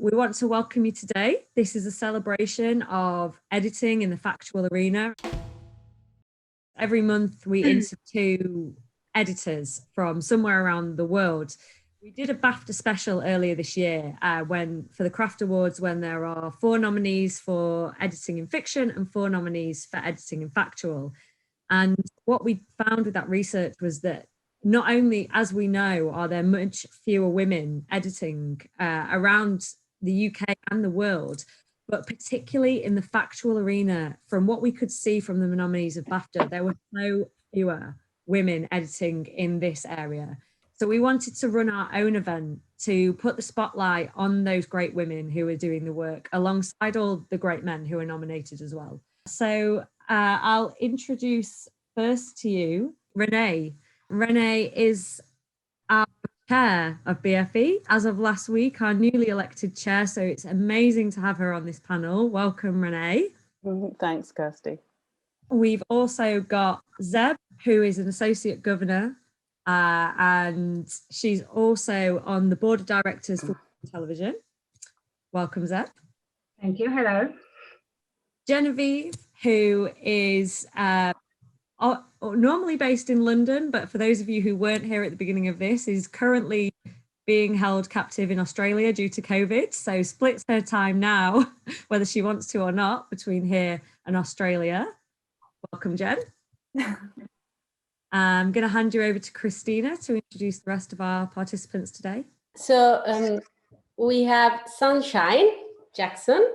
we want to welcome you today. This is a celebration of editing in the factual arena. Every month we interview editors from somewhere around the world. We did a BAFTA special earlier this year for the Craft Awards, when there are 4 nominees for editing in fiction and 4 nominees for editing in factual. And what we found with that research was that not only, as we know, are there much fewer women editing around the UK and the world, but particularly in the factual arena, from what we could see from the nominees of BAFTA, there were no fewer women editing in this area. So we wanted to run our own event to put the spotlight on those great women who are doing the work alongside all the great men who are nominated as well. So I'll introduce first to you, Renée. Renée is our chair of BFE as of last week, our newly elected chair. So it's amazing to have her on this panel. Welcome, Renée. Thanks, Kirsty. We've also got Zeb, who is an associate governor, and she's also on the board of directors for television. Welcome, Zeb. Thank you. Hello. Genevieve, who is normally based in London, but for those of you who weren't here at the beginning of this, is currently being held captive in Australia due to COVID. So splits her time now, whether she wants to or not, between here and Australia. Welcome, Jen. I'm going to hand you over to Cristina to introduce the rest of our participants today. So we have Sunshine Jackson.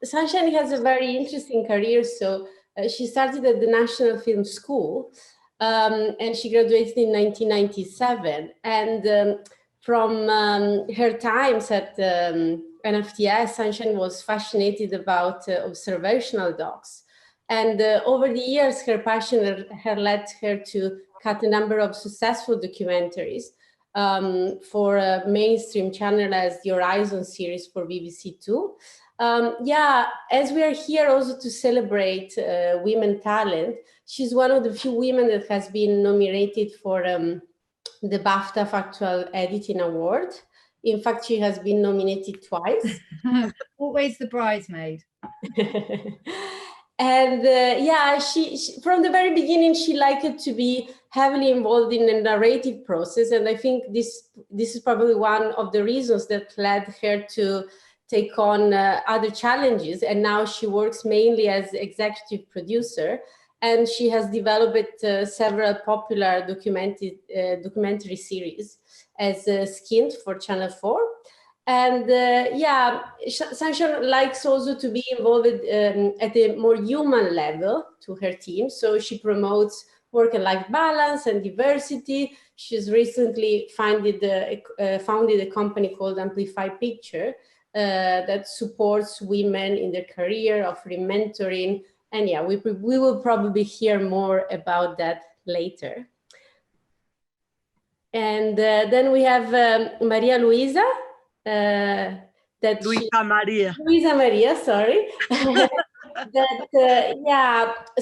Sunshine has a very interesting career. So she started at the National Film School and she graduated in 1997. And from her times at NFTS, Sunshine was fascinated about observational dogs. And over the years, her passion had led her to cut a number of successful documentaries for a mainstream channel as the Horizon series for BBC Two. As we are here also to celebrate women talent, she's one of the few women that has been nominated for the BAFTA Factual Editing Award. In fact, she has been nominated twice. Always the bridesmaid. And she from the very beginning, she liked to be heavily involved in the narrative process. And I think this is probably one of the reasons that led her to take on other challenges. And now she works mainly as executive producer. And she has developed several popular documentary series as Skint for Channel 4. And Sunshine likes also to be involved at a more human level to her team. So she promotes work and life balance and diversity. She's recently founded a company called Amplify Picture that supports women in their career, offering mentoring. And we will probably hear more about that later. And then we have Luisa. Luisa Maria, sorry.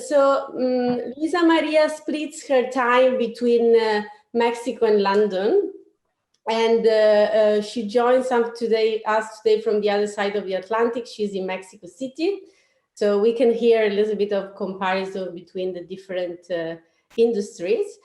So Luisa Maria splits her time between Mexico and London, and she joins us today from the other side of the Atlantic. She's in Mexico City, so we can hear a little bit of comparison between the different industries.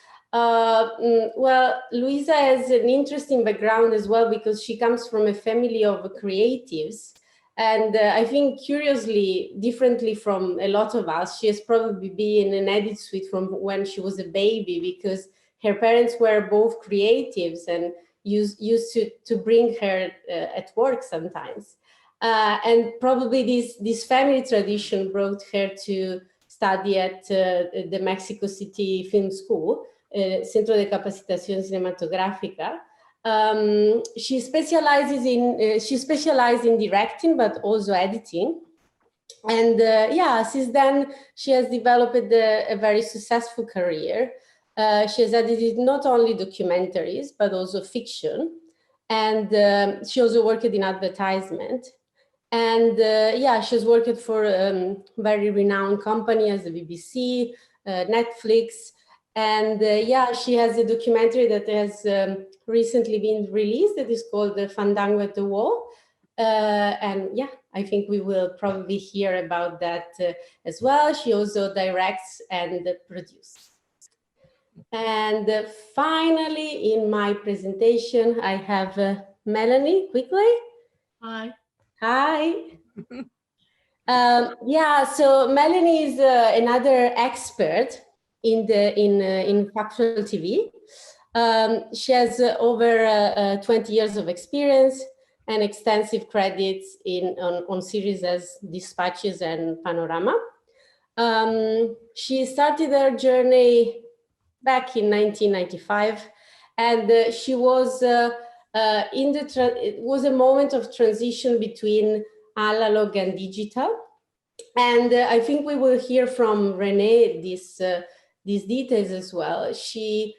Luisa has an interesting background as well, because she comes from a family of creatives. And I think, curiously, differently from a lot of us, she has probably been in an edit suite from when she was a baby, because her parents were both creatives and used to bring her at work sometimes. And probably this family tradition brought her to study at the Mexico City Film School, Centro de Capacitación Cinematográfica. She specialized in directing, but also editing. And since then, she has developed a very successful career. She has edited not only documentaries, but also fiction. And she also worked in advertisement. And she has worked for very renowned companies as the BBC, Netflix. And she has a documentary that has recently been released that is called The Fandango at the Wall. And yeah, I think we will probably hear about that as well. She also directs and produces. And finally, in my presentation, I have Melanie Quigley. Hi. Hi. Yeah, so Melanie is another expert in Factual TV. She has over 20 years of experience and extensive credits on series as Dispatches and Panorama. She started her journey back in 1995, and she was it was a moment of transition between analog and digital. And I think we will hear from Renée these details as well. She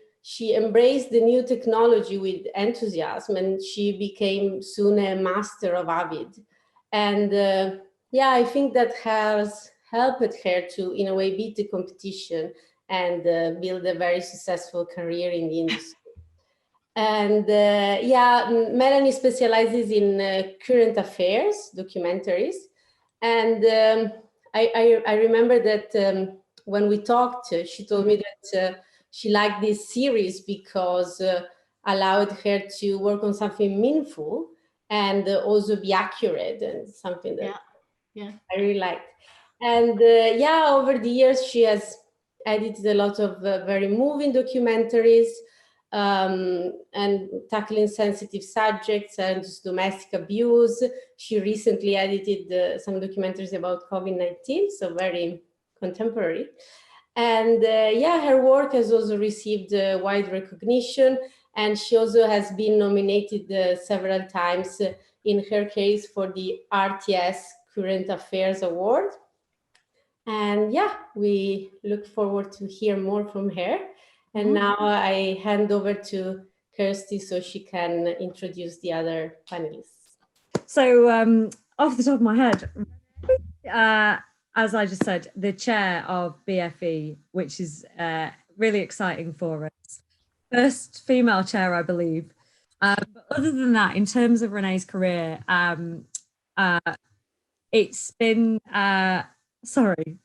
embraced the new technology with enthusiasm, and she became soon a master of Avid. And yeah, I think that has helped her to, in a way, beat the competition and build a very successful career in the industry. And yeah, Melanie specializes in current affairs, documentaries. And I remember that when we talked, she told me that she liked this series because allowed her to work on something meaningful and also be accurate, and something that I really liked. And yeah, over the years, she has edited a lot of very moving documentaries, and tackling sensitive subjects and domestic abuse. She recently edited some documentaries about COVID-19, so very contemporary. And yeah, her work has also received wide recognition, and she also has been nominated several times, in her case, for the RTS Current Affairs Award. And yeah, we look forward to hear more from her. And now I hand over to Kirsty so she can introduce the other panelists. So off the top of my head, as I just said, the chair of BFE, which is really exciting for us. First female chair, I believe. But other than that, in terms of Renée's career, it's been, sorry.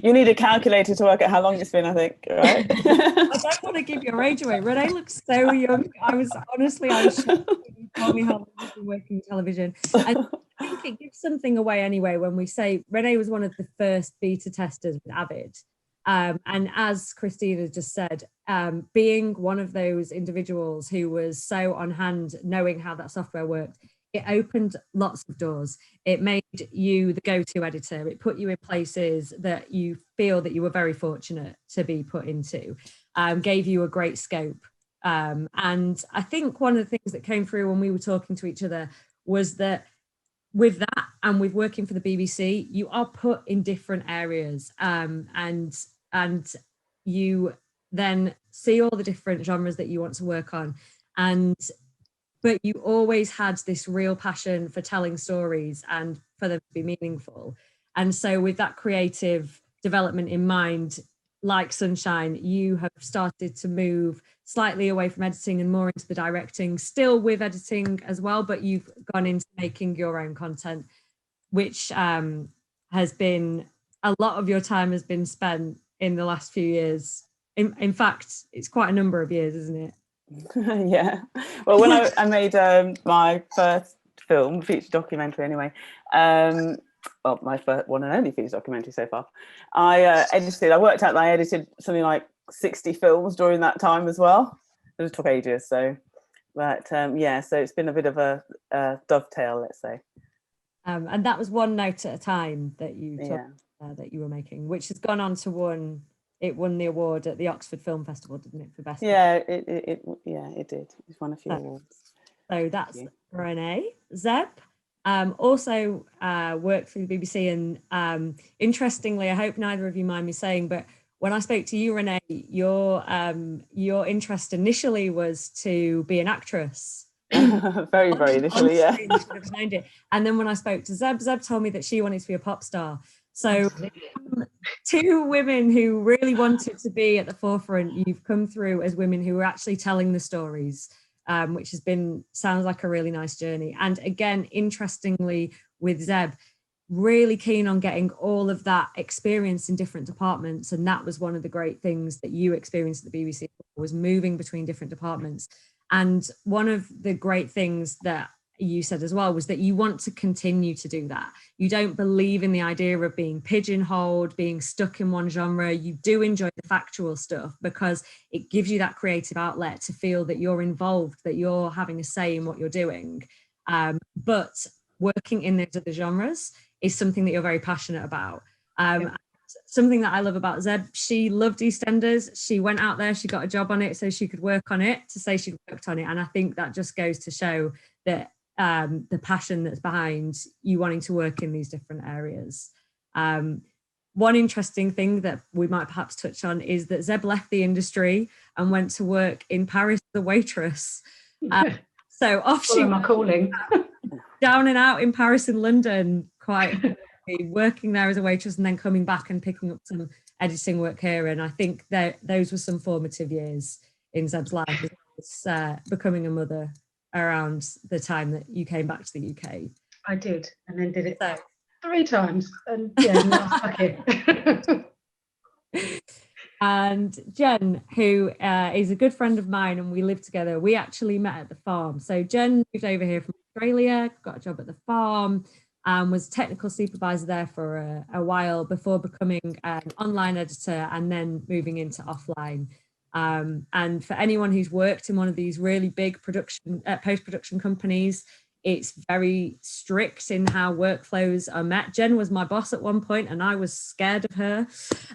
You need a calculator to work out how long it's been, I think, right? I don't want to give your age away. Renée looks so young. I was shocked when you told me how long you've been working in television. And I think it gives something away anyway when we say Renée was one of the first beta testers with Avid. And as Cristina just said, being one of those individuals who was so on hand, knowing how that software worked, it opened lots of doors. It made you the go-to editor. It put you in places that you feel that you were very fortunate to be put into, gave you a great scope. And I think one of the things that came through when we were talking to each other was that with that and with working for the BBC, you are put in different areas, and you then see all the different genres that you want to work on. But you always had this real passion for telling stories and for them to be meaningful. And so with that creative development in mind, like Sunshine, you have started to move slightly away from editing and more into the directing, still with editing as well, but you've gone into making your own content, which has been, a lot of your time has been spent in the last few years. In fact, it's quite a number of years, isn't it? Yeah. Well, when I made my first film, feature documentary anyway, well, my first one and only feature documentary so far, I worked out that I edited something like 60 films during that time as well. It took ages, so, but yeah, so it's been a bit of a dovetail, let's say. And that was one note at a time that you took, that you were making, which has gone on to won the award at the Oxford Film Festival, didn't it, for best? Yeah, it did. It won a few awards. So that's Renée. Zeb also worked for the BBC, and interestingly, I hope neither of you mind me saying, but when I spoke to you, Renée, your interest initially was to be an actress. Very initially, yeah. Behind it. And then when I spoke to Zeb told me that she wanted to be a pop star. So two women who really wanted to be at the forefront, you've come through as women who are actually telling the stories. which sounds like a really nice journey. And again, interestingly, with Zeb, really keen on getting all of that experience in different departments. And that was one of the great things that you experienced at the BBC, was moving between different departments. And one of the great things that you said as well was that you want to continue to do that. You don't believe in the idea of being pigeonholed, being stuck in one genre. You do enjoy the factual stuff because it gives you that creative outlet to feel that you're involved, that you're having a say in what you're doing. But working in those other genres is something that you're very passionate about. Something that I love about Zeb, she loved EastEnders. She went out there, she got a job on it so she could work on it, to say she'd worked on it. And I think that just goes to show that the passion that's behind you wanting to work in these different areas. One interesting thing that we might perhaps touch on is that Zeb left the industry and went to work in Paris as a waitress. So off she my calling. down and out in Paris and London, quite working there as a waitress, and then coming back and picking up some editing work here. And I think that those were some formative years in Zeb's life, becoming a mother around the time that you came back to the UK. I did, and then did it 3 times, and now I'm stuck here. And Jen, who is a good friend of mine, and we lived together, we actually met at the farm. So Jen moved over here from Australia, got a job at the farm, and was technical supervisor there for a while before becoming an online editor and then moving into offline. And for anyone who's worked in one of these really big post-production companies, it's very strict in how workflows are met. Jen was my boss at one point and I was scared of her,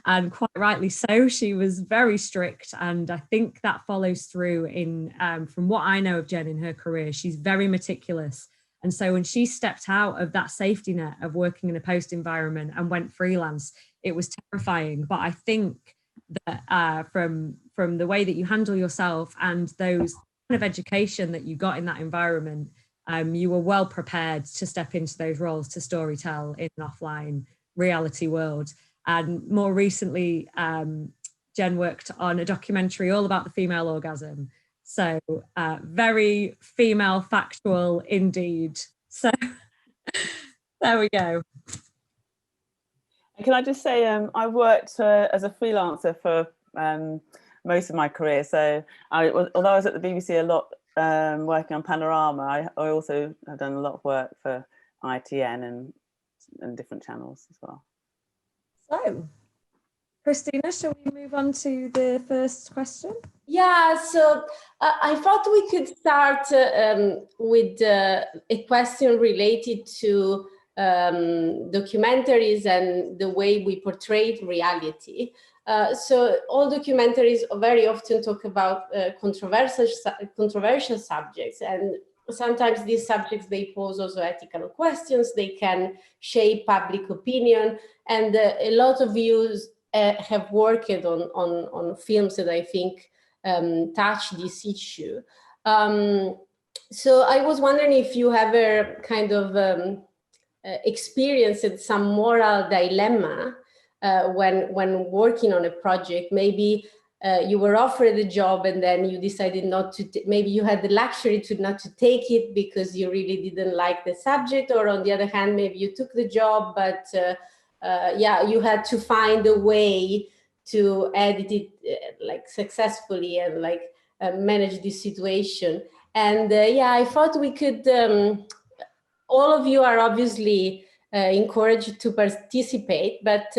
and quite rightly so. She was very strict, and I think that follows through in, from what I know of Jen in her career, she's very meticulous. And so when she stepped out of that safety net of working in a post environment and went freelance, it was terrifying. But I think that from the way that you handle yourself and those kind of education that you got in that environment, you were well prepared to step into those roles to storytell in an offline reality world. And more recently, Jen worked on a documentary all about the female orgasm. So very female factual indeed. So there we go. Can I just say, I worked as a freelancer for most of my career. So although I was at the BBC a lot, working on Panorama, I also have done a lot of work for ITN and different channels as well. So, Cristina, shall we move on to the first question? Yeah, so I thought we could start with a question related to documentaries and the way we portray reality. So all documentaries very often talk about controversial subjects, and sometimes these subjects, they pose also ethical questions. They can shape public opinion, and a lot of you have worked on films that I think touch this issue. So I was wondering if you ever kind of experienced some moral dilemma when working on a project. Maybe you were offered a job and then you decided not to, maybe you had the luxury to not to take it because you really didn't like the subject, or on the other hand, maybe you took the job, but yeah, you had to find a way to edit it like successfully and like manage this situation. And yeah, I thought we could, all of you are obviously encouraged to participate, but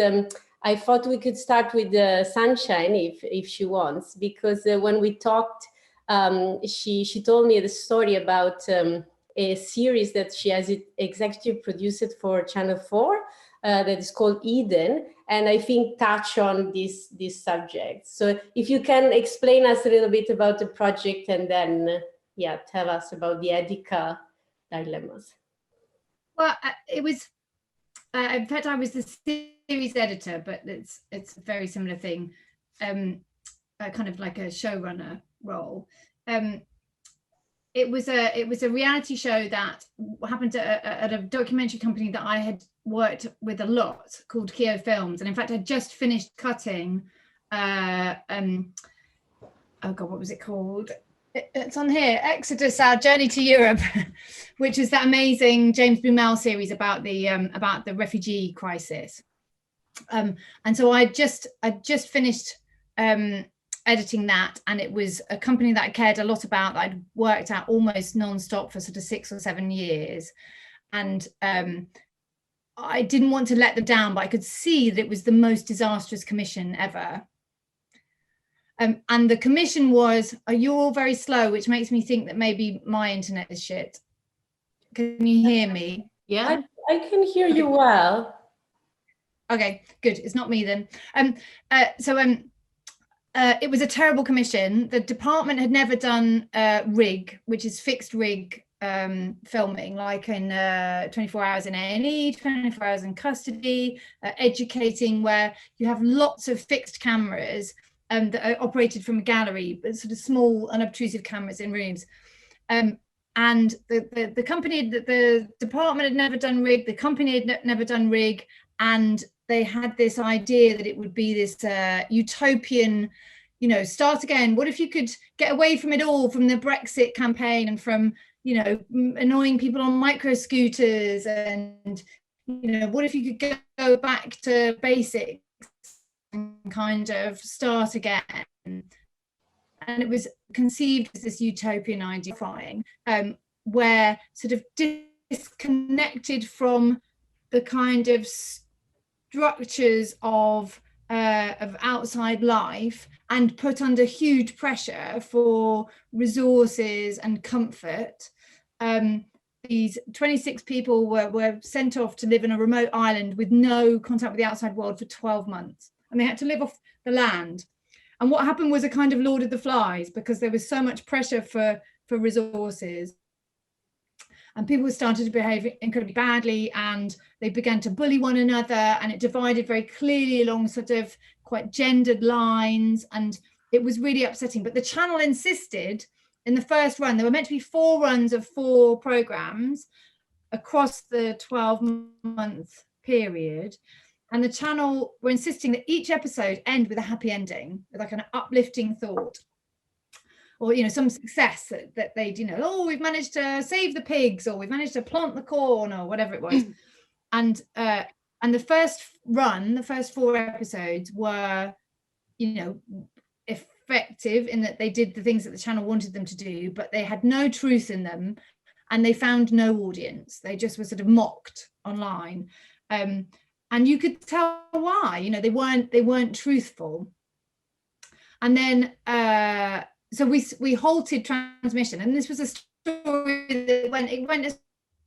I thought we could start with Sunshine if she wants, because when we talked, she told me the story about a series that she has executive produced for Channel 4 that is called Eden, and I think touch on this subject. So if you can explain us a little bit about the project, and then yeah, tell us about the ethical dilemmas. Well, it was, in fact, I was the series editor, but it's a very similar thing, kind of like a showrunner role. It was a reality show that happened at a documentary company that I had worked with a lot, called Keo Films, and in fact, I just finished cutting. Oh God, what was it called? It's on here, Exodus, Our Journey to Europe, which is that amazing James Blumel series about the refugee crisis. And so I just finished editing that, and it was a company that I cared a lot about, that I'd worked at almost non-stop for sort of 6 or 7 years. And I didn't want to let them down, but I could see that it was the most disastrous commission ever. And the commission was, you're all very slow, which makes me think that maybe my internet is shit. Can you hear me? Yeah, I can hear you well. Okay, good. It's not me then. It was a terrible commission. The department had never done rig, which is fixed rig filming, like in 24 hours in A&E, 24 hours in custody, educating, where you have lots of fixed cameras that are operated from a gallery, but sort of small, unobtrusive cameras in rooms. And the company, the department had never done rig, the company had never done rig, and they had this idea that it would be this utopian, start again. What if you could get away from it all, from the Brexit campaign and from, annoying people on micro scooters, and, what if you could go back to basics and kind of start again? And it was conceived as this utopian idea, where sort of disconnected from the kind of structures of outside life, and put under huge pressure for resources and comfort. These 26 people were sent off to live in a remote island with no contact with the outside world for 12 months. And they had to live off the land. And what happened was a kind of Lord of the Flies, because there was so much pressure for resources. And people started to behave incredibly badly, and they began to bully one another, and it divided very clearly along sort of quite gendered lines, and it was really upsetting. But the channel insisted, in the first run, there were meant to be 4 runs of 4 programs across the 12-month period, and the channel were insisting that each episode end with a happy ending, with like an uplifting thought, or some success that they'd, we've managed to save the pigs, or we've managed to plant the corn, or whatever it was. And the first run, the first 4 episodes were, effective in that they did the things that the channel wanted them to do, but they had no truth in them, and they found no audience. They just were sort of mocked online, and you could tell why. They weren't truthful. And then so we halted transmission, and this was a story that went as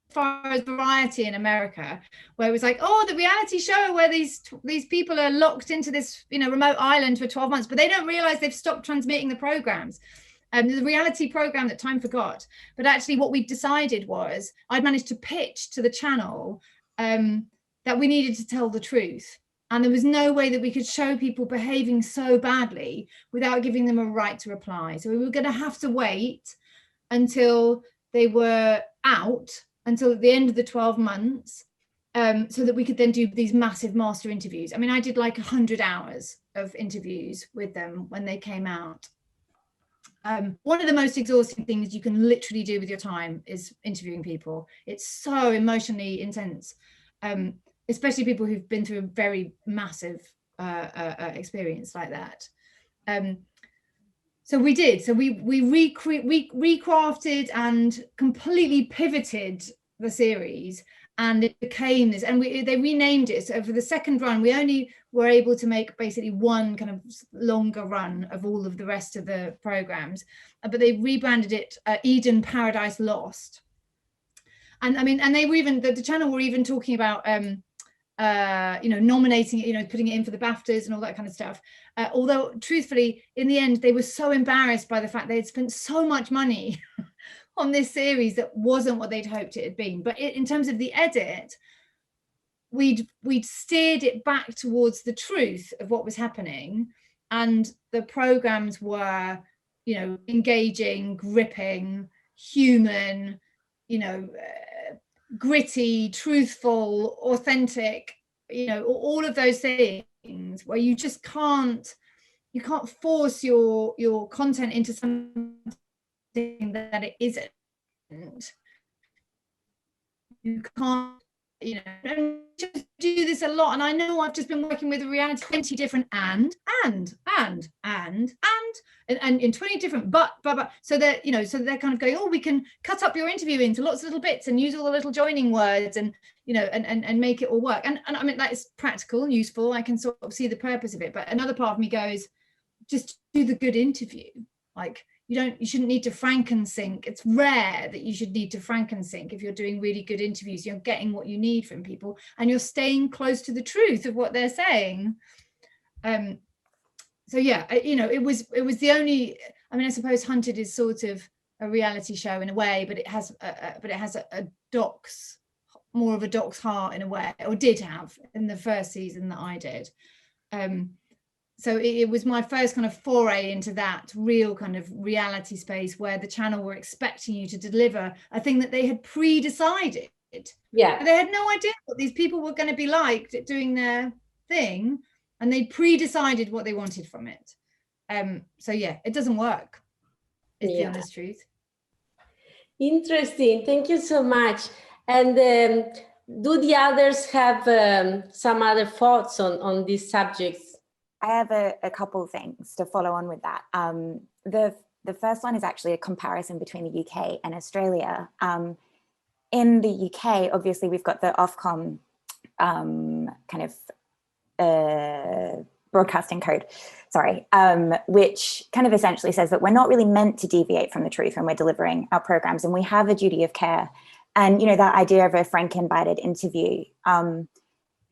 far as Variety in America, where it was like, the reality show where these people are locked into this remote island for 12 months, but they don't realize they've stopped transmitting the programs. The reality program that time forgot. But actually what we decided was, I'd managed to pitch to the channel that we needed to tell the truth. And there was no way that we could show people behaving so badly without giving them a right to reply. So we were going to have to wait until they were out, until the end of the 12 months, so that we could then do these massive master interviews. I mean, I did like 100 hours of interviews with them when they came out. One of the most exhausting things you can literally do with your time is interviewing people. It's so emotionally intense. Especially people who've been through a very massive experience like that. So we did. So we recrafted and completely pivoted the series, and it became this. And they renamed it. So for the second run, we only were able to make basically one kind of longer run of all of the rest of the programs, but they rebranded it Eden Paradise Lost. And I mean, and they were even the channel were even talking about nominating it, putting it in for the BAFTAs and all that kind of stuff. Although truthfully, in the end, they were so embarrassed by the fact they had spent so much money on this series that wasn't what they'd hoped it had been. But in terms of the edit, we'd steered it back towards the truth of what was happening, and the programs were, engaging, gripping, human, gritty, truthful, authentic, all of those things where you just can't force your content into something that it isn't. You can't, you know, and just do this a lot. And I know I've just been working with a reality 20 different and in 20 different but. So they're, you know, so they're kind of going, oh, we can cut up your interview into lots of little bits and use all the little joining words and, you know, and make it all work. And I mean, that is practical and useful. I can sort of see the purpose of it. But another part of me goes, just do the good interview. Like, you shouldn't need to Frankensync. It's rare that you should need to Frankensync. If you're doing really good interviews, you're getting what you need from people and you're staying close to the truth of what they're saying. So yeah, you know, it was the only, I mean, I suppose Hunted is sort of a reality show in a way, but it has a doc's, more of a doc's heart in a way, or did have in the first season that I did. So it was my first kind of foray into that real kind of reality space where the channel were expecting you to deliver a thing that they had pre-decided. Yeah. They had no idea what these people were going to be like doing their thing, and they pre-decided what they wanted from it. So yeah, it doesn't work, is the honest truth. Interesting. Thank you so much. And do the others have some other thoughts on these subjects? I have a couple of things to follow on with that. The first one is actually a comparison between the UK and Australia. In the UK, obviously, we've got the Ofcom kind of broadcasting code, which kind of essentially says that we're not really meant to deviate from the truth when we're delivering our programs, and we have a duty of care. And, you know, that idea of a Franken-invited interview,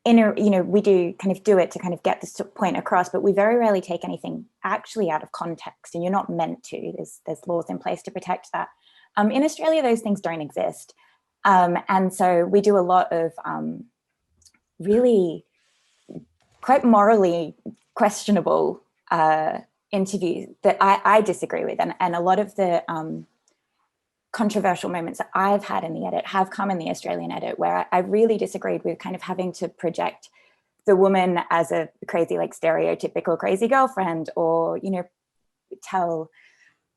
you know, we do kind of do it to kind of get this point across, but we very rarely take anything actually out of context, and you're not meant to. There's laws in place to protect that. In Australia, those things don't exist. And so we do a lot of really quite morally questionable interviews that I disagree with. And a lot of the controversial moments that I've had in the edit have come in the Australian edit, where I really disagreed with kind of having to project the woman as a crazy, like stereotypical crazy girlfriend, or, you know, tell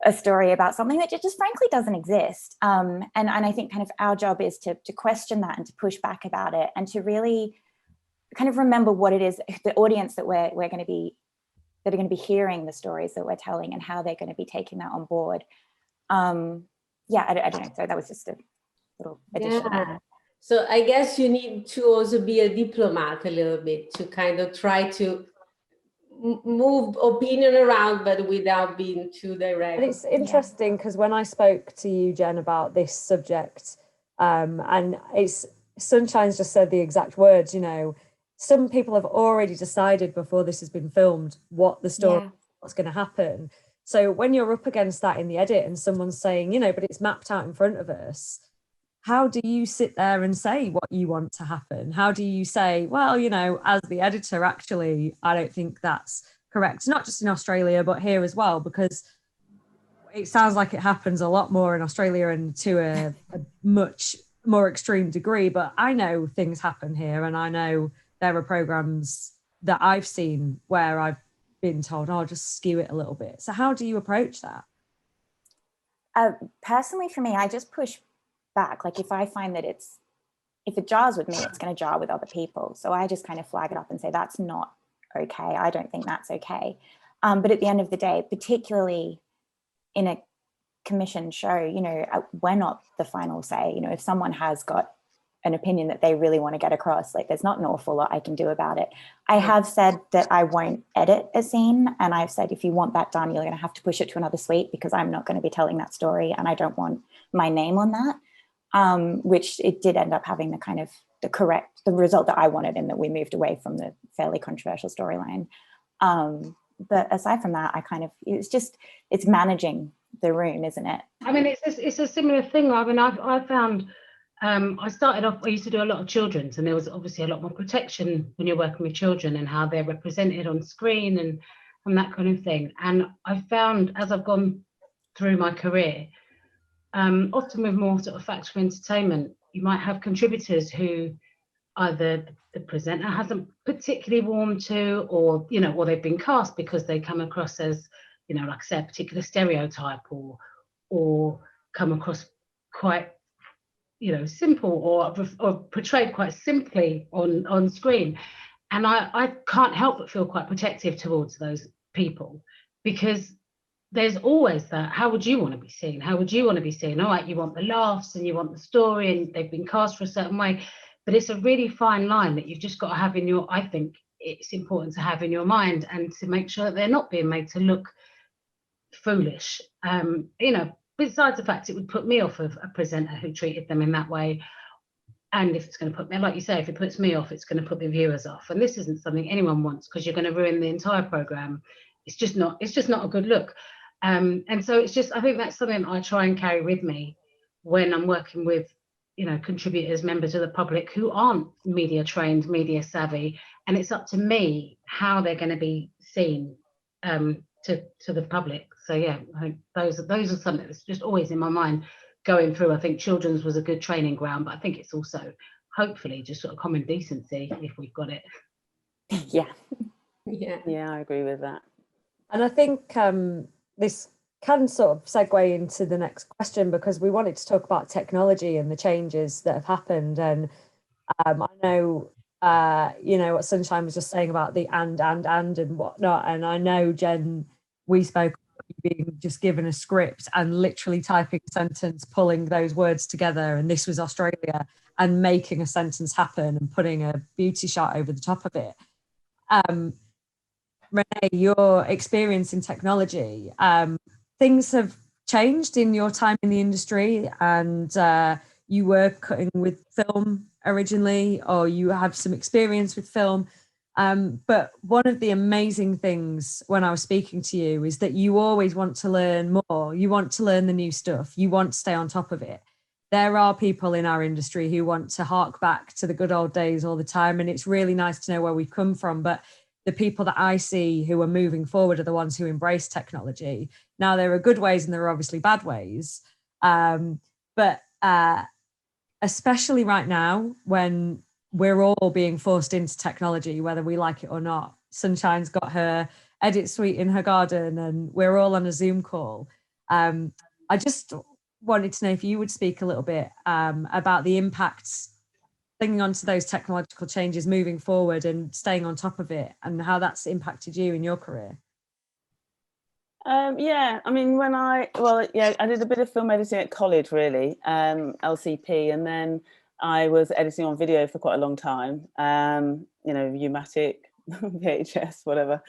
a story about something that just frankly doesn't exist. And I think kind of our job is to question that and to push back about it, and to really kind of remember what it is, the audience that we're going to be, that are going to be hearing the stories that we're telling, and how they're going to be taking that on board. Yeah, I don't know. So that was just a little addition. Yeah. So I guess you need to also be a diplomat a little bit to kind of try to move opinion around, but without being too direct. And it's interesting because when I spoke to you, Jen, about this subject, and it's Sunshine's just said the exact words, you know, some people have already decided before this has been filmed what the story, what's going to happen. So when you're up against that in the edit and someone's saying, you know, but it's mapped out in front of us, how do you sit there and say what you want to happen? How do you say, well, you know, as the editor, actually, I don't think that's correct. Not just in Australia, but here as well, because it sounds like it happens a lot more in Australia and to a much more extreme degree. But I know things happen here, and I know there are programs that I've seen where I've been told, oh, just skew it a little bit. So how do you approach that? Personally, for me, I just push back. Like if I find that if it jars with me, it's going to jar with other people. So I just kind of flag it up and say, that's not okay. I don't think that's okay. But at the end of the day, particularly in a commissioned show, you know, we're not the final say. You know, if someone has got an opinion that they really want to get across, like there's not an awful lot I can do about it. I have said that I won't edit a scene, and I've said if you want that done, you're going to have to push it to another suite, because I'm not going to be telling that story and I don't want my name on that, which it did end up having the kind of the result that I wanted, in that we moved away from the fairly controversial storyline. But aside from that, I kind of, it's managing the room, isn't it? I mean, it's a similar thing. I mean, I found, I started off, I used to do a lot of children's, and there was obviously a lot more protection when you're working with children and how they're represented on screen and that kind of thing. And I found, as I've gone through my career, often with more sort of factual entertainment, you might have contributors who either the presenter hasn't particularly warmed to, or, you know, or they've been cast because they come across as, you know, like I said, a particular stereotype, or come across quite, simple or portrayed quite simply on screen. And I can't help but feel quite protective towards those people, because there's always that, how would you want to be seen? How would you want to be seen? All right, you want the laughs and you want the story and they've been cast for a certain way, but it's a really fine line that you've just got to have in your, I think it's important to have in your mind, and to make sure that they're not being made to look foolish. Besides the fact it would put me off of a presenter who treated them in that way. And if it's going to put me, like you say, if it puts me off, it's going to put the viewers off. And this isn't something anyone wants, because you're going to ruin the entire program. It's just not a good look. And so it's just, I think that's something I try and carry with me when I'm working with, contributors, members of the public who aren't media trained, media savvy. And it's up to me how they're going to be seen to the public. So yeah, I think those are something that's just always in my mind going through. I think children's was a good training ground, but I think it's also hopefully just sort of common decency if we've got it. Yeah, Yeah, I agree with that. And I think this can sort of segue into the next question, because we wanted to talk about technology and the changes that have happened. And I know, what Sunshine was just saying about the and whatnot. And I know, Jen, we spoke about you being just given a script and literally typing a sentence, pulling those words together. And this was Australia, and making a sentence happen and putting a beauty shot over the top of it. Renée, your experience in technology, things have changed in your time in the industry, and you were cutting with film originally, or you have some experience with film. But one of the amazing things when I was speaking to you is that you always want to learn more. You want to learn the new stuff. You want to stay on top of it. There are people in our industry who want to hark back to the good old days all the time. And it's really nice to know where we've come from. But the people that I see who are moving forward are the ones who embrace technology. Now, there are good ways and there are obviously bad ways. But especially right now, when we're all being forced into technology, whether we like it or not. Sunshine's got her edit suite in her garden and we're all on a Zoom call. I just wanted to know if you would speak a little bit about the impacts, clinging on to those technological changes moving forward and staying on top of it, and how that's impacted you in your career. Yeah, I mean, I did a bit of film editing at college, really, LCP, and then I was editing on video for quite a long time, U-matic, VHS, whatever.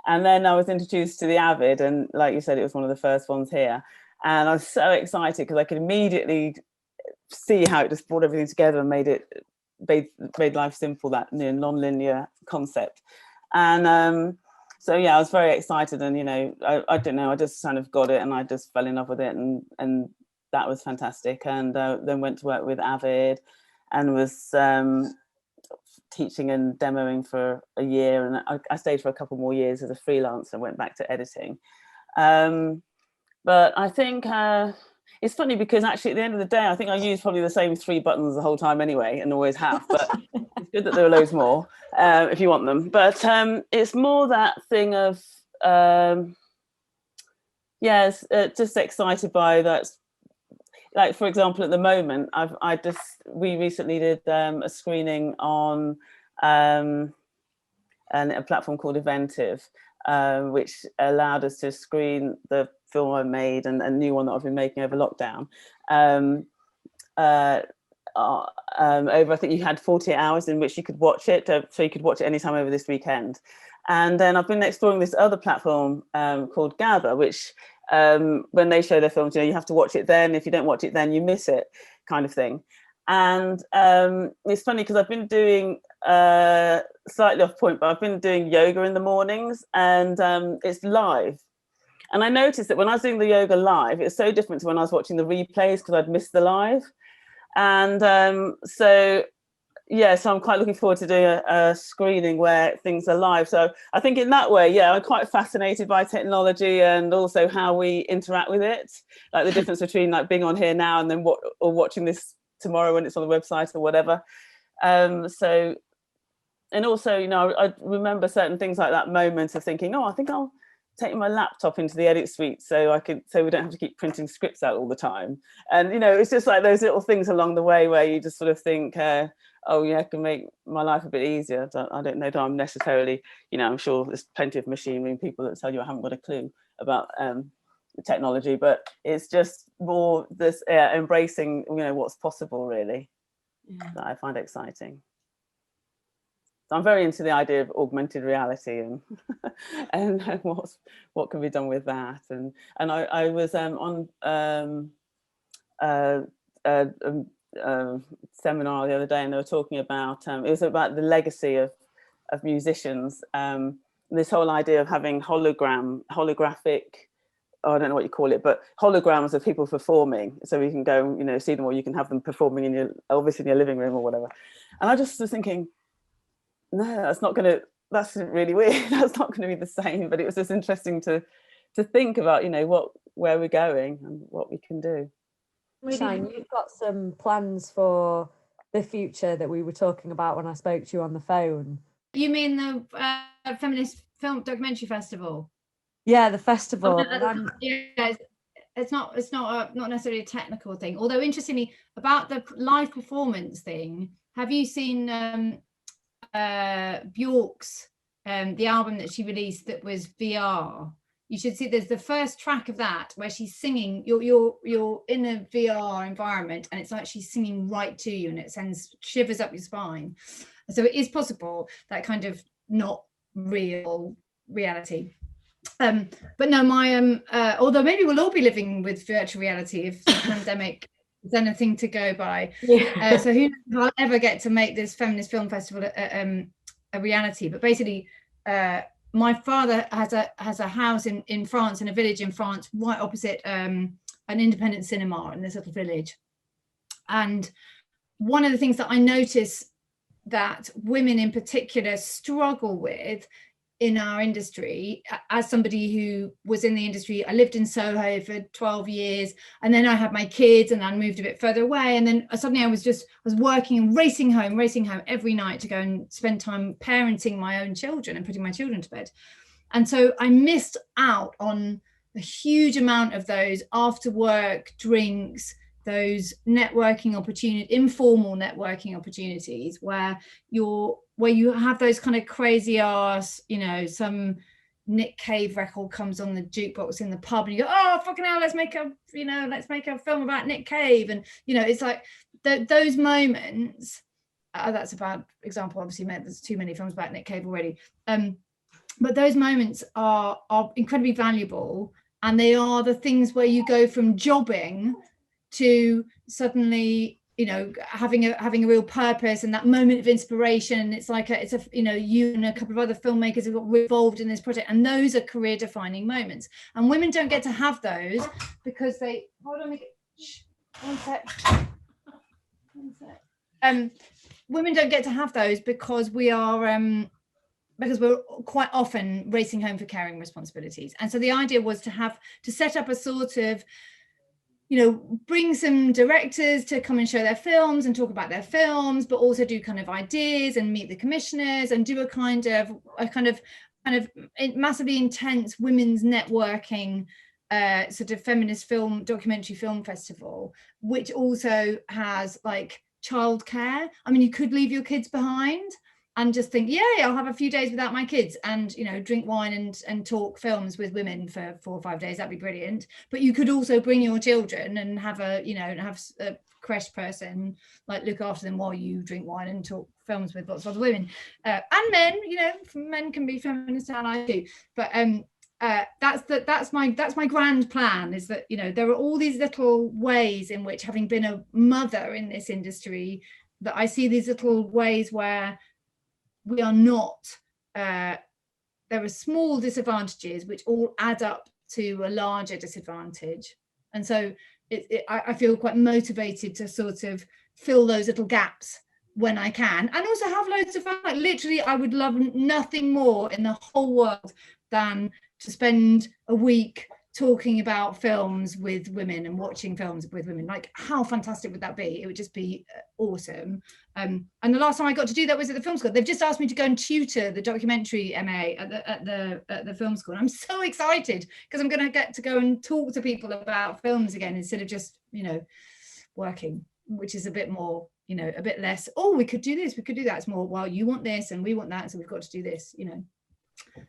And then I was introduced to the Avid, and like you said, it was one of the first ones here. And I was so excited because I could immediately see how it just brought everything together and made life simple, that non-linear concept. And so yeah, I was very excited, and I don't know, I just kind of got it, and I just fell in love with it, and that was fantastic. And then went to work with Avid, and was teaching and demoing for a year, and I stayed for a couple more years as a freelancer and went back to editing. But I think it's funny because actually at the end of the day, I think I used probably the same 3 buttons the whole time anyway, and always have, but it's good that there are loads more if you want them. But it's more that thing of, just excited by that. Like, for example, at the moment, we recently did a screening on a platform called Eventive, which allowed us to screen the film I made and a new one that I've been making over lockdown. Over, I think you had 48 hours in which you could watch it, so you could watch it anytime over this weekend. And then I've been exploring this other platform called Gather, which when they show their films, you have to watch it then. If you don't watch it then, you miss it, kind of thing. And it's funny because I've been doing slightly off point, but I've been doing yoga in the mornings, and it's live. And I noticed that when I was doing the yoga live, it's so different to when I was watching the replays because I'd missed the live. And so I'm quite looking forward to doing a screening where things are live. So I think in that way, I'm quite fascinated by technology and also how we interact with it, like the difference between like being on here now and then watching this tomorrow when it's on the website or whatever. And also, I remember certain things like that moment of thinking, I think I'll taking my laptop into the edit suite so we don't have to keep printing scripts out all the time. And it's just like those little things along the way where you just sort of think, oh yeah, I can make my life a bit easier. I don't know that I'm necessarily, I'm sure there's plenty of machine learning people that tell you I haven't got a clue about the technology, but it's just more this embracing, what's possible really, that I find exciting. So I'm very into the idea of augmented reality and what can be done with that. And I was on seminar the other day, and they were talking about it was about the legacy of musicians. This whole idea of having holographic, I don't know what you call it, but holograms of people performing, so we can go see them, or you can have them performing in your living room or whatever. And I just was thinking, no, that's really weird. That's not going to be the same. But it was just interesting to think about, where we're going and what we can do. Shine, you've got some plans for the future that we were talking about when I spoke to you on the phone. You mean the Feminist Film Documentary Festival? Yeah, the festival. Yeah, it's not necessarily a technical thing. Although interestingly, about the live performance thing, have you seen Bjork's the album that she released that was VR? You should see, there's the first track of that where she's singing, you're in a VR environment, and it's like she's singing right to you, and it sends shivers up your spine. So it is possible, that kind of not real reality. But no, my although maybe we'll all be living with virtual reality if the pandemic is anything to go by. Yeah. So who knows if I'll ever get to make this Feminist Film Festival a reality. But basically, my father has a house in France, in a village in France, right opposite an independent cinema in this little village. And one of the things that I notice that women in particular struggle with in our industry, as somebody who was in the industry, I lived in Soho for 12 years, and then I had my kids and I moved a bit further away, and then suddenly I was working and racing home every night to go and spend time parenting my own children and putting my children to bed. And so I missed out on a huge amount of those after work drinks, those networking opportunities, informal networking opportunities, where you have those kind of crazy ass, some Nick Cave record comes on the jukebox in the pub, and you go, oh fucking hell, let's make a film about Nick Cave. And it's like those moments. That's a bad example, obviously. There's too many films about Nick Cave already. But those moments are incredibly valuable, and they are the things where you go from jobbing to suddenly having a real purpose, and that moment of inspiration. It's like you and a couple of other filmmakers have got involved in this project, and those are career defining moments, and women don't get to have those because they one sec. Women don't get to have those because we're quite often racing home for caring responsibilities. And so the idea was to set up a sort of, bring some directors to come and show their films and talk about their films, but also do kind of ideas and meet the commissioners and do a kind of massively intense women's networking sort of feminist documentary film festival, which also has like childcare. I mean, you could leave your kids behind and just think, yay, I'll have a few days without my kids and, drink wine and talk films with women for 4 or 5 days. That'd be brilliant. But you could also bring your children and have a creche person, like look after them while you drink wine and talk films with lots of other women. And men, men can be feminist allies too. But that's my grand plan, is that, there are all these little ways in which, having been a mother in this industry, that I see these little ways where we are not, there are small disadvantages which all add up to a larger disadvantage. And so I feel quite motivated to sort of fill those little gaps when I can, and also have loads of fun. Like literally, I would love nothing more in the whole world than to spend a week talking about films with women and watching films with women. Like, how fantastic would that be? It would just be awesome. And the last time I got to do that was at the film school. They've just asked me to go and tutor the documentary MA at the film school. And I'm so excited because I'm going to get to go and talk to people about films again instead of just, you know, working, which is a bit more, you know, a bit less, oh, we could do this, we could do that. It's more, well, you want this and we want that, so we've got to do this, you know.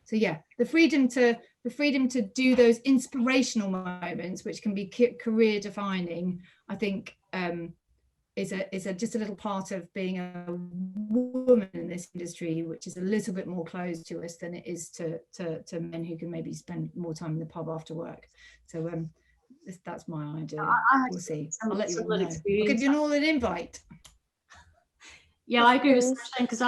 So yeah, the freedom to do those inspirational moments, which can be career defining, I think is just a little part of being a woman in this industry, which is a little bit more closed to us than it is to men who can maybe spend more time in the pub after work. So that's my idea. We'll see. I'll let you all know. I'll give you all an invite. Yeah, I agree with Sunshine, because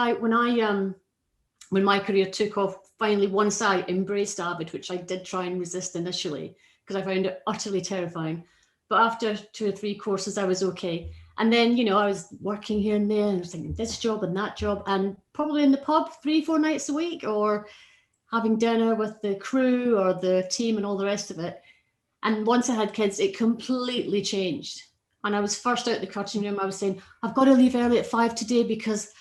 when my career took off, finally, once I embraced Avid, which I did try and resist initially because I found it utterly terrifying. But after 2 or 3 courses, I was okay. And then, you know, I was working here and there and I was thinking this job and that job, and probably in the pub 3-4 nights a week, or having dinner with the crew or the team and all the rest of it. And once I had kids, it completely changed. And I was first out the cutting room. I was saying, I've got to leave early at 5 today because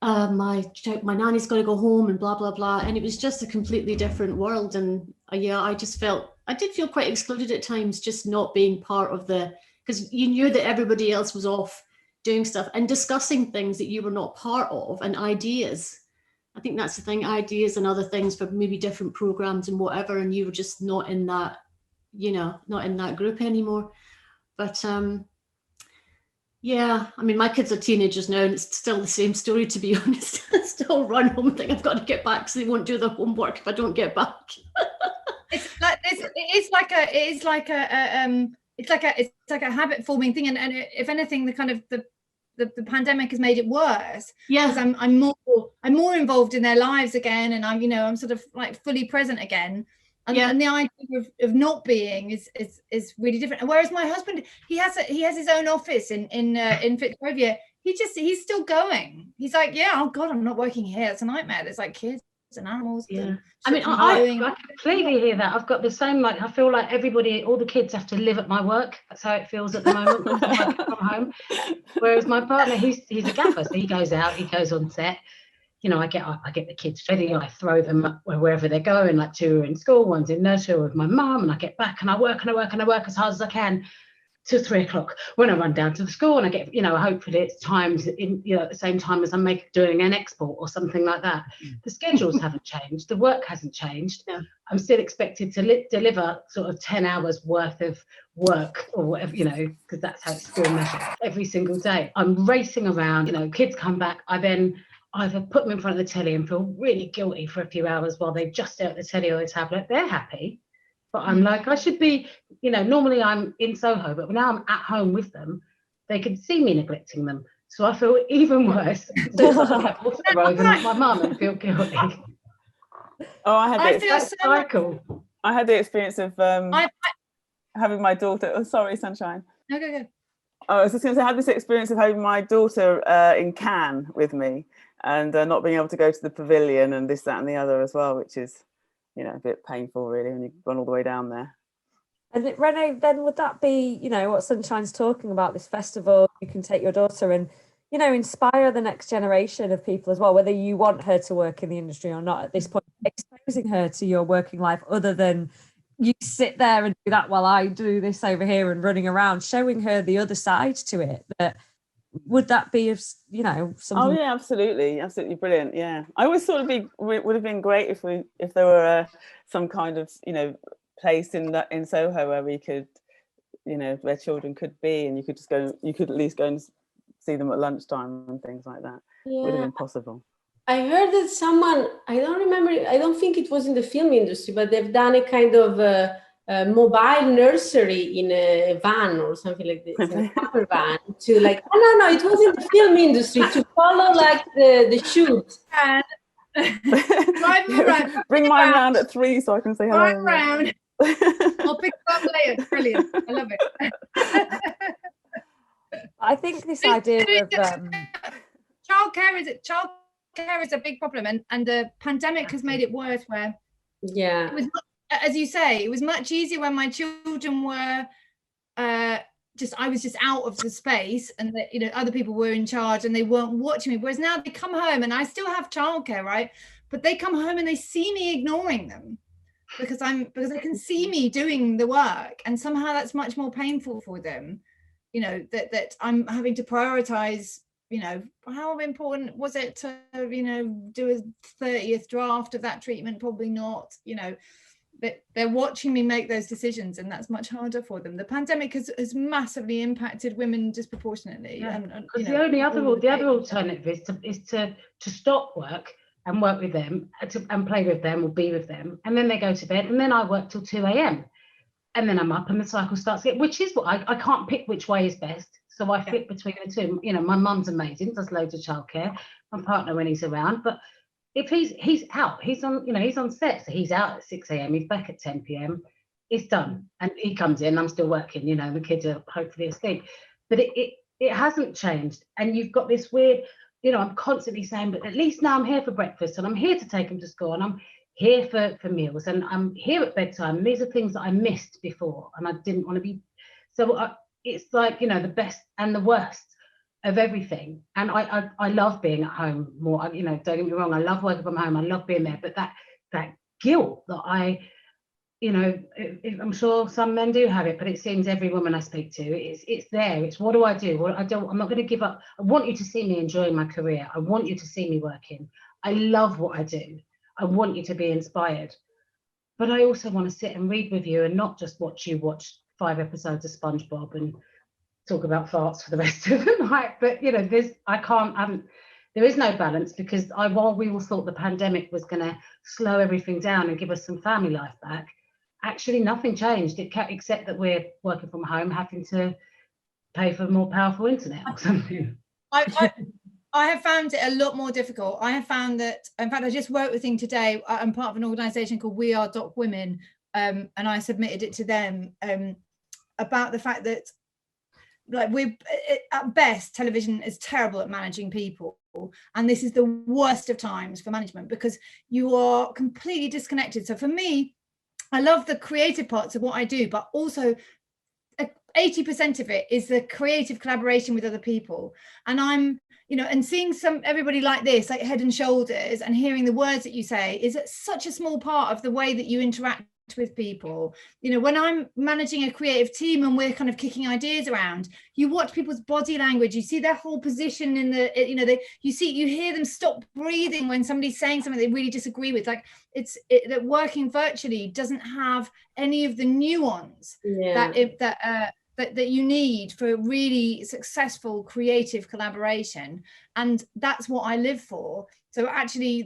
my nanny's got to go home and blah, blah, blah. And it was just a completely different world. And yeah, I did feel quite excluded at times, just not being part of because you knew that everybody else was off doing stuff and discussing things that you were not part of, and ideas. I think that's the thing, ideas and other things for maybe different programs and whatever. And you were just not in that, you know, not in that group anymore. But yeah, I mean, my kids are teenagers now and it's still the same story, to be honest. I still run home and think I've got to get back so they won't do their homework if I don't get back. It's like a habit forming thing, and if anything, the pandemic has made it worse. Yeah, because I'm more involved in their lives again, and I'm sort of like fully present again. And the idea of not being is really different. And whereas my husband, he has his own office in Fitzrovia. He's still going. He's like, yeah, oh God, I'm not working here. It's a nightmare. There's like kids and animals. Yeah, I mean, I completely hear that. I've got the same, like, I feel like all the kids have to live at my work. That's how it feels at the moment when I'm working from home. Whereas my partner, he's a gaffer, so he goes out, he goes on set. You know, I get up, I get the kids ready, I throw them wherever they're going, like 2 are in school, one's in nursery with my mum, and I get back and I work as hard as I can till 3 o'clock when I run down to the school, and I get, hopefully it's times in, at the same time as I'm doing an export or something like that. The schedules haven't changed, the work hasn't changed. Yeah. I'm still expected to deliver sort of 10 hours worth of work or whatever, because that's how it's still measured every single day. I'm racing around, kids come back, I then either put them in front of the telly and feel really guilty for a few hours while they just stare at the telly or the tablet. They're happy, but I'm like, I should be, normally I'm in Soho, but now I'm at home with them. They can see me neglecting them. So I feel even worse. Like my mum and feel guilty. Oh, I had the experience of having my daughter. Oh, sorry, Sunshine. No, go. I was just going to say, I had this experience of having my daughter in Cannes with me, and not being able to go to the pavilion and this, that, and the other as well, which is, a bit painful, really, when you've gone all the way down there. And Renée, then would that be, what Sunshine's talking about, this festival? You can take your daughter and, inspire the next generation of people as well, whether you want her to work in the industry or not at this point, exposing her to your working life other than you sit there and do that while I do this over here and running around, showing her the other side to it. But would that be, something? Oh yeah, absolutely brilliant. Yeah, I always thought it would have been great if there were some kind of place in Soho where we could, where children could be, and you could at least go and see them at lunchtime and things like that. Yeah. Would have been possible. I heard that someone, I don't remember, I don't think it was in the film industry, but they've done a kind of a mobile nursery in a van or something like this, a camper van, to like, no, it was in the film industry, to follow like the shoot. Bring mine around at 3 so I can say hello. Right round. I'll pick up later. Brilliant. I love it. I think this idea of childcare is a big problem, and the pandemic has made it worse, where as you say, it was much easier when my children were I was just out of the space, and that, you know, other people were in charge and they weren't watching me. Whereas now they come home, and I still have childcare, right? But they come home and they see me ignoring them because they can see me doing the work, and somehow that's much more painful for them. You know, that I'm having to prioritize, you know, how important was it to, you know, do a 30th draft of that treatment? Probably not, you know. They're watching me make those decisions, and that's much harder for them. The pandemic has massively impacted women disproportionately. Yeah. And Because the other alternative is to stop work and work with them and play with them or be with them, and then they go to bed, and then I work till 2 a.m. and then I'm up and the cycle starts again, which is what I can't pick which way is best. So I flip between the two. You know, my mum's amazing, does loads of childcare, my partner when he's around, but if he's out, he's on, you know, he's on set, so he's out at 6 a.m, he's back at 10 p.m, it's done, and he comes in, I'm still working, you know, the kids are hopefully asleep. But it hasn't changed, and you've got this weird, you know, I'm constantly saying, but at least now I'm here for breakfast, and I'm here to take them to school, and I'm here for meals, and I'm here at bedtime, and these are things that I missed before, and I didn't want to be. So it's like, you know, the best and the worst of everything. And I love being at home more, you know, don't get me wrong, I love working from home, I love being there, but that guilt that you know, I'm sure some men do have it, but it seems every woman I speak to, it's there. It's what do I do? I'm not going to give up. I want you to see me enjoying my career. I want you to see me working. I love what I do. I want you to be inspired. But I also want to sit and read with you and not just watch you watch 5 episodes of SpongeBob and talk about farts for the rest of the night. But, you know, there is no balance, because while we all thought the pandemic was going to slow everything down and give us some family life back, actually nothing changed, except that we're working from home, having to pay for more powerful internet or something. I have found it a lot more difficult. I have found that, in fact, I just wrote a thing today. I'm part of an organisation called We Are Women, and I submitted it to them about the fact that, like, at best, television is terrible at managing people, and this is the worst of times for management, because you are completely disconnected. So for me, I love the creative parts of what I do, but also 80% of it is the creative collaboration with other people. And I'm, you know, and seeing everybody like this, like Head and Shoulders, and hearing the words that you say is such a small part of the way that you interact with people. You know, when I'm managing a creative team and we're kind of kicking ideas around, you watch people's body language, you see their whole position in the, you know, you hear them stop breathing when somebody's saying something they really disagree with. Like, that working virtually doesn't have any of the nuance that you need for really successful creative collaboration. And that's what I live for. So actually,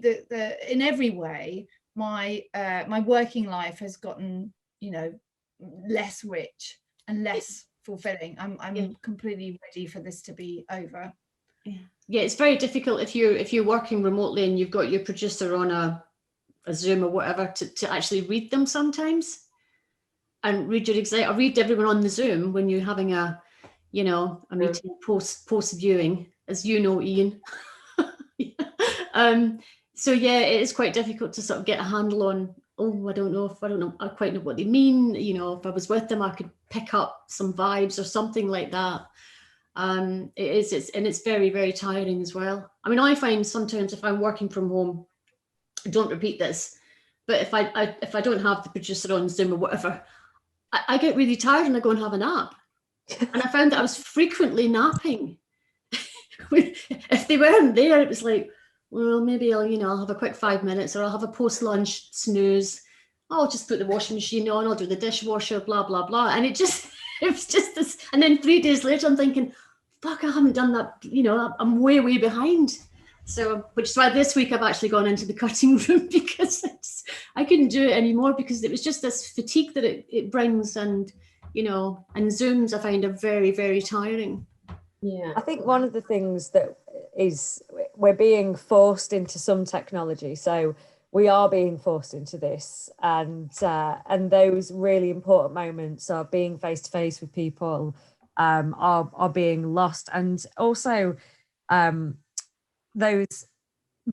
in every way, my working life has gotten, you know, less rich and less fulfilling. I'm completely ready for this to be over. Yeah, it's very difficult if you're working remotely and you've got your producer on a Zoom or whatever to actually read them sometimes, and read everyone on the Zoom when you're having a meeting post viewing, as you know, Ian. So yeah, it is quite difficult to sort of get a handle on, I don't quite know what they mean. You know, if I was with them, I could pick up some vibes or something like that. It's very, very tiring as well. I mean, I find sometimes if I'm working from home, don't repeat this, but if I don't have the producer on Zoom or whatever, I get really tired and I go and have a nap. And I found that I was frequently napping. If they weren't there, it was like, well, maybe I'll have a quick 5 minutes, or I'll have a post-lunch snooze. I'll just put the washing machine on, I'll do the dishwasher, blah, blah, blah. And it was just this. And then 3 days later, I'm thinking, fuck, I haven't done that. You know, I'm way, way behind. So, which is why this week I've actually gone into the cutting room, because I couldn't do it anymore, because it was just this fatigue that it brings. And, you know, and Zooms I find are very, very tiring. Yeah, I think one of the things that is, we're being forced into some technology. So we are being forced into this, and those really important moments of being face to face with people are being lost. And also those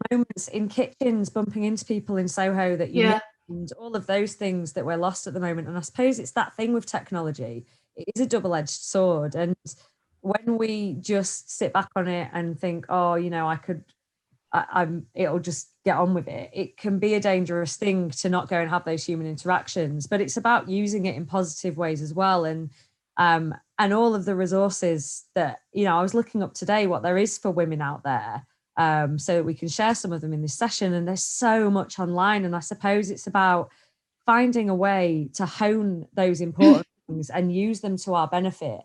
moments in kitchens, bumping into people in Soho that you and all of those things that we're lost at the moment. And I suppose it's that thing with technology. It is a double-edged sword. And when we just sit back on it and think, oh, you know, it'll just get on with it, it can be a dangerous thing to not go and have those human interactions. But it's about using it in positive ways as well. And all of the resources that, you know, I was looking up today what there is for women out there, so that we can share some of them in this session. And there's so much online. And I suppose it's about finding a way to hone those important things and use them to our benefit,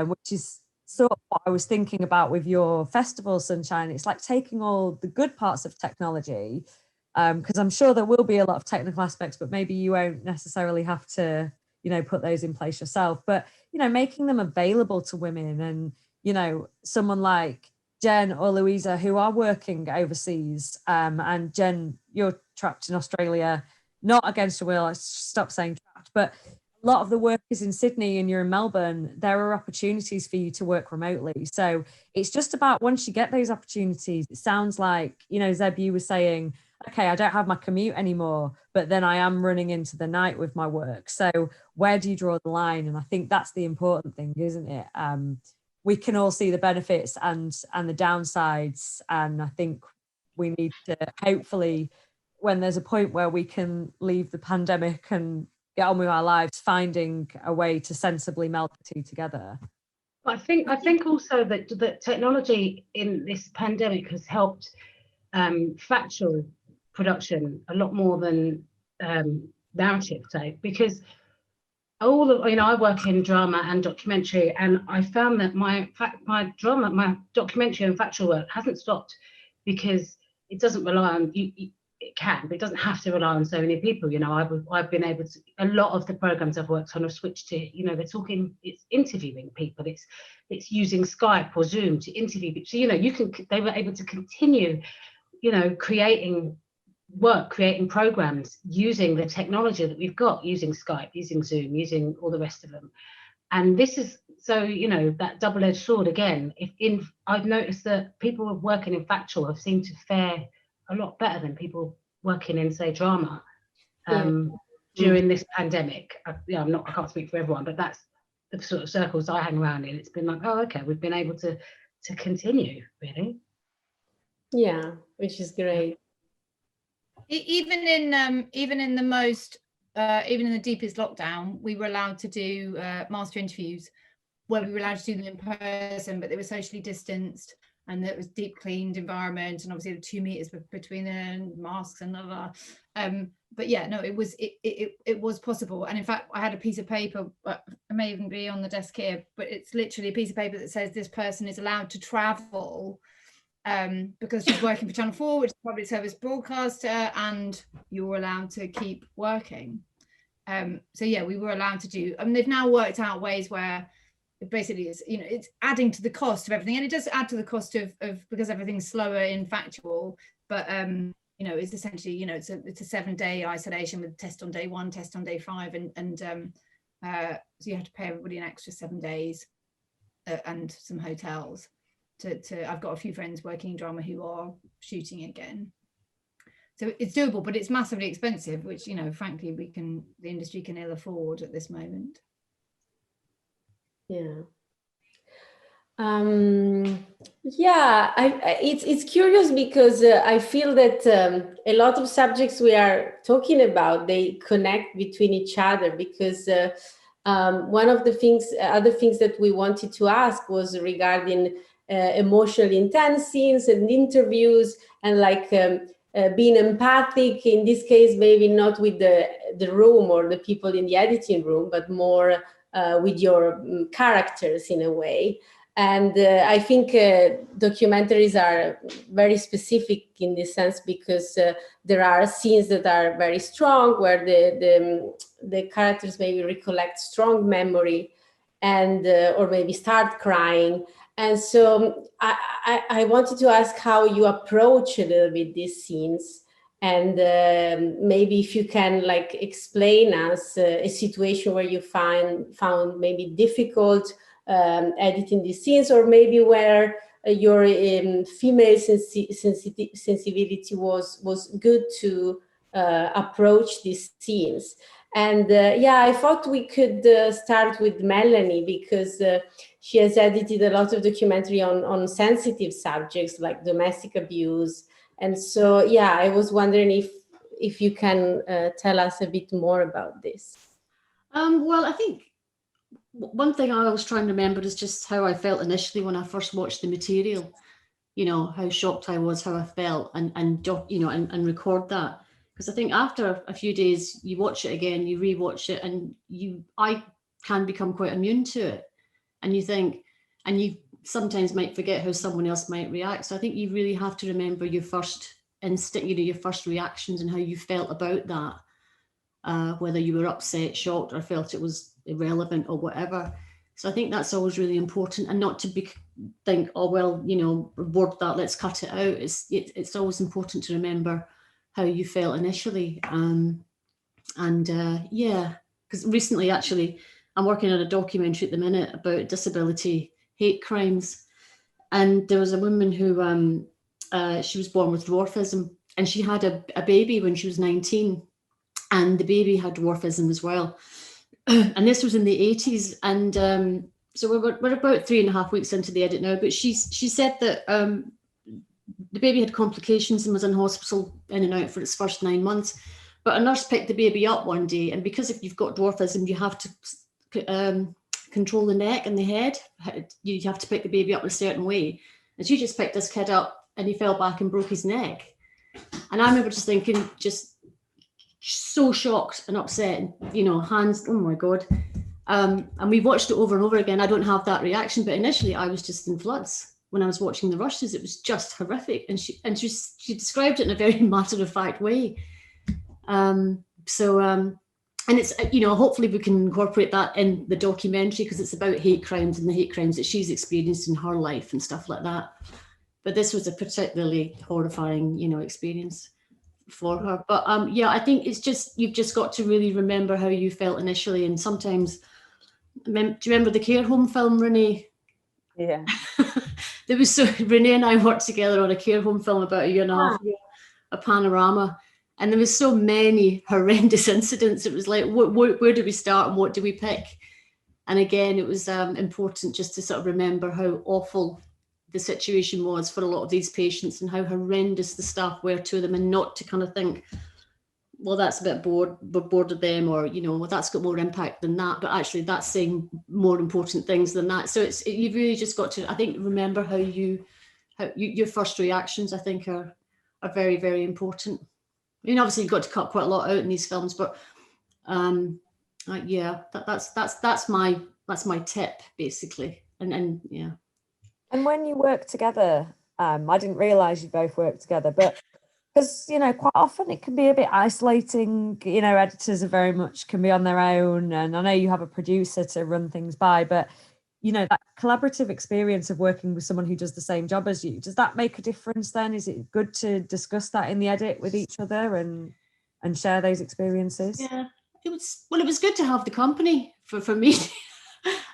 which is sort of what I was thinking about with your festival, Sunshine. It's like taking all the good parts of technology, because I'm sure there will be a lot of technical aspects, but maybe you won't necessarily have to, you know, put those in place yourself. But, you know, making them available to women, and, you know, someone like Jen or Luisa who are working overseas, and Jen, you're trapped in Australia, not against your will, I stop saying trapped, but a lot of the work is in Sydney and you're in Melbourne. There are opportunities for you to work remotely. So it's just about, once you get those opportunities, it sounds like, you know, Zeb, you were saying, okay, I don't have my commute anymore, but then I am running into the night with my work. So where do you draw the line? And I think that's the important thing, isn't it? We can all see the benefits and the downsides. And I think we need to, hopefully, when there's a point where we can leave the pandemic and get on with our lives, finding a way to sensibly meld the two together. I think also that technology in this pandemic has helped factual production a lot more than narrative, say, because all of, you know, I work in drama and documentary, and I found that my documentary and factual work hasn't stopped, because it doesn't rely on it can, but it doesn't have to rely on so many people. You know, I've been able to, a lot of the programs I've worked on have switched to, you know, it's interviewing people, it's using Skype or Zoom to interview people. So, you know, they were able to continue, you know, creating programs using the technology that we've got, using Skype, using Zoom, using all the rest of them. And this is, so, you know, that double-edged sword again. I've noticed that people working in factual have seemed to fare a lot better than people working in, say, drama during this pandemic. I can't speak for everyone, but that's the sort of circles I hang around in. It's been like, oh, okay, we've been able to continue, really. Yeah, which is great. Even in the deepest lockdown, we were allowed to do master interviews where we were allowed to do them in person, but they were socially distanced, and it was deep cleaned environment, and obviously the 2 meters between them, masks and other. But yeah, no, it was possible. And in fact, I had a piece of paper, but it may even be on the desk here, but it's literally a piece of paper that says this person is allowed to travel because she's working for Channel 4, which is a public service broadcaster, and you're allowed to keep working. So yeah, we were allowed to do, I mean, they've now worked out ways where it basically is, you know, it's adding to the cost of everything, and it does add to the cost of because everything's slower in factual, but you know, it's essentially, you know, it's a 7-day isolation with test on day 1, test on day 5, and so you have to pay everybody an extra 7 days and some hotels to I've got a few friends working in drama who are shooting again. So it's doable, but it's massively expensive, which, you know, frankly, the industry can ill afford at this moment. Yeah. It's curious because I feel that a lot of subjects we are talking about, they connect between each other, because one of the other things that we wanted to ask was regarding emotionally intense scenes and interviews, and like being empathic in this case, maybe not with the room or the people in the editing room, but more with your characters in a way. And I think documentaries are very specific in this sense, because there are scenes that are very strong, where the characters maybe recollect strong memory, and or maybe start crying. And so I wanted to ask how you approach a little bit these scenes, and maybe if you can like explain us a situation where you found maybe difficult editing these scenes, or maybe where your female sensibility was good to approach these scenes. And yeah, I thought we could start with Melanie, because she has edited a lot of documentary on sensitive subjects like domestic abuse. And so, yeah, I was wondering if you can tell us a bit more about this. Well, I think one thing I always try and remember is just how I felt initially when I first watched the material. You know, how shocked I was, how I felt, and record that. Because I think after a few days, you watch it again, you rewatch it, and I can become quite immune to it. And you think, and you sometimes might forget how someone else might react. So I think you really have to remember your first instinct, your first reactions and how you felt about that, whether you were upset, shocked, or felt it was irrelevant or whatever. So I think that's always really important, and not to think, oh, well, bored that, let's cut it out. It's always important to remember how you felt initially. Yeah, because recently, actually, I'm working on a documentary at the minute about disability hate crimes. And there was a woman who, she was born with dwarfism, and she had a baby when she was 19, and the baby had dwarfism as well. And this was in the 80s. And so we're about 3.5 weeks into the edit now, but she said that the baby had complications and was in hospital in and out for its first 9 months. But a nurse picked the baby up one day, and because if you've got dwarfism, you have to control the neck and the head. You have to pick the baby up in a certain way. And she just picked this kid up, and he fell back and broke his neck. And I remember just thinking, just so shocked and upset, hands, oh my God. And we watched it over and over again. I don't have that reaction, but initially I was just in floods when I was watching the rushes. It was just horrific. And she described it in a very matter-of-fact way. And it's, hopefully we can incorporate that in the documentary, because it's about hate crimes and the hate crimes that she's experienced in her life and stuff like that. But this was a particularly horrifying, experience for her. But yeah, I think it's just, you've just got to really remember how you felt initially. And sometimes, do you remember the care home film, Renée? Yeah. Renée and I worked together on a care home film about 1.5 years ago, a panorama. And there was so many horrendous incidents. It was like, where do we start and what do we pick? And again, it was important just to sort of remember how awful the situation was for a lot of these patients and how horrendous the staff were to them, and not to kind of think, well, that's a bit we're bored of them, or, well, that's got more impact than that. But actually that's saying more important things than that. So you've really just got to, I think, remember how your first reactions, I think, are very, very important. I mean, obviously you've got to cut quite a lot out in these films, but yeah, that's my tip basically. And yeah. And when you work together, I didn't realise you both worked together, but because, quite often it can be a bit isolating, editors are very much can be on their own. And I know you have a producer to run things by, but, that collaborative experience of working with someone who does the same job as you, does that make a difference then? Is it good to discuss that in the edit with each other and share those experiences? Yeah, it was good to have the company for me.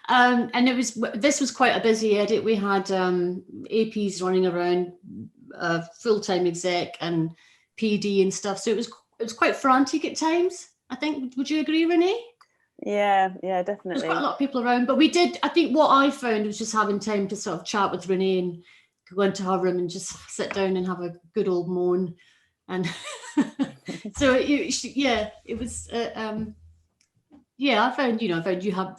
And this was quite a busy edit. We had APs running around, full-time exec and PD and stuff. So it was quite frantic at times, I think. Would you agree, Renée? Yeah, definitely. There's quite a lot of people around, but we did, I think what I found was just having time to sort of chat with Renée and go into her room and just sit down and have a good old moan. And so it was, I found you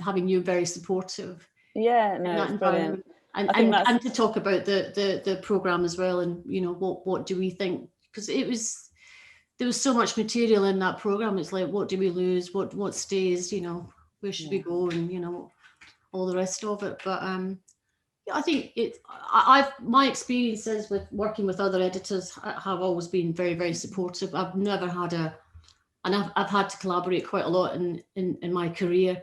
having you very supportive. Yeah, no, it's brilliant. And to talk about the program as well, and what do we think, because there was so much material in that program. It's like, what do we lose, what stays, where should we go, and all the rest of it. But I think my experiences with working with other editors have always been very, very supportive. I've never had I've had to collaborate quite a lot in my career.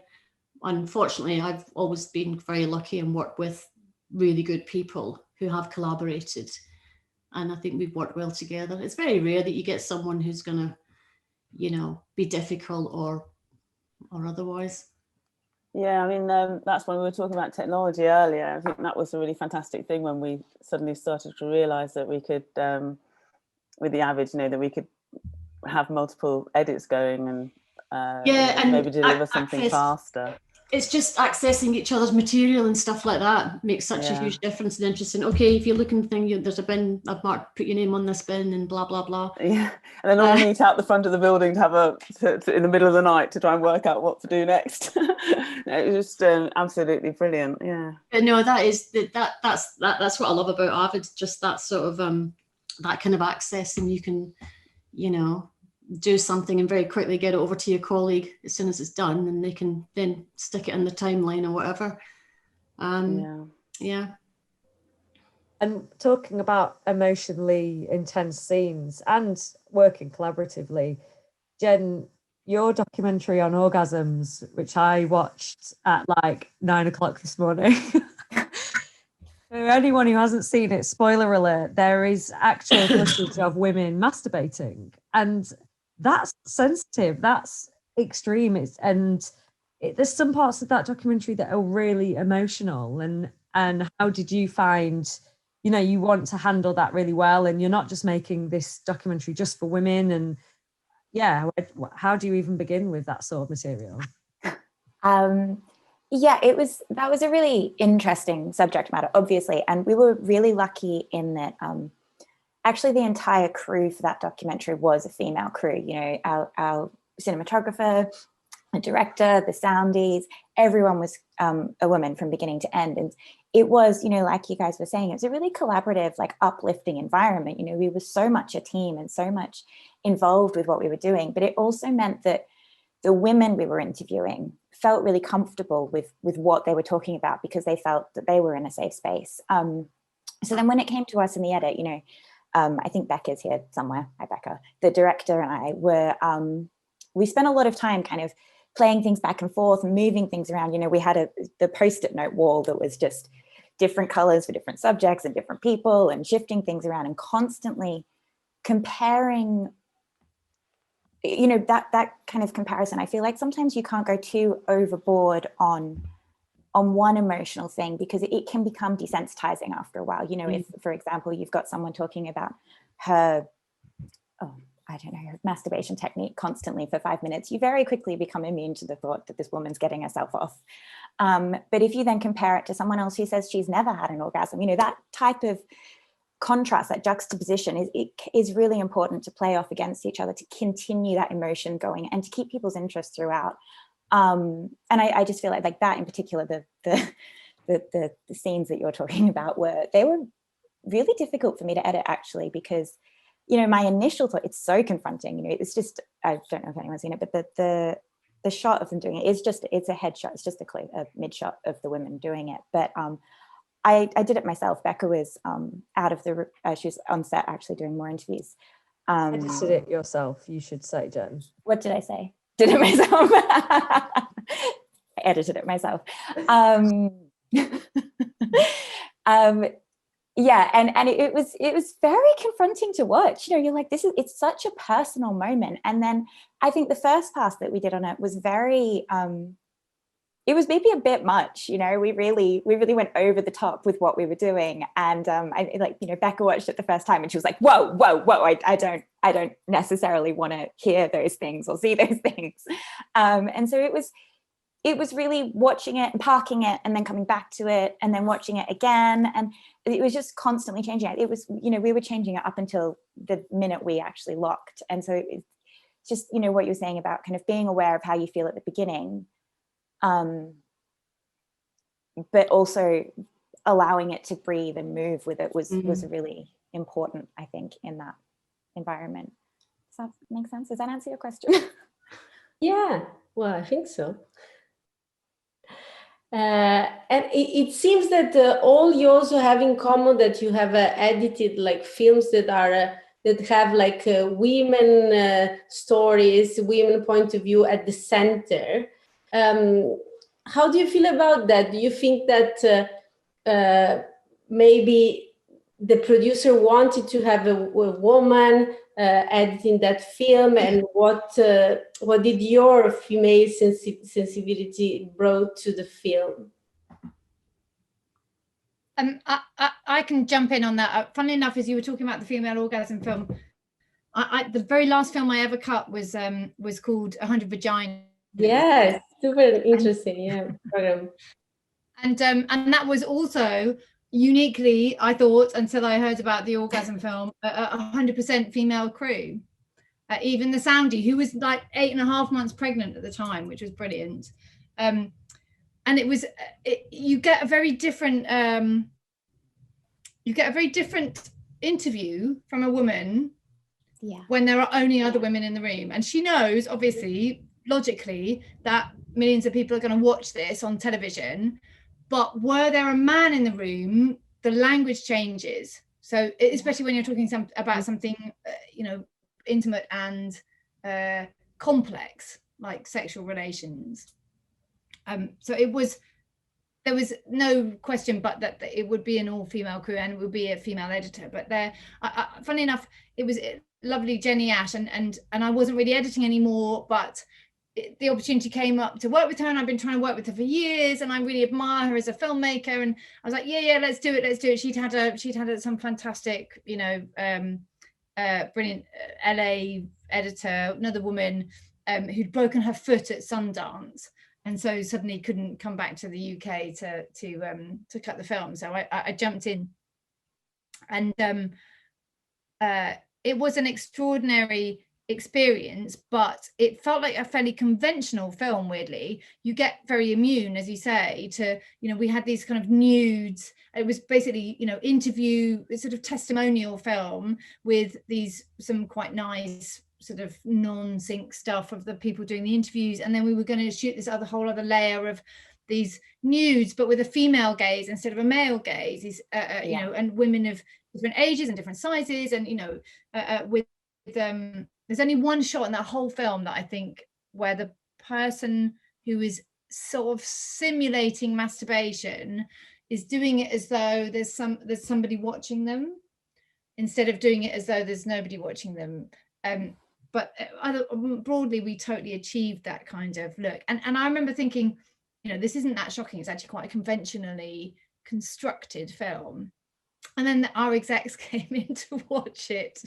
Unfortunately, I've always been very lucky and worked with really good people who have collaborated. And I think we've worked well together. It's very rare that you get someone who's going to, be difficult or otherwise. Yeah, I mean, that's when we were talking about technology earlier. I think that was a really fantastic thing when we suddenly started to realise that we could, with the average, that we could have multiple edits going and and maybe deliver something faster. It's just accessing each other's material and stuff like that makes such a huge difference and interesting. Okay, if you're looking thing, there's a bin, I've marked, put your name on this bin and blah, blah, blah. Yeah, and then all meet out the front of the building to have in the middle of the night to try and work out what to do next. It was just absolutely brilliant, yeah. But no, that's what I love about Avid, just that sort of, that kind of access, and you can, you know, do something and very quickly get it over to your colleague as soon as it's done, and they can then stick it in the timeline or whatever. Yeah. And talking about emotionally intense scenes and working collaboratively, Jen, your documentary on orgasms, which I watched at like 9 o'clock this morning. For anyone who hasn't seen it, spoiler alert, there is actual footage of women masturbating, and that's sensitive, that's extreme. There's some parts of that documentary that are really emotional, and how did you find, you know, you want to handle that really well, and you're not just making this documentary just for women, and how do you even begin with that sort of material? That was a really interesting subject matter, obviously, and we were really lucky in that actually the entire crew for that documentary was a female crew. You know, our cinematographer, the director, the soundies, everyone was a woman from beginning to end. And it was, you know, like you guys were saying, it was a really collaborative, like uplifting environment. You know, we were so much a team and so much involved with what we were doing, but it also meant that the women we were interviewing felt really comfortable with what they were talking about, because they felt that they were in a safe space. So then when it came to us in the edit, you know, I think Becca's here somewhere. Hi, Becca. The director and I were, we spent a lot of time kind of playing things back and forth and moving things around. You know, we had the Post-it note wall that was just different colors for different subjects and different people, and shifting things around and constantly comparing, you know, that kind of comparison. I feel like sometimes you can't go too overboard on one emotional thing, because it can become desensitizing after a while. You know, if, for example, you've got someone talking about her, her masturbation technique constantly for 5 minutes, you very quickly become immune to the thought that this woman's getting herself off. But if you then compare it to someone else who says she's never had an orgasm, you know, that type of contrast, that juxtaposition is really important to play off against each other, to continue that emotion going and to keep people's interest throughout. And I just feel like that in particular, the scenes that you're talking about were really difficult for me to edit, actually, because, you know, my initial thought, it's so confronting, you know, it's just, I don't know if anyone's seen it, but the shot of them doing it is just, it's a headshot, it's just a mid shot of the women doing it. But I did it myself. Becca was she was on set actually doing more interviews. Edited it yourself, you should say, Jen. What did I say? Did it myself. I edited it myself. Yeah, and it was very confronting to watch. You know, you're like, it's such a personal moment. And then I think the first pass that we did on it was very it was maybe a bit much, you know. We really went over the top with what we were doing. And I, like, you know, Becca watched it the first time and she was like, whoa, I don't necessarily want to hear those things or see those things. And so it was really watching it and parking it and then coming back to it and then watching it again. And it was just constantly changing it. It was, you know, we were changing it up until the minute we actually locked. And so it's just, you know, what you were saying about kind of being aware of how you feel at the beginning, but also allowing it to breathe and move with it was really important, I think, in that environment. Does that make sense? Does that answer your question? Yeah, well, I think so. And it seems that all you also have in common that you have edited like films that are that have like women stories, women point of view at the center. How do you feel about that? Do you think that maybe the producer wanted to have a woman editing that film, and what did your female sensibility brought to the film? I can jump in on that. Funnily enough, as you were talking about the female orgasm film, the very last film I ever cut was called 100 Vaginas. Yes, super interesting, program. And that was also uniquely, I thought, until I heard about the orgasm film, 100% female crew. Even the soundy, who was like 8.5 months pregnant at the time, which was brilliant. And it was, you get a very different interview from a woman when there are only other women in the room. And she knows, obviously, logically, that millions of people are going to watch this on television. But were there a man in the room, the language changes. So especially when you're talking about something, intimate and complex, like sexual relations. So there was no question but that it would be an all-female crew and it would be a female editor. But funny enough, it was lovely Jenny Ash, and I wasn't really editing anymore, but the opportunity came up to work with her, and I've been trying to work with her for years, and I really admire her as a filmmaker. And I was like, yeah, let's do it. She'd had some fantastic, brilliant LA editor, another woman who'd broken her foot at Sundance, and so suddenly couldn't come back to the UK to cut the film. So I jumped in, and it was an extraordinary experience, but it felt like a fairly conventional film. Weirdly, you get very immune, as you say, to, we had these kind of nudes. It was basically, interview, sort of testimonial film with some quite nice sort of non-sync stuff of the people doing the interviews, and then we were going to shoot this whole other layer of these nudes, but with a female gaze instead of a male gaze. And women of different ages and different sizes, and there's only one shot in that whole film that I think where the person who is sort of simulating masturbation is doing it as though there's somebody watching them, instead of doing it as though there's nobody watching them. But broadly, we totally achieved that kind of look. And I remember thinking, this isn't that shocking. It's actually quite a conventionally constructed film. And then our execs came in to watch it.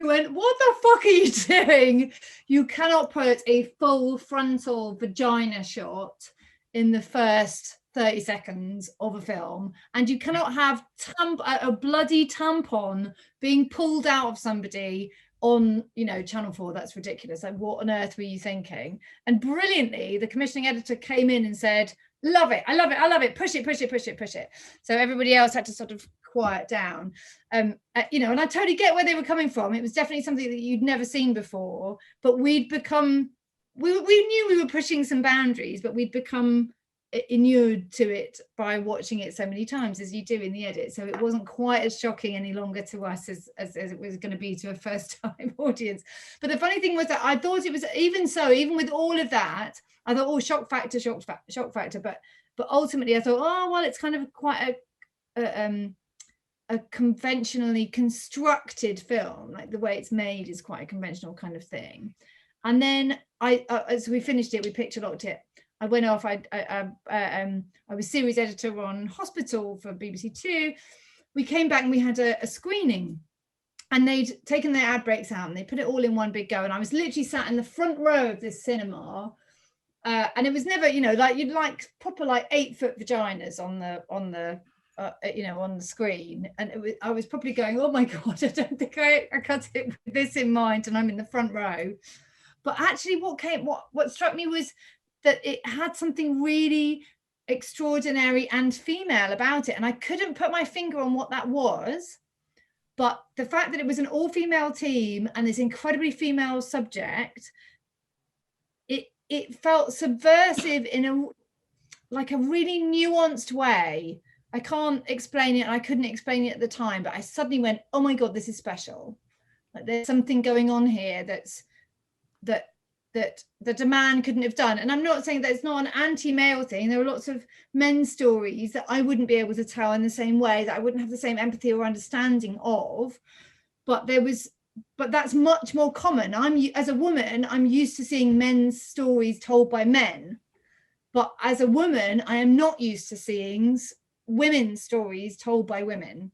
Went, what the fuck are you doing? You cannot put a full frontal vagina shot in the first 30 seconds of a film, and you cannot have a bloody tampon being pulled out of somebody on Channel 4. That's ridiculous. Like, what on earth were you thinking? And brilliantly, the commissioning editor came in and said, love it, I love it, push it. So everybody else had to sort of quiet down. And I totally get where they were coming from. It was definitely something that you'd never seen before, but we knew we were pushing some boundaries, but we'd become inured to it by watching it so many times, as you do in the edit. So it wasn't quite as shocking any longer to us as it was going to be to a first time audience. But the funny thing was that I thought it was, even with all of that, I thought, oh, shock factor. But ultimately I thought, oh, well, it's kind of quite a conventionally constructed film. Like, the way it's made is quite a conventional kind of thing. And then as we finished it, we picture locked it. I went off. I was series editor on Hospital for BBC Two. We came back and we had a screening, and they'd taken their ad breaks out and they put it all in one big go. And I was literally sat in the front row of this cinema, and it was never, like, you'd like proper like 8-foot vaginas on the screen, and I was probably going, oh my god, I don't think I cut it with this in mind, and I'm in the front row. But actually, what struck me was that it had something really extraordinary and female about it, and I couldn't put my finger on what that was. But the fact that it was an all-female team and this incredibly female subject, it felt subversive in a really nuanced way. I can't explain it, and I couldn't explain it at the time, but I suddenly went, oh my god, this is special. Like, there's something going on here that a man couldn't have done. And I'm not saying that it's not an anti-male thing. There are lots of men's stories that I wouldn't be able to tell in the same way, that I wouldn't have the same empathy or understanding of, but that's much more common. As a woman, I'm used to seeing men's stories told by men, but as a woman, I am not used to seeing women's stories told by women.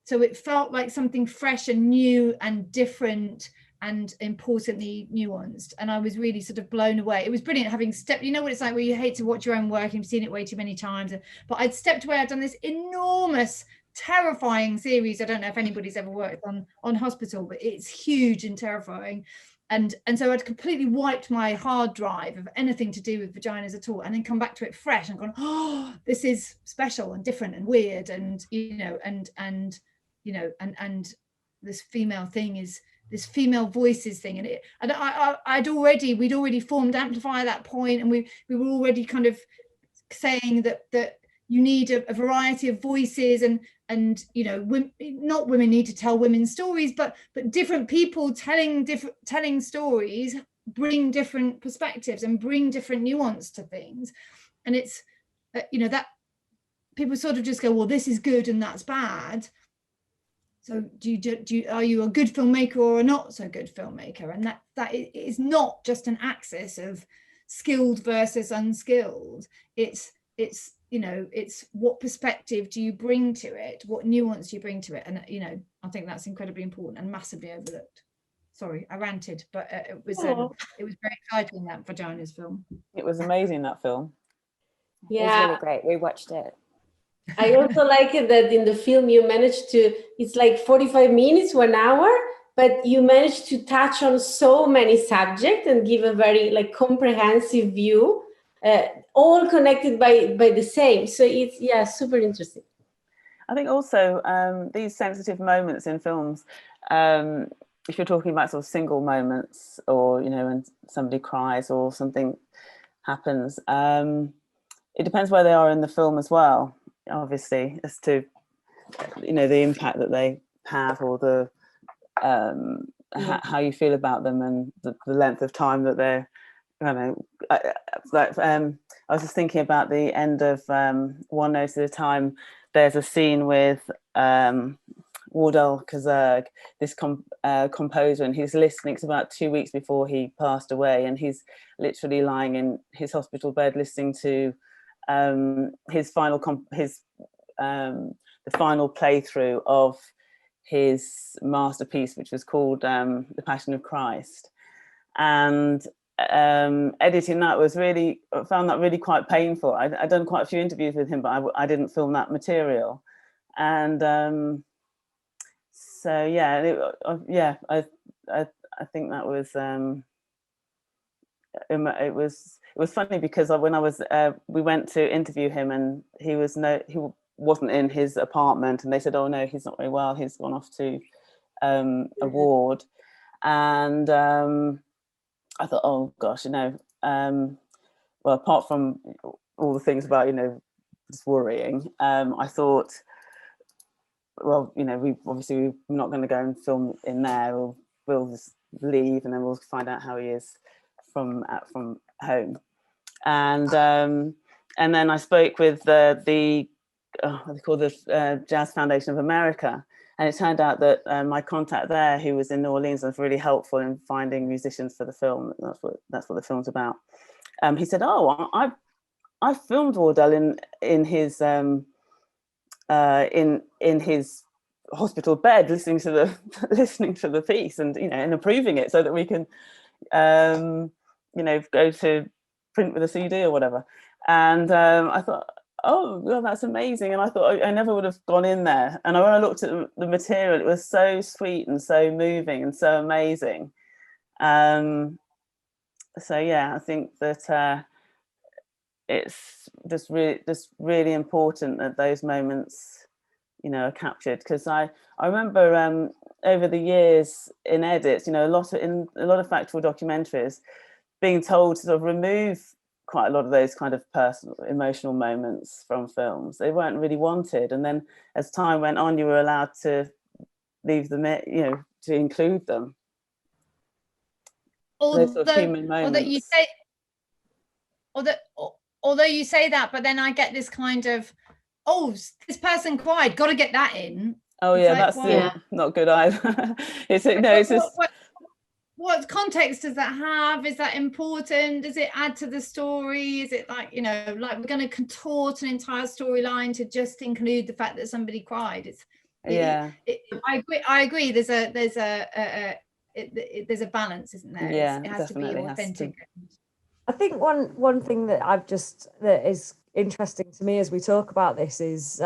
So it felt like something fresh and new and different and importantly nuanced, and I was really sort of blown away. It was brilliant having stepped, you know what it's like where you hate to watch your own work and you've seen it way too many times, but I'd stepped away. I'd done this enormous terrifying series. I don't know if anybody's ever worked on Hospital, but it's huge and terrifying, and so I'd completely wiped my hard drive of anything to do with vaginas at all, and then come back to it fresh and gone, oh, this is special and different and weird, and you know, and you know, and this female thing is this female voices thing, and we'd already formed Amplify at that point, and we were already kind of saying that you need a variety of voices, and you know, not women need to tell women's stories, but different people telling stories bring different perspectives and bring different nuance to things, and it's you know, that people sort of just go, well, this is good and that's bad. So are you a good filmmaker or a not so good filmmaker? And that is not just an axis of skilled versus unskilled. It's you know, it's what perspective do you bring to it? What nuance do you bring to it? And you know, I think that's incredibly important and massively overlooked. Sorry, I ranted, but it was very exciting, that Vaginas film. It was amazing, that film. Yeah, it was really great. We watched it. I also like it that in the film you managed to, it's like 45 minutes, 1 hour, but you managed to touch on so many subjects and give a very like comprehensive view, all connected by the same. So it's, yeah, super interesting. I think also these sensitive moments in films, if you're talking about sort of single moments, or, you know, when somebody cries or something happens, it depends where they are in the film as well, obviously, as to, you know, the impact that they have, or the how you feel about them, and the length of time that they're, I don't know, I was just thinking about the end of One Note at a Time. There's a scene with Wardell Kazerg, this composer, and he's listening. It's about 2 weeks before he passed away, and he's literally lying in his hospital bed listening to his final the final playthrough of his masterpiece, which was called The Passion of Christ. And editing that was really, I found that really quite painful. I'd done quite a few interviews with him, but I didn't film that material. And so yeah, I think that was it was funny, because when I was we went to interview him, and he wasn't in his apartment, and they said, oh no, he's not very well, he's gone off to a ward. And I thought, oh gosh, you know, well, apart from all the things about, you know, just worrying, I thought, well, you know, we're not going to go and film in there, or we'll just leave and then we'll find out how he is from home. And then I spoke with what they call the Jazz Foundation of America, and it turned out that my contact there, who was in New Orleans, was really helpful in finding musicians for the film. That's what the film's about. He said, "Oh, I filmed Wardell in his hospital bed, listening to the piece, and you know, and approving it so that we can, you know, go to print with a CD or whatever." And I thought, oh, well, that's amazing. And I thought I never would have gone in there. And when I looked at the material, it was so sweet and so moving and so amazing. So yeah, I think that it's just really important that those moments, you know, are captured. Because I remember over the years in edits, you know, in a lot of factual documentaries, being told to sort of remove quite a lot of those kind of personal, emotional moments from films. They weren't really wanted, and then as time went on, you were allowed to leave them, you know, to include them. Those sort of human moments. Although you say that, but then I get this kind of, oh, this person cried, got to get that in. Oh yeah, like, that's not good either. It's just. What context does that have? Is that important? Does it add to the story? Is it like, you know, like we're going to contort an entire storyline to just include the fact that somebody cried? Yeah. I agree. There's a balance, isn't there? Yeah, it has to be authentic. I think one thing that is interesting to me as we talk about this is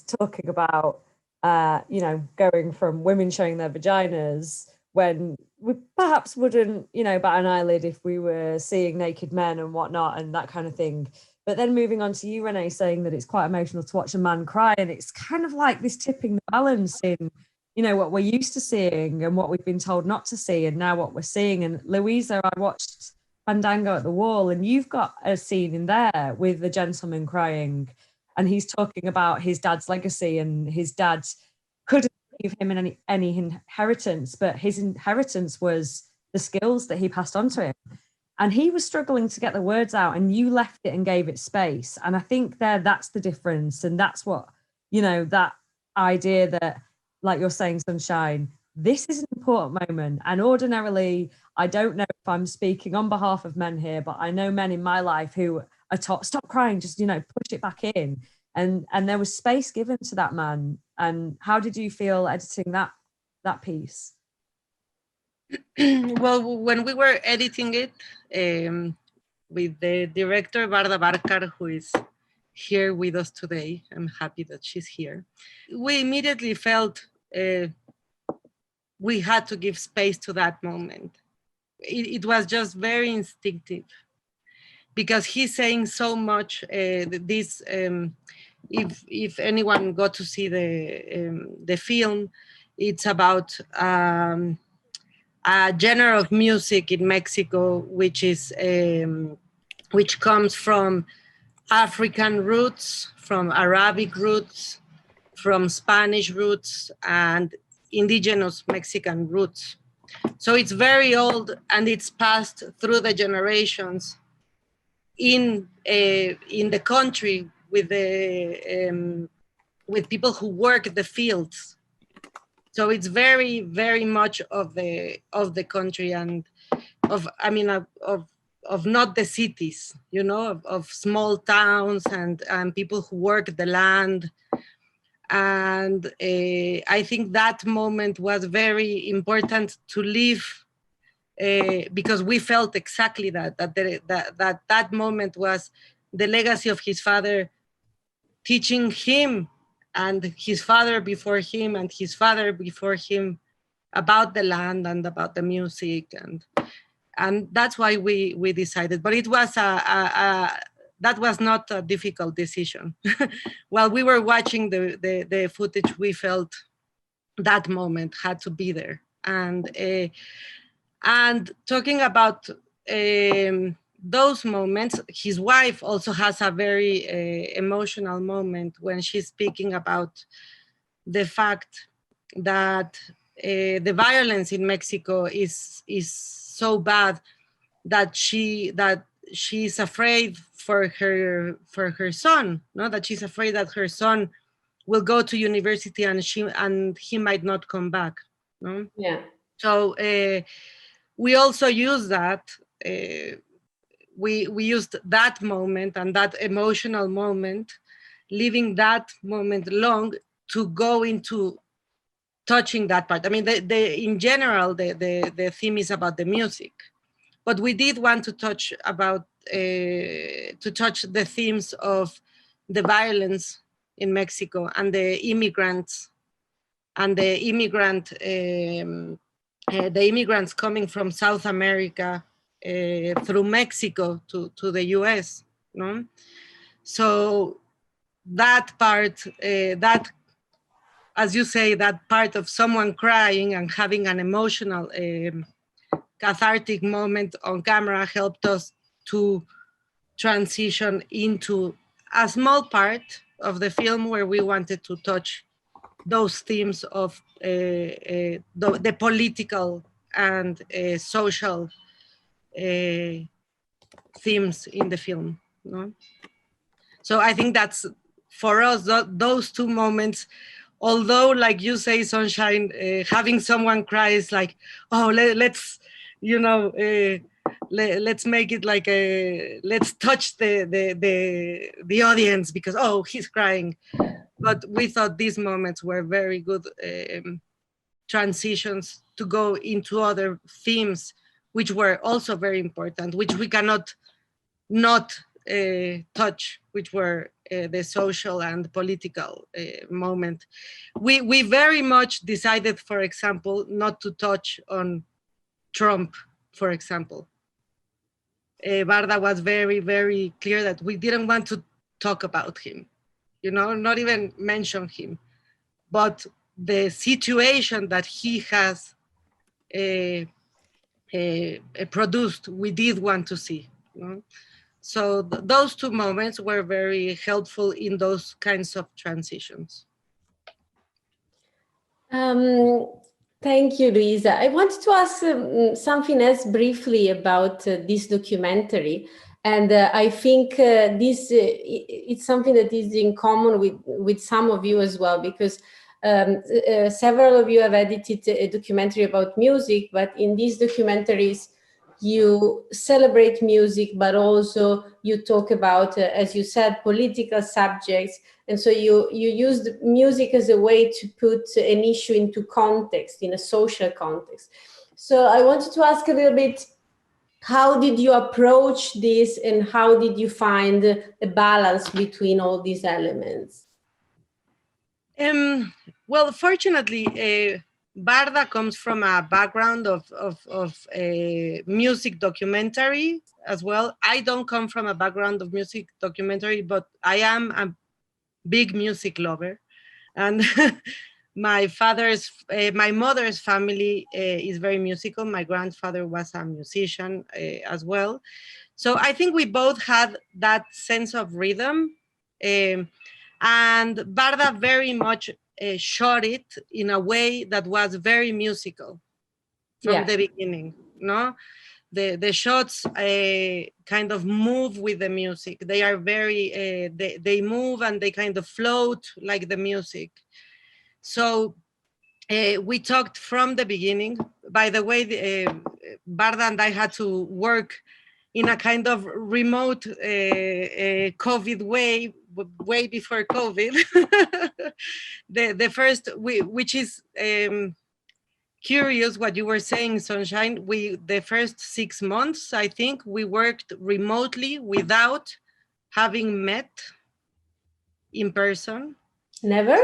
talking about going from women showing their vaginas when we perhaps wouldn't bat an eyelid if we were seeing naked men and whatnot and that kind of thing. But then moving on to you, Renée, saying that it's quite emotional to watch a man cry, and it's kind of like this tipping the balance in what we're used to seeing and what we've been told not to see, and now what we're seeing. And Luisa, I watched Fandango at the Wall, and you've got a scene in there with the gentleman crying, and he's talking about his dad's legacy, and his dad couldn't leave him in any inheritance, but his inheritance was the skills that he passed on to him. And he was struggling to get the words out, and you left it and gave it space. And I think that's the difference. And that's what, that idea that, like you're saying, Sunshine, this is an important moment. And ordinarily, I don't know if I'm speaking on behalf of men here, but I know men in my life who are taught, stop crying, just, push it back in. And there was space given to that man. And how did you feel editing that piece? Well, when we were editing it with the director, Varda Barkar, who is here with us today, I'm happy that she's here. We immediately felt we had to give space to that moment. It was just very instinctive because he's saying so much. If anyone got to see the film, it's about a genre of music in Mexico, which comes from African roots, from Arabic roots, from Spanish roots, and indigenous Mexican roots. So it's very old, and it's passed through the generations in the country with people who work the fields. So it's very, very much of the country, and of not the cities, of small towns and people who work the land. And I think that moment was very important to live because we felt exactly that moment was the legacy of his father, teaching him and his father before him and his father before him about the land and about the music, and that's why we decided. But it was that was not a difficult decision. While we were watching the footage, we felt that moment had to be there. And talking about those moments, his wife also has a very emotional moment when she's speaking about the fact that the violence in Mexico is so bad that she's afraid for her son, no? That she's afraid that her son will go to university and he might not come back. No? Yeah. So we also use that. We used that moment and that emotional moment, leaving that moment long to go into touching that part. I mean, in general, the theme is about the music, but we did want to touch the themes of the violence in Mexico and the immigrants and the immigrants coming from South America through Mexico to the US. No? So that part, as you say, that part of someone crying and having an emotional, cathartic moment on camera helped us to transition into a small part of the film where we wanted to touch those themes of the political and social themes in the film. No? So I think that's, for us, those two moments, although, like you say, Sunshine, having someone cry is like, oh, let's make it like let's touch the audience because, oh, he's crying. but we thought these moments were very good transitions to go into other themes, which were also very important, which we cannot not touch, which were the social and political moment. We very much decided, for example, not to touch on Trump, for example. Barda was very, very clear that we didn't want to talk about him, you know, not even mention him. But the situation that he has produced, we did want to see. You know? So those two moments were very helpful in those kinds of transitions. Thank you, Luisa. I wanted to ask something else briefly about this documentary. And I think it's something that is in common with some of you as well, because several of you have edited a documentary about music, but in these documentaries, you celebrate music, but also you talk about, as you said, political subjects. And so you used music as a way to put an issue into context, in a social context. So I wanted to ask a little bit, how did you approach this and how did you find a balance between all these elements? Well, fortunately, Barda comes from a background of music documentary as well. I don't come from a background of music documentary, but I am a big music lover. And my mother's family is very musical. My grandfather was a musician as well. So I think we both had that sense of rhythm. And Barda very much shot it in a way that was very musical from the beginning. No, the shots kind of move with the music. They are very they move and they kind of float like the music. So we talked from the beginning. By the way, Barda and I had to work in a kind of remote COVID way before COVID. the first, which is curious what you were saying, Sunshine. The first 6 months, I think, we worked remotely without having met in person. Never?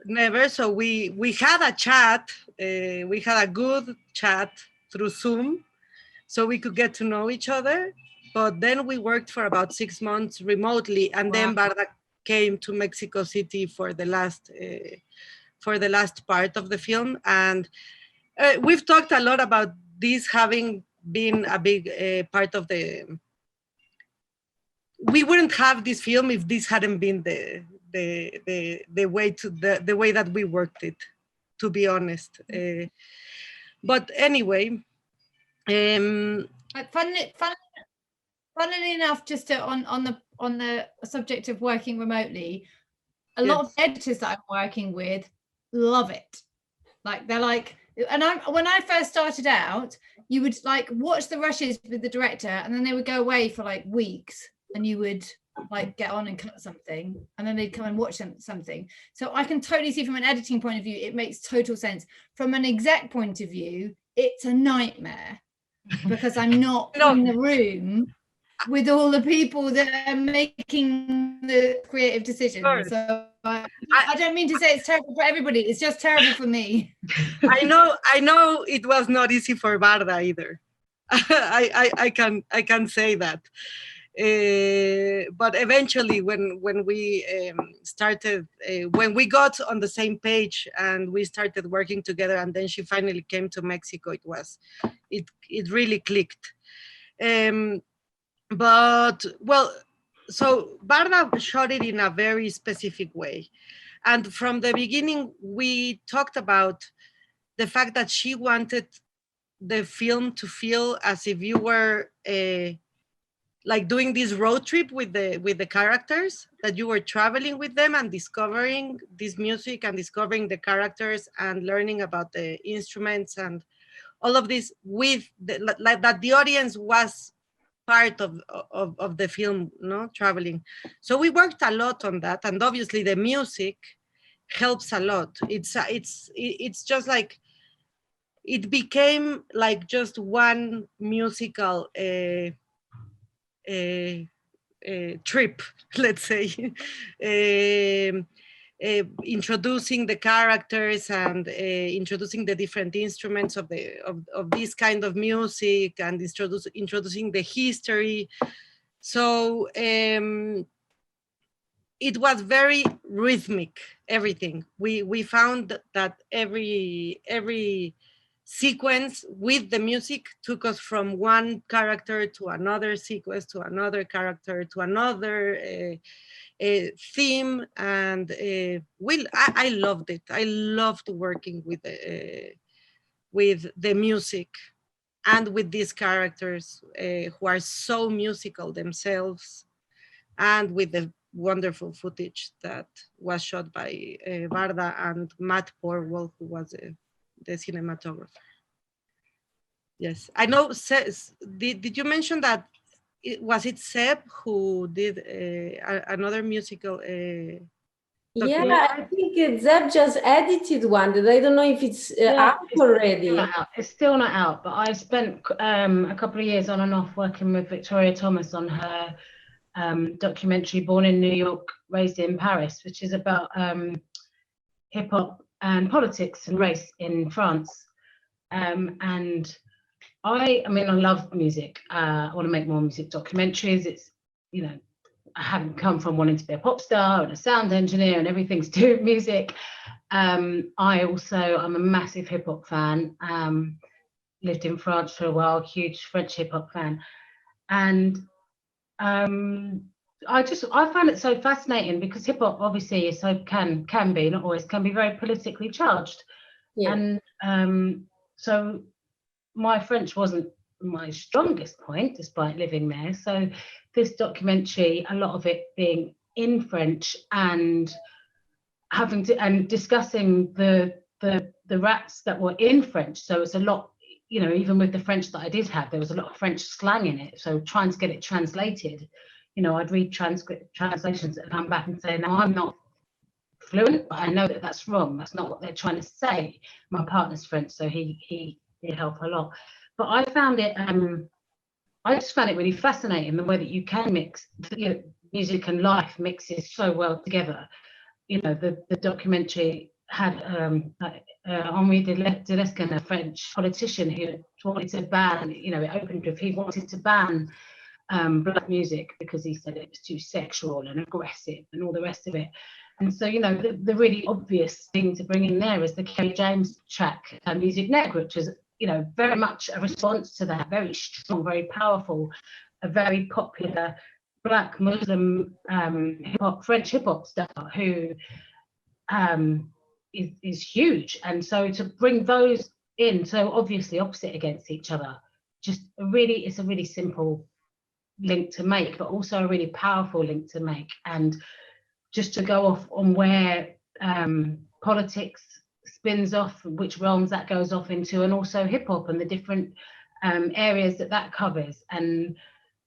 Never. So we had a chat. We had a good chat through Zoom, so we could get to know each other. But then we worked for about 6 months remotely, and then Barda came to Mexico City for the last part of the film. And we've talked a lot about this having been a big part of the. We wouldn't have this film if this hadn't been the way that we worked it, to be honest. But anyway. Funnily enough, just on the subject of working remotely, a lot of editors that I'm working with love it. Like they're like, and when I first started out, you would like watch the rushes with the director, and then they would go away for like weeks, and you would like get on and cut something, and then they'd come and watch something. So I can totally see from an editing point of view, it makes total sense. From an exec point of view, it's a nightmare because I'm not in the room with all the people that are making the creative decisions. Sure. So I don't mean to say it's terrible for everybody. It's just terrible for me. I know it was not easy for Barda either. I can say that. But eventually, when we started, when we got on the same page and we started working together, and then she finally came to Mexico, it really clicked. But well, so Barda shot it in a very specific way, and from the beginning we talked about the fact that she wanted the film to feel as if you were like doing this road trip with the characters, that you were traveling with them and discovering this music and discovering the characters and learning about the instruments and all of this with that the audience was part of the film, no, traveling. So we worked a lot on that, and obviously the music helps a lot. It's just like, it became like just one musical trip, let's say. Introducing the characters and introducing the different instruments of this kind of music, and introducing the history. So it was very rhythmic, everything. We found that every sequence with the music took us from one character to another sequence, to another character, to another theme, and I loved it. I loved working with the music and with these characters who are so musical themselves, and with the wonderful footage that was shot by Varda and Matt Porwell, who was the cinematographer. Yes, I know. Did you mention that? Was it Seb who did another musical? Yeah, I think Zeb just edited one. I don't know if it's out already. It's still not out, but I spent a couple of years on and off working with Victoria Thomas on her documentary Born in New York, Raised in Paris, which is about hip hop and politics and race in France. And I mean, I love music. I want to make more music documentaries. It's, you know, I haven't come from wanting to be a pop star and a sound engineer and everything to do with music. I'm a massive hip hop fan. Lived in France for a while, huge French hip hop fan. And I found it so fascinating because hip hop obviously is can be, not always, can be very politically charged. Yeah. And so my French wasn't my strongest point, despite living there. So this documentary, a lot of it being in French and discussing the raps that were in French. So it's a lot, you know, even with the French that I did have, there was a lot of French slang in it. So trying to get it translated, you know, I'd read translations and come back and say, no, I'm not fluent, but I know that that's wrong. That's not what they're trying to say. My partner's French, so he helped a lot. But I found it, I just found it really fascinating, the way that you can mix, you know, music and life mixes so well together. You know, the documentary had Henri de Lesquen, a French politician who wanted to ban, you know, it opened with he wanted to ban black music because he said it was too sexual and aggressive and all the rest of it. And so, you know, the really obvious thing to bring in there is the Kerry James track, Music Neck, which is, you know, very much a response to that, very strong, very powerful, a very popular Black Muslim French hip hop star who is huge. And so to bring those in, so obviously opposite against each other, just it's a really simple link to make, but also a really powerful link to make. And just to go off on where politics spins off, which realms that goes off into, and also hip hop and the different areas that covers, and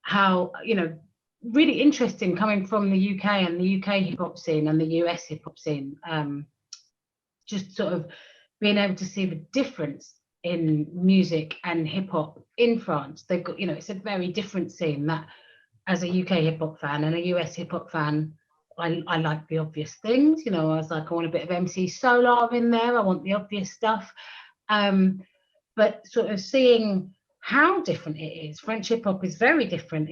how, you know, really interesting coming from the UK and the UK hip hop scene and the US hip hop scene, just sort of being able to see the difference in music and hip hop in France. They've got, you know, it's a very different scene that as a UK hip hop fan and a US hip hop fan, I like the obvious things, you know. I was like, I want a bit of MC Solar in there, I want the obvious stuff. But sort of seeing how different it is. French hip hop is very different.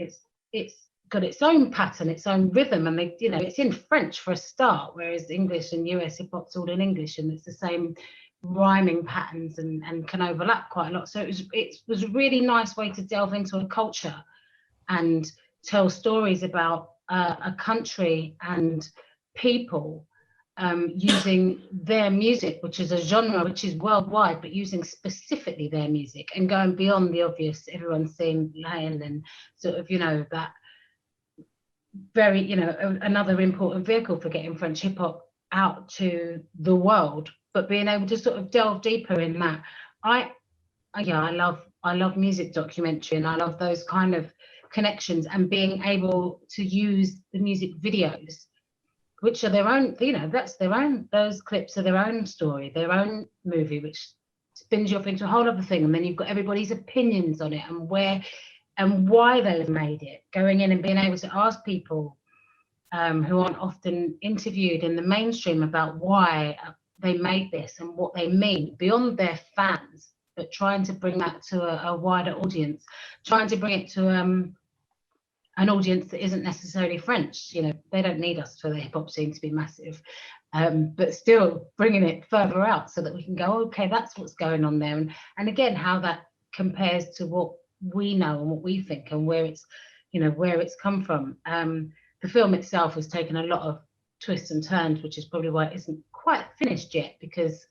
It's got its own pattern, its own rhythm, and they, you know, it's in French for a start, whereas English and US hip hop's all in English, and it's the same rhyming patterns and can overlap quite a lot. So it was a really nice way to delve into a culture and tell stories about a country and people using their music, which is a genre which is worldwide, but using specifically their music and going beyond the obvious. Everyone's seeing Lion and sort of, you know, that very, you know, another important vehicle for getting French hip hop out to the world, but being able to sort of delve deeper in that. I love music documentary, and I love those kind of, connections and being able to use the music videos, which are their own, you know, that's their own, those clips are their own story, their own movie, which spins you off into a whole other thing. And then you've got everybody's opinions on it and where and why they've made it, going in and being able to ask people who aren't often interviewed in the mainstream about why they made this and what they mean beyond their fans, but trying to bring that to a wider audience, trying to bring it to an audience that isn't necessarily French. You know, they don't need us for the hip hop scene to be massive, but still bringing it further out so that we can go, okay, that's what's going on there. And again, how that compares to what we know and what we think and where it's, you know, where it's come from. The film itself has taken a lot of twists and turns, which is probably why it isn't quite finished yet, because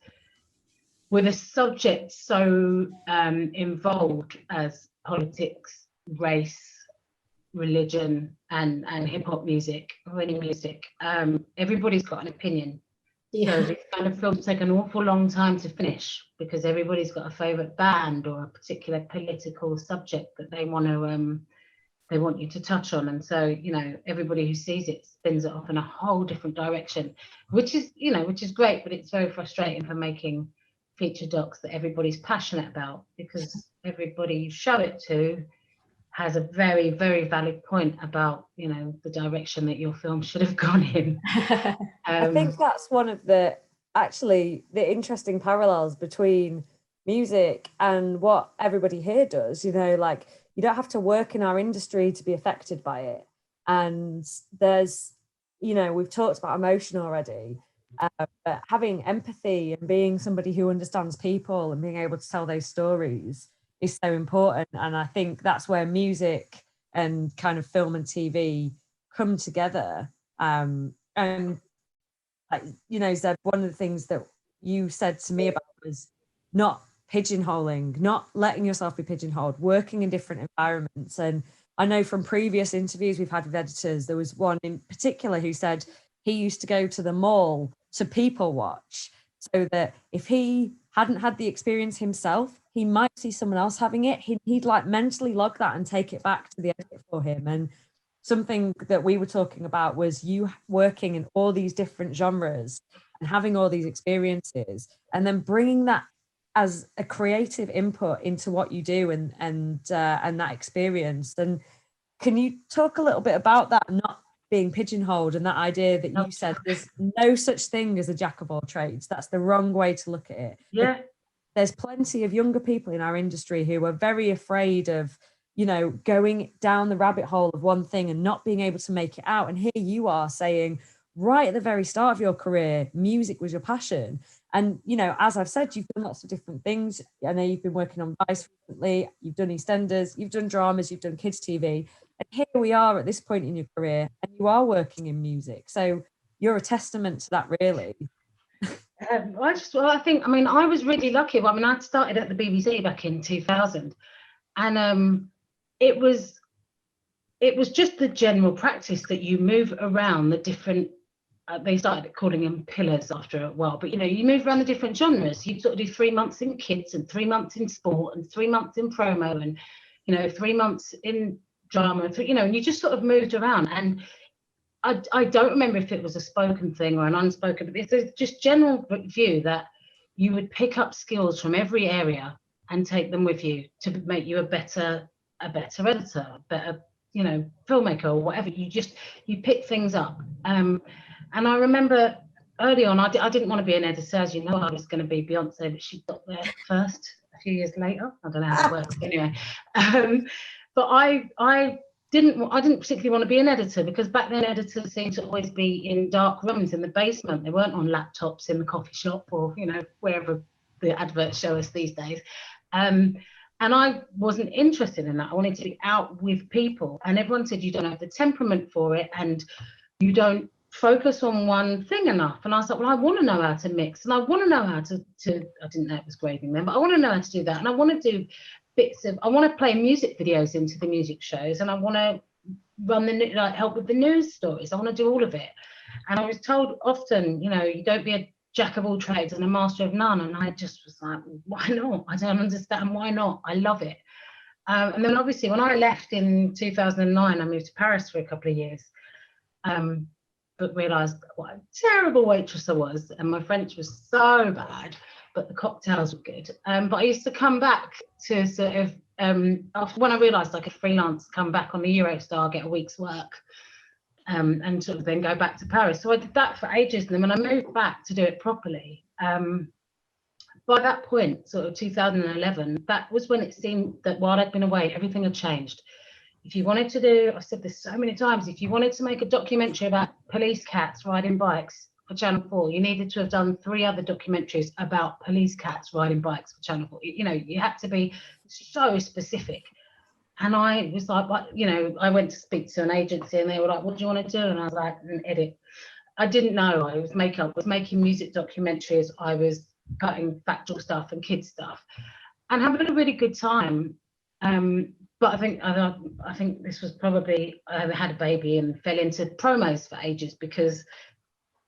with a subject so involved as politics, race, religion, and hip hop music, or any music, everybody's got an opinion. So this kind of films take an awful long time to finish because everybody's got a favorite band or a particular political subject that they want to they want you to touch on. And so, you know, everybody who sees it spins it off in a whole different direction, which is, you know, which is great, but it's very frustrating for making feature docs that everybody's passionate about, because everybody you show it to has a very, very valid point about, you know, the direction that your film should have gone in. I think that's one of the interesting parallels between music and what everybody here does. You know, like, you don't have to work in our industry to be affected by it. And there's, you know, we've talked about emotion already, but having empathy and being somebody who understands people and being able to tell those stories is so important. And I think that's where music and kind of film and TV come together. And like, you know, Zeb, one of the things that you said to me about was not pigeonholing, not letting yourself be pigeonholed, working in different environments. And I know from previous interviews we've had with editors, there was one in particular who said he used to go to the mall to people watch, so that if he hadn't had the experience himself, he might see someone else having it. He'd like mentally log that and take it back to the edit for him. And something that we were talking about was you working in all these different genres and having all these experiences and then bringing that as a creative input into what you do and that experience. And can you talk a little bit about that, not being pigeonholed, and that idea that you said there's no such thing as a jack of all trades? That's the wrong way to look at it. Yeah. There's plenty of younger people in our industry who are very afraid of, you know, going down the rabbit hole of one thing and not being able to make it out. And here you are saying, right at the very start of your career, music was your passion. And, you know, as I've said, you've done lots of different things. I know you've been working on Vice recently, you've done EastEnders, you've done dramas, you've done kids TV. And here we are at this point in your career and you are working in music. So you're a testament to that, really. I think, I mean, I was really lucky. I mean, I started at the BBC back in 2000, and it was just the general practice that you move around the different, they started calling them pillars after a while, but, you know, you move around the different genres. You sort of do 3 months in kids and 3 months in sport and 3 months in promo and, you know, 3 months in drama, you know, and you just sort of moved around. And I don't remember if it was a spoken thing or an unspoken, but it's just general view that you would pick up skills from every area and take them with you to make you a better editor, a better, you know, filmmaker or whatever. You pick things up. And I remember early on, I didn't want to be an editor. As you know, I was going to be Beyonce, but she got there first a few years later. I don't know how it works anyway. But I didn't particularly want to be an editor, because back then editors seemed to always be in dark rooms in the basement. They weren't on laptops in the coffee shop or, you know, wherever the adverts show us these days. And I wasn't interested in that. I wanted to be out with people, and everyone said you don't have the temperament for it and you don't focus on one thing enough. And I was like, well, I want to know how to mix, and I want to know how to I didn't know it was graving then, but I want to know how to do that. And I want to do I want to play music videos into the music shows, and I want to run help with the news stories. I want to do all of it. And I was told often, you know, you don't be a jack of all trades and a master of none. And I just was like, why not? I don't understand why not. I love it. And then obviously when I left in 2009, I moved to Paris for a couple of years, but realised what a terrible waitress I was, and my French was so bad, but the cocktails were good. But I used to come back to sort of, after when I realised I could freelance, come back on the Eurostar, get a week's work, and sort of then go back to Paris. So I did that for ages, and then when I moved back to do it properly, by that point, sort of 2011, that was when it seemed that while I'd been away, everything had changed. If you wanted to do, I've said this so many times, if you wanted to make a documentary about police cats riding bikes for Channel 4, you needed to have done 3 other documentaries about police cats riding bikes for Channel 4. You know, you had to be so specific. And I was like, what, you know, I went to speak to an agency and they were like, what do you want to do? And I was like, an edit. I didn't know. I was making music documentaries. I was cutting factual stuff and kids stuff and having a really good time. But I think this was probably, I had a baby and fell into promos for ages, because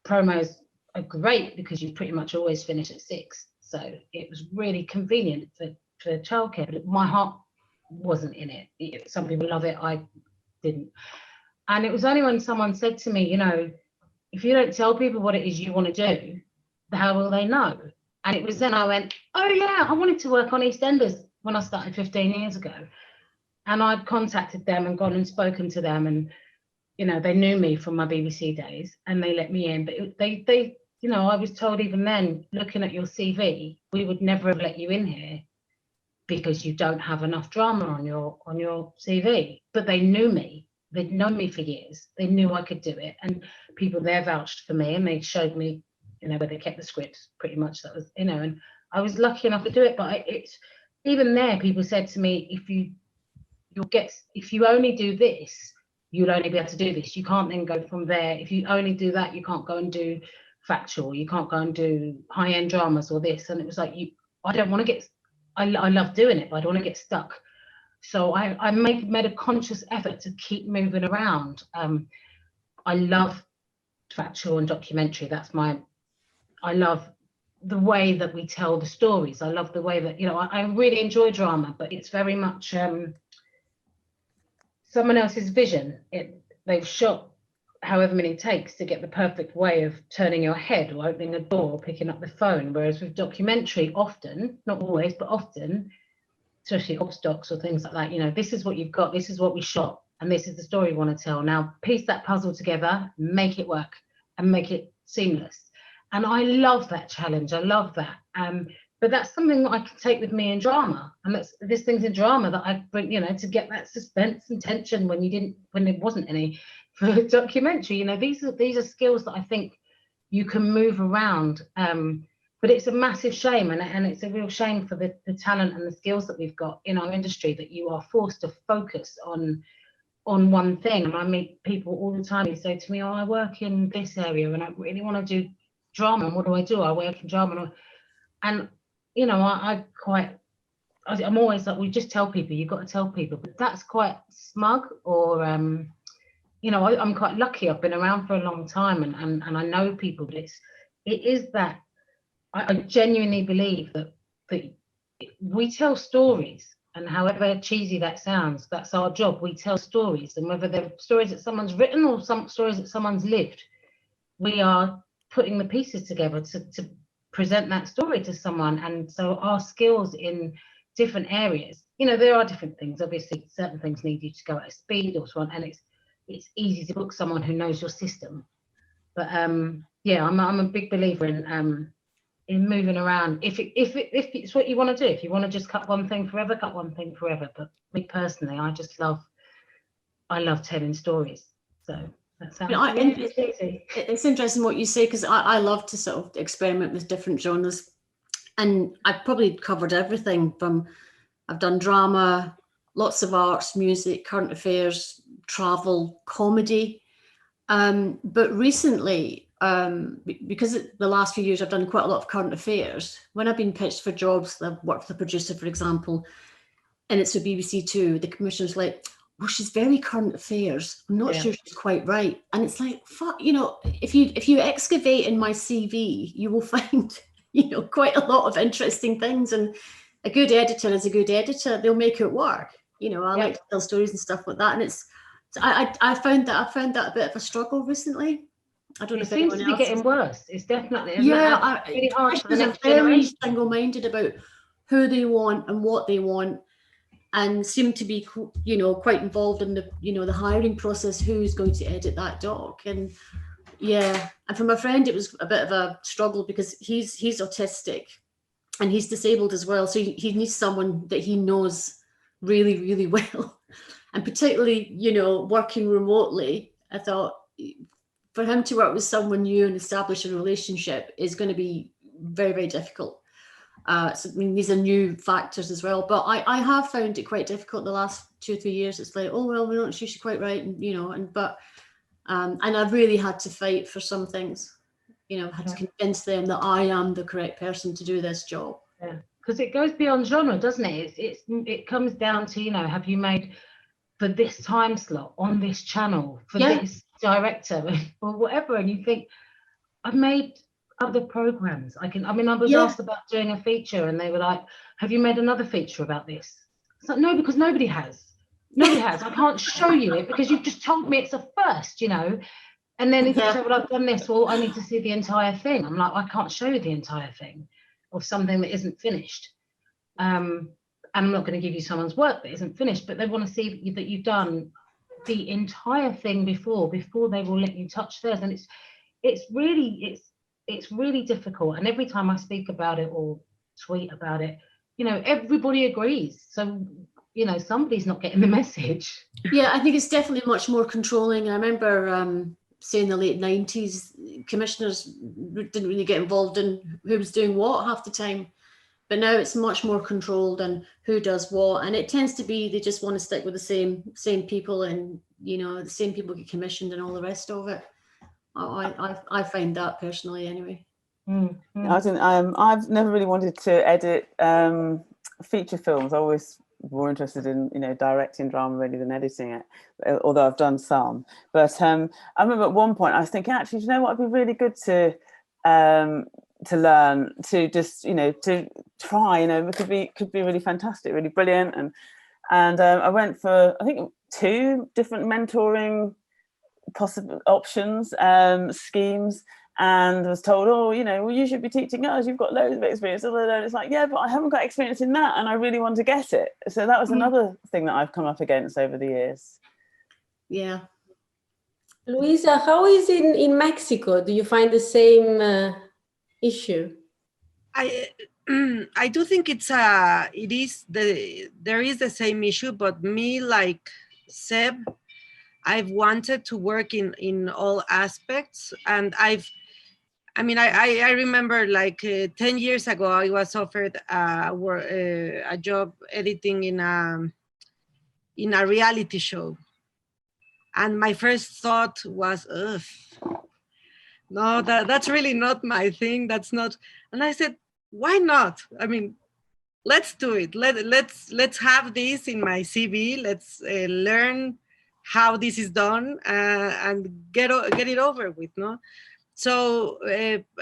promos are great because you pretty much always finish at 6. So it was really convenient for childcare, but my heart wasn't in it. Some people love it, I didn't. And it was only when someone said to me, you know, if you don't tell people what it is you want to do, how will they know? And it was then I went, oh yeah, I wanted to work on EastEnders when I started 15 years ago. And I'd contacted them and gone and spoken to them, and, you know, they knew me from my BBC days and they let me in. But they, you know, I was told even then, looking at your CV, we would never have let you in here because you don't have enough drama on your CV. But they knew me. They'd known me for years. They knew I could do it. And people there vouched for me, and they showed me, you know, where they kept the scripts pretty much. That was, you know, and I was lucky enough to do it. But it's even there, people said to me, if you only do this, you'll only be able to do this. You can't then go from there. If you only do that, you can't go and do factual. You can't go and do high-end dramas or this. And it was like, I don't want to get, I love doing it, but I don't want to get stuck. So I made a conscious effort to keep moving around. I love factual and documentary. I love the way that we tell the stories. I love the way that, you know, I really enjoy drama, but it's very much someone else's vision. They've shot however many takes to get the perfect way of turning your head or opening a door or picking up the phone. Whereas with documentary, often, not always, but often, especially obs docs or things like that, you know, this is what you've got, this is what we shot, and this is the story we want to tell. Now piece that puzzle together, make it work and make it seamless. And I love that challenge. I love that. But that's something that I can take with me in drama. And there's things in drama that I bring, you know, to get that suspense and tension when there wasn't any for a documentary. You know, these are skills that I think you can move around. But it's a massive shame, and it's a real shame for the talent and the skills that we've got in our industry, that you are forced to focus on one thing. And I meet people all the time who say to me, oh, I work in this area and I really want to do drama, and what do? I work in drama. And you know, I'm always like, we just tell people, you've got to tell people. But that's quite smug, or you know, I'm quite lucky. I've been around for a long time, and I know people, but it is that I genuinely believe that we tell stories, and however cheesy that sounds, that's our job. We tell stories, and whether they're stories that someone's written or some stories that someone's lived, we are putting the pieces together to present that story to someone. And so our skills in different areas, you know, there are different things. Obviously, certain things need you to go at a speed or so on, and it's easy to book someone who knows your system. But yeah, I'm a big believer in moving around. If it's what you want to do, if you want to just cut one thing forever, cut one thing forever. But me personally, I love telling stories. So that sounds easy. It's interesting what you say, because I love to sort of experiment with different genres, and I've probably covered everything from, I've done drama, lots of arts, music, current affairs, travel, comedy. But recently, because the last few years I've done quite a lot of current affairs, when I've been pitched for jobs, I've worked with a producer, for example, and it's for BBC Two, the commissioner's like, well, she's very current affairs, I'm not sure she's quite right. And it's like, fuck, you know, if you excavate in my CV, you will find, you know, quite a lot of interesting things. And a good editor is a good editor, they'll make it work, You know, I like to tell stories and stuff like that. And it's, I found that a bit of a struggle recently. I don't know It if seems to anyone be else getting worse. It's definitely, really hard for the commissioners are next very generation. single-minded about who they want and what they want, and seem to be, you know, quite involved in the, you know, the hiring process, who's going to edit that doc. And yeah, and for my friend it was a bit of a struggle because he's autistic and he's disabled as well, so he needs someone that he knows really, really well. And particularly, you know, working remotely, I thought for him to work with someone new and establish a relationship is going to be very, very difficult. So, I mean, these are new factors as well, but I have found it quite difficult the last 2 or 3 years. It's like, oh, well, we're not sure she's quite right. And, you know, and I've really had to fight for some things, you know, had to convince them that I am the correct person to do this job. Yeah, because it goes beyond genre, doesn't it? It comes down to, you know, have you made for this time slot on this channel for this director or whatever, and you think, I've made other programs. I was asked about doing a feature and they were like, have you made another feature about this? It's like, no, because nobody has. I can't show you it because you've just told me it's a first, you know. And then if you say, well, I've done this, well, I need to see the entire thing. I'm like, I can't show you the entire thing of something that isn't finished. And I'm not going to give you someone's work that isn't finished, but they want to see that you've done the entire thing before they will let you touch theirs. And it's really difficult. And every time I speak about it or tweet about it, you know, everybody agrees. So, you know, somebody's not getting the message. Yeah, I think it's definitely much more controlling. I remember say in the late 90s, commissioners didn't really get involved in who was doing what half the time. But now it's much more controlled and who does what. And it tends to be they just want to stick with the same people, and, you know, the same people get commissioned and all the rest of it. I find that personally anyway. I've never really wanted to edit feature films. I always more interested in, you know, directing drama really than editing it, although I've done some. But I remember at one point I was thinking, actually, you know what, it'd be really good to learn, to just, you know, to try, you know, it could be really fantastic, really brilliant. And I went for, I think, 2 different mentoring possible options, schemes, and was told, oh, you know, well, you should be teaching us, you've got loads of experience. And it's like, yeah, but I haven't got experience in that, and I really want to get it. So that was another thing that I've come up against over the years. Yeah. Luisa, how is it in Mexico? Do you find the same issue? I do think there is the same issue, but me, like Seb, I've wanted to work in all aspects, and I remember like 10 years ago I was offered a job editing in a reality show, and my first thought was, ugh, no, that's really not my thing. That's not. And I said, why not? I mean, let's do it. Let's have this in my CV. Let's learn how this is done and get it over with. No, so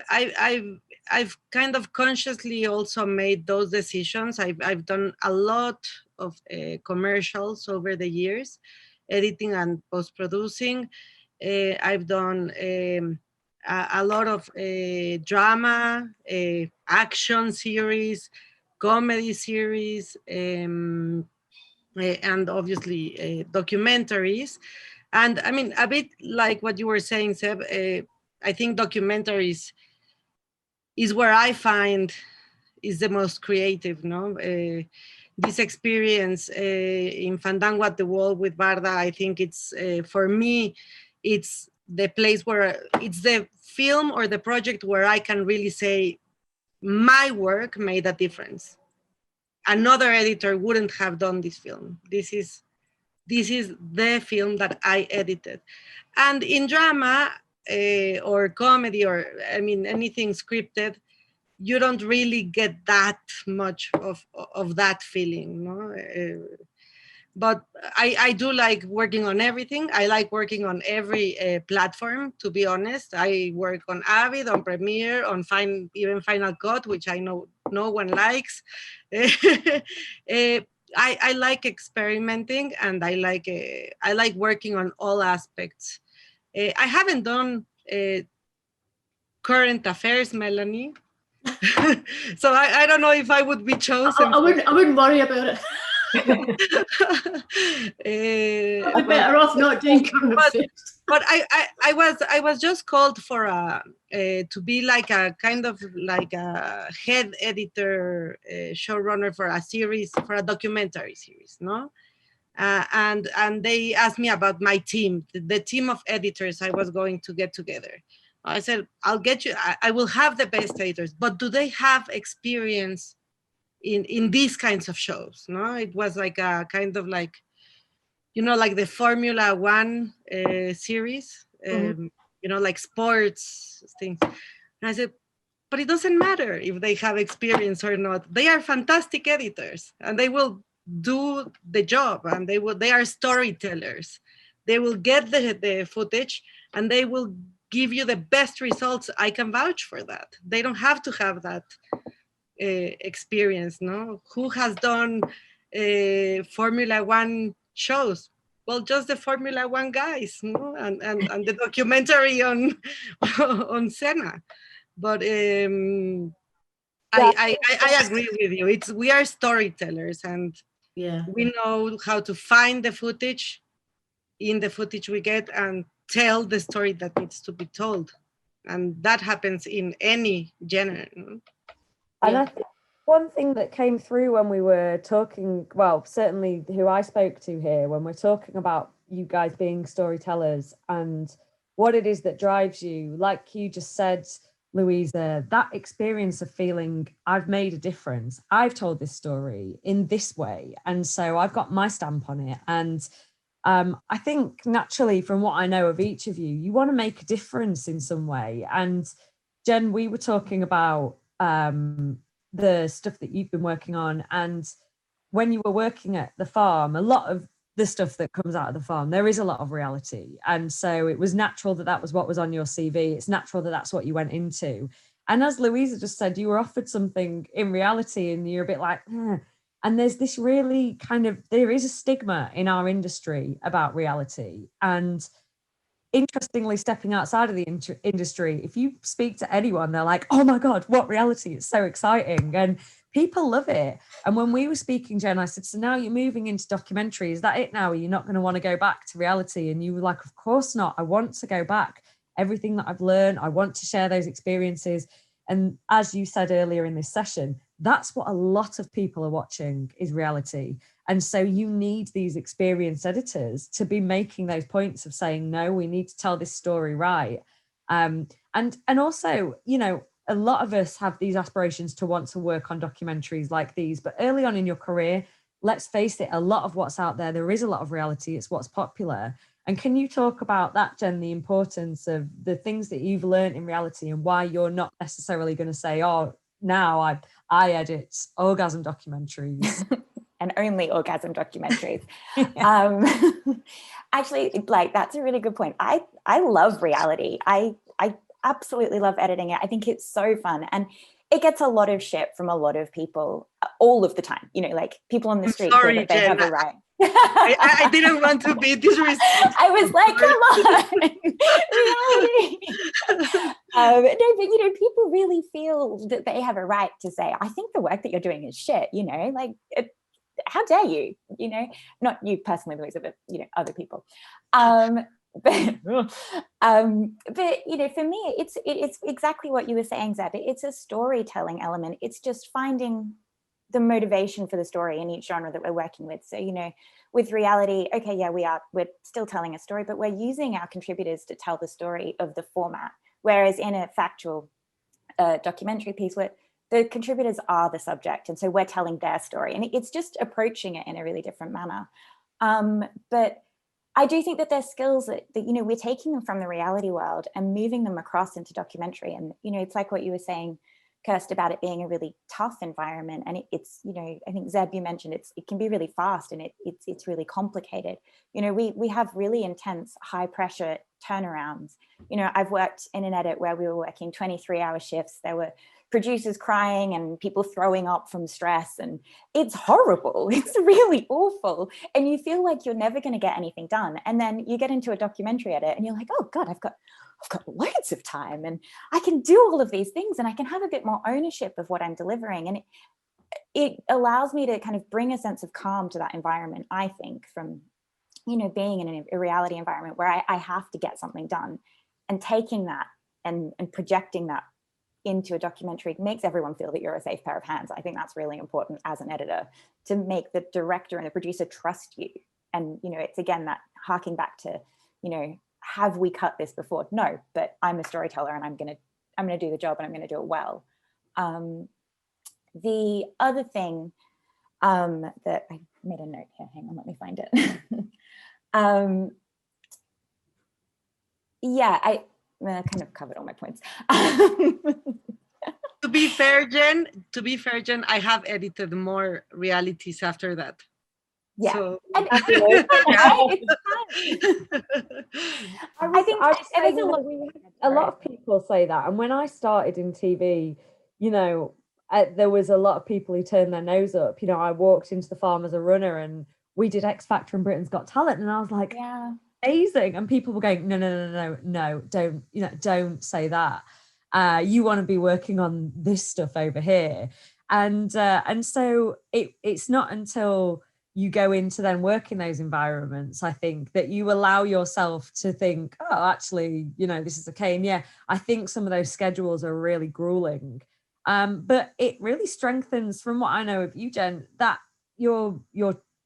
I've kind of consciously also made those decisions. I've done a lot of commercials over the years, editing and post-producing. I've done a lot of drama, action series, comedy series, and obviously documentaries. And I mean, a bit like what you were saying, Seb, I think documentaries is where I find is the most creative, no? This experience in Fandango at the Wall with Barda, I think it's, for me, it's the place where, it's the film or the project where I can really say my work made a difference. Another editor wouldn't have done this film. This is the film that I edited. And in drama or comedy, or I mean, anything scripted, you don't really get that much of that feeling, no? But I do like working on everything. I like working on every platform, to be honest. I work on Avid, on Premiere, on even Final Cut, which I know no one likes. I I like experimenting, and I like working on all aspects. I haven't done current affairs, Melanie. So I don't know if I would be chosen. I wouldn't worry about it. I'd be better off not doing current affairs. But I was just called for to be like a kind of like a head editor, showrunner for a documentary series, no? And they asked me about my team, the team of editors I was going to get together. I said, I'll get you, I will have the best editors, but do they have experience in these kinds of shows? No, it was like a kind of like, you know, like the Formula One series, you know, like sports things. And I said, but it doesn't matter if they have experience or not. They are fantastic editors, and they will do the job, and they are storytellers. They will get the footage, and they will give you the best results. I can vouch for that. They don't have to have that experience, no? Who has done Formula One shows? Well, just the Formula One guys, no? and the documentary on on Senna. But I agree with you. We are storytellers, and we know how to find the footage in the footage we get and tell the story that needs to be told. And that happens in any genre. No? And I think one thing that came through when we were talking, well, certainly who I spoke to here, when we're talking about you guys being storytellers and what it is that drives you, like you just said, Luisa, that experience of feeling I've made a difference. I've told this story in this way. And so I've got my stamp on it. And I think naturally, from what I know of each of you, you want to make a difference in some way. And Jen, we were talking about the stuff that you've been working on. And when you were working at the farm, a lot of the stuff that comes out of the farm, there is a lot of reality. And so it was natural that that was what was on your CV. It's natural that that's what you went into. And as Luisa just said, you were offered something in reality and you're a bit like, and there's this really kind of, there is a stigma in our industry about reality. And interestingly, stepping outside of the industry, if you speak to anyone, they're like, oh my God, what reality? It's so exciting. And people love it. And when we were speaking, Jen, I said, so now you're moving into documentary. Is that it now? Are you not going to want to go back to reality? And you were like, of course not. I want to go back. Everything that I've learned, I want to share those experiences. And as you said earlier in this session, that's what a lot of people are watching is reality. And so you need these experienced editors to be making those points of saying, no, we need to tell this story right. And also, you know, a lot of us have these aspirations to want to work on documentaries like these, but early on in your career, let's face it, a lot of what's out there is a lot of reality. It's what's popular. And can you talk about that, Jen, the importance of the things that you've learned in reality and why you're not necessarily going to say, oh, now I edit orgasm documentaries. And only orgasm documentaries. Actually, like, that's a really good point. I love reality. I absolutely love editing it. I think it's so fun. And it gets a lot of shit from a lot of people all of the time. You know, like people on the street feel that they have a right. I didn't want to be disrespectful. I was like, come on, reality. No, but you know, people really feel that they have a right to say, I think the work that you're doing is shit, you know, like, how dare you, you know, not you personally, Luisa, but, you know, other people. But you know, for me, it's exactly what you were saying, Zeb. It's a storytelling element. It's just finding the motivation for the story in each genre that we're working with. So, you know, with reality, okay, yeah, we're still telling a story, but we're using our contributors to tell the story of the format. Whereas in a factual documentary piece, where the contributors are the subject, and so we're telling their story, and it's just approaching it in a really different manner. But I do think that there's skills that, you know, we're taking them from the reality world and moving them across into documentary. And, you know, it's like what you were saying, Kirst, about it being a really tough environment. And it's, you know, I think Zeb, you mentioned it can be really fast and it's really complicated. You know, we have really intense, high pressure turnarounds. You know, I've worked in an edit where we were working 23-hour shifts. There were producers crying and people throwing up from stress, and it's horrible. It's really awful, and you feel like you're never going to get anything done. And then you get into a documentary edit and you're like, oh God, I've got loads of time and I can do all of these things and I can have a bit more ownership of what I'm delivering. And it allows me to kind of bring a sense of calm to that environment, I think, from, you know, being in a reality environment where I have to get something done, and taking that and projecting that into a documentary makes everyone feel that you're a safe pair of hands. I think that's really important as an editor, to make the director and the producer trust you. And, you know, it's again that harking back to, you know, have we cut this before? No, but I'm a storyteller and I'm gonna do the job and I'm gonna do it well. The other thing that I made a note here, hang on, let me find it. Yeah, I kind of covered all my points. To be fair, Jen, I have edited more realities after that. Yeah, So, and I think there's a lot of people say that, and when I started in TV, you know, there was a lot of people who turned their nose up. You know, I walked into the farm as a runner, and we did X Factor and Britain's Got Talent, and I was like, yeah, amazing. And people were going, no, don't, you know, don't say that. You want to be working on this stuff over here, and so it's not until you go into then work in those environments, I think, that you allow yourself to think, oh, actually, you know, this is okay. And yeah, I think some of those schedules are really grueling. But it really strengthens, from what I know of you, Jen, that your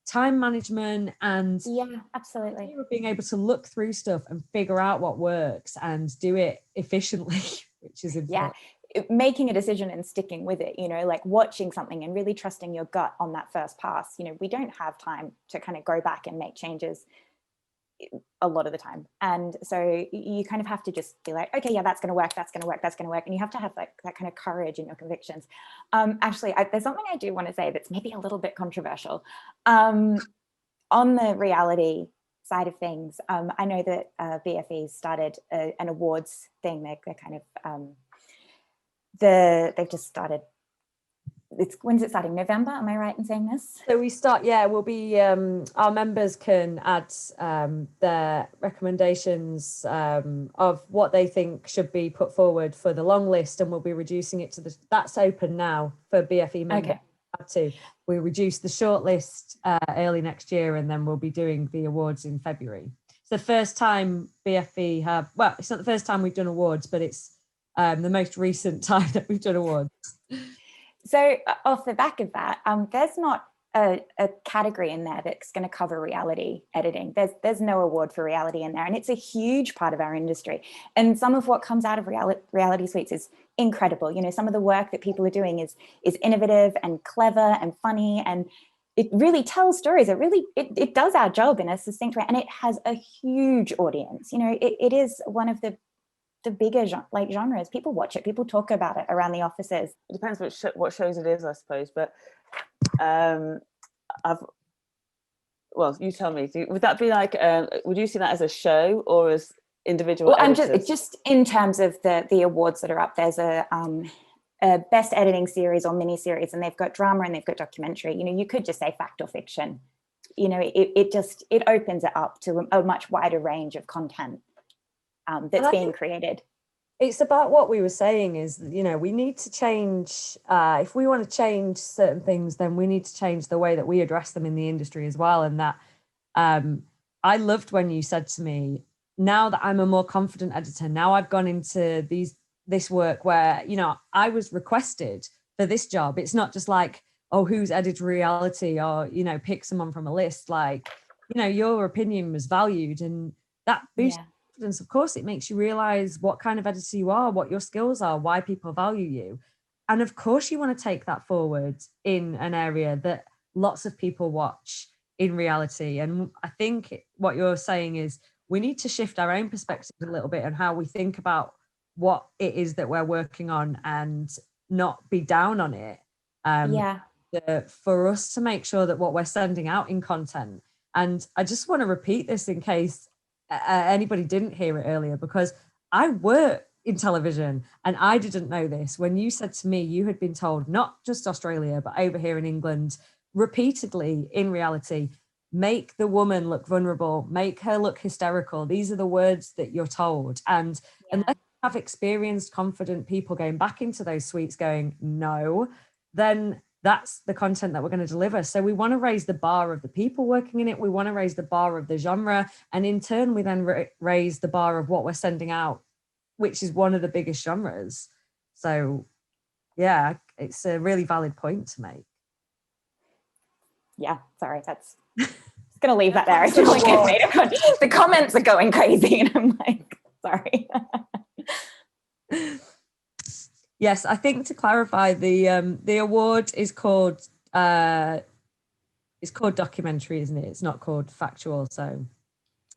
time management and yeah, absolutely, being able to look through stuff and figure out what works and do it efficiently, which is important. Yeah, making a decision and sticking with it, you know, like watching something and really trusting your gut on that first pass. You know, we don't have time to kind of go back and make changes a lot of the time, and so you kind of have to just be like, okay, yeah, that's going to work, that's going to work, that's going to work, and you have to have like that kind of courage in your convictions. Actually, there's something I do want to say that's maybe a little bit controversial. On the reality side of things, I know that BFE started an awards thing. They're kind of they've just started. When's it starting? November? Am I right in saying this? So we start, we'll be, our members can add their recommendations of what they think should be put forward for the long list, and we'll be reducing it to that's open now for BFE members. Okay. We reduce the short list early next year, and then we'll be doing the awards in February. It's the first time BFE it's not the first time we've done awards, but it's the most recent time that we've done awards. So off the back of that, there's not a category in there that's going to cover reality editing. There's no award for reality in there, and it's a huge part of our industry. And some of what comes out of reality suites is incredible. You know, some of the work that people are doing is innovative and clever and funny, and it really tells stories. It does our job in a succinct way, and it has a huge audience. You know, it is one of the bigger genres. People watch it, people talk about it around the offices. It depends what shows it is, I suppose, but well, you tell me, would that be like would you see that as a show or as individual editors? I'm just in terms of the awards that are up, there's a best editing series or mini series, and they've got drama and they've got documentary. You know, you could just say fact or fiction. You know, it opens it up to a much wider range of content that's being created. It's about what we were saying is, you know, we need to change, if we want to change certain things, then we need to change the way that we address them in the industry as well. And that I loved when you said to me, now that I'm a more confident editor, now I've gone into this work where, you know, I was requested for this job. It's not just like, oh, who's edited reality, or, you know, pick someone from a list. Like, you know, your opinion was valued, and that boosts confidence. Of course, it makes you realize what kind of editor you are, what your skills are, why people value you. And of course, you want to take that forward in an area that lots of people watch in reality. And I think what you're saying is we need to shift our own perspective a little bit on how we think about what it is that we're working on, and not be down on it. For us to make sure that what we're sending out in content, and I just want to repeat this in case anybody didn't hear it earlier, because I work in television. And I didn't know this. When you said to me, you had been told, not just Australia, but over here in England, repeatedly in reality, make the woman look vulnerable, make her look hysterical. These are the words that you're told. And unless you have experienced, confident people going back into those suites going, no, then that's the content that we're going to deliver. So we want to raise the bar of the people working in it. We want to raise the bar of the genre. And in turn, we then raise the bar of what we're sending out, which is one of the biggest genres. So yeah, it's a really valid point to make. Yeah, sorry, that's going to leave that there. I feel like I've made it. The comments are going crazy and I'm like, sorry. Yes, I think to clarify, the award is called documentary, isn't it? It's not called Factual. So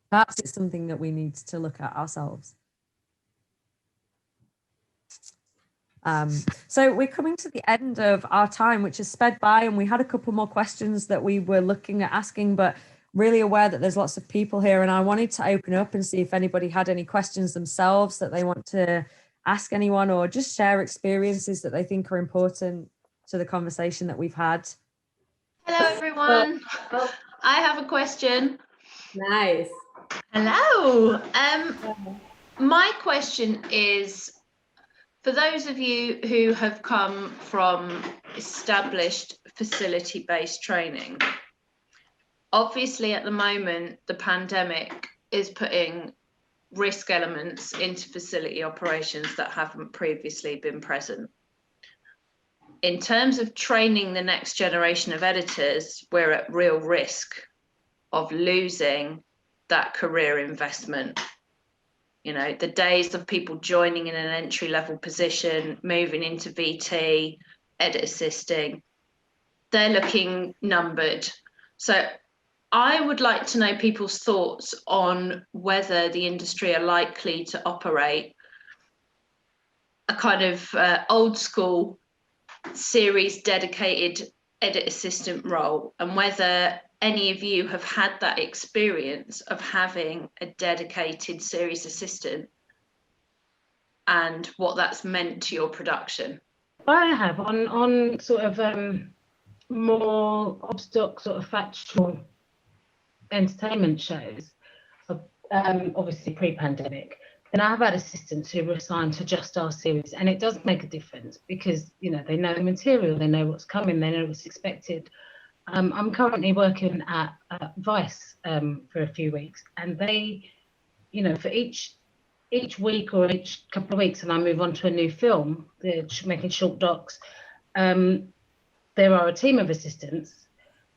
perhaps it's something that we need to look at ourselves. So we're coming to the end of our time, which has sped by, and we had a couple more questions that we were looking at asking, but really aware that there's lots of people here, and I wanted to open up and see if anybody had any questions themselves that they want to ask anyone, or just share experiences that they think are important to the conversation that we've had. Hello, everyone. I have a question. Nice. Hello. My question is, for those of you who have come from established facility-based training, obviously at the moment, the pandemic is putting risk elements into facility operations that haven't previously been present. In terms of training the next generation of editors, we're at real risk of losing that career investment. You know, the days of people joining in an entry-level position, moving into VT, edit assisting, they're looking numbered. So I would like to know people's thoughts on whether the industry are likely to operate a kind of old school series dedicated edit assistant role, and whether any of you have had that experience of having a dedicated series assistant and what that's meant to your production. I have on sort of more obstock sort of factual entertainment shows, obviously pre-pandemic. And I have had assistants who were assigned to just our series, and it does make a difference because, you know, they know the material, they know what's coming, they know what's expected. I'm currently working at Vice for a few weeks, and they, you know, for each week or each couple of weeks, and I move on to a new film, they're making short docs, there are a team of assistants,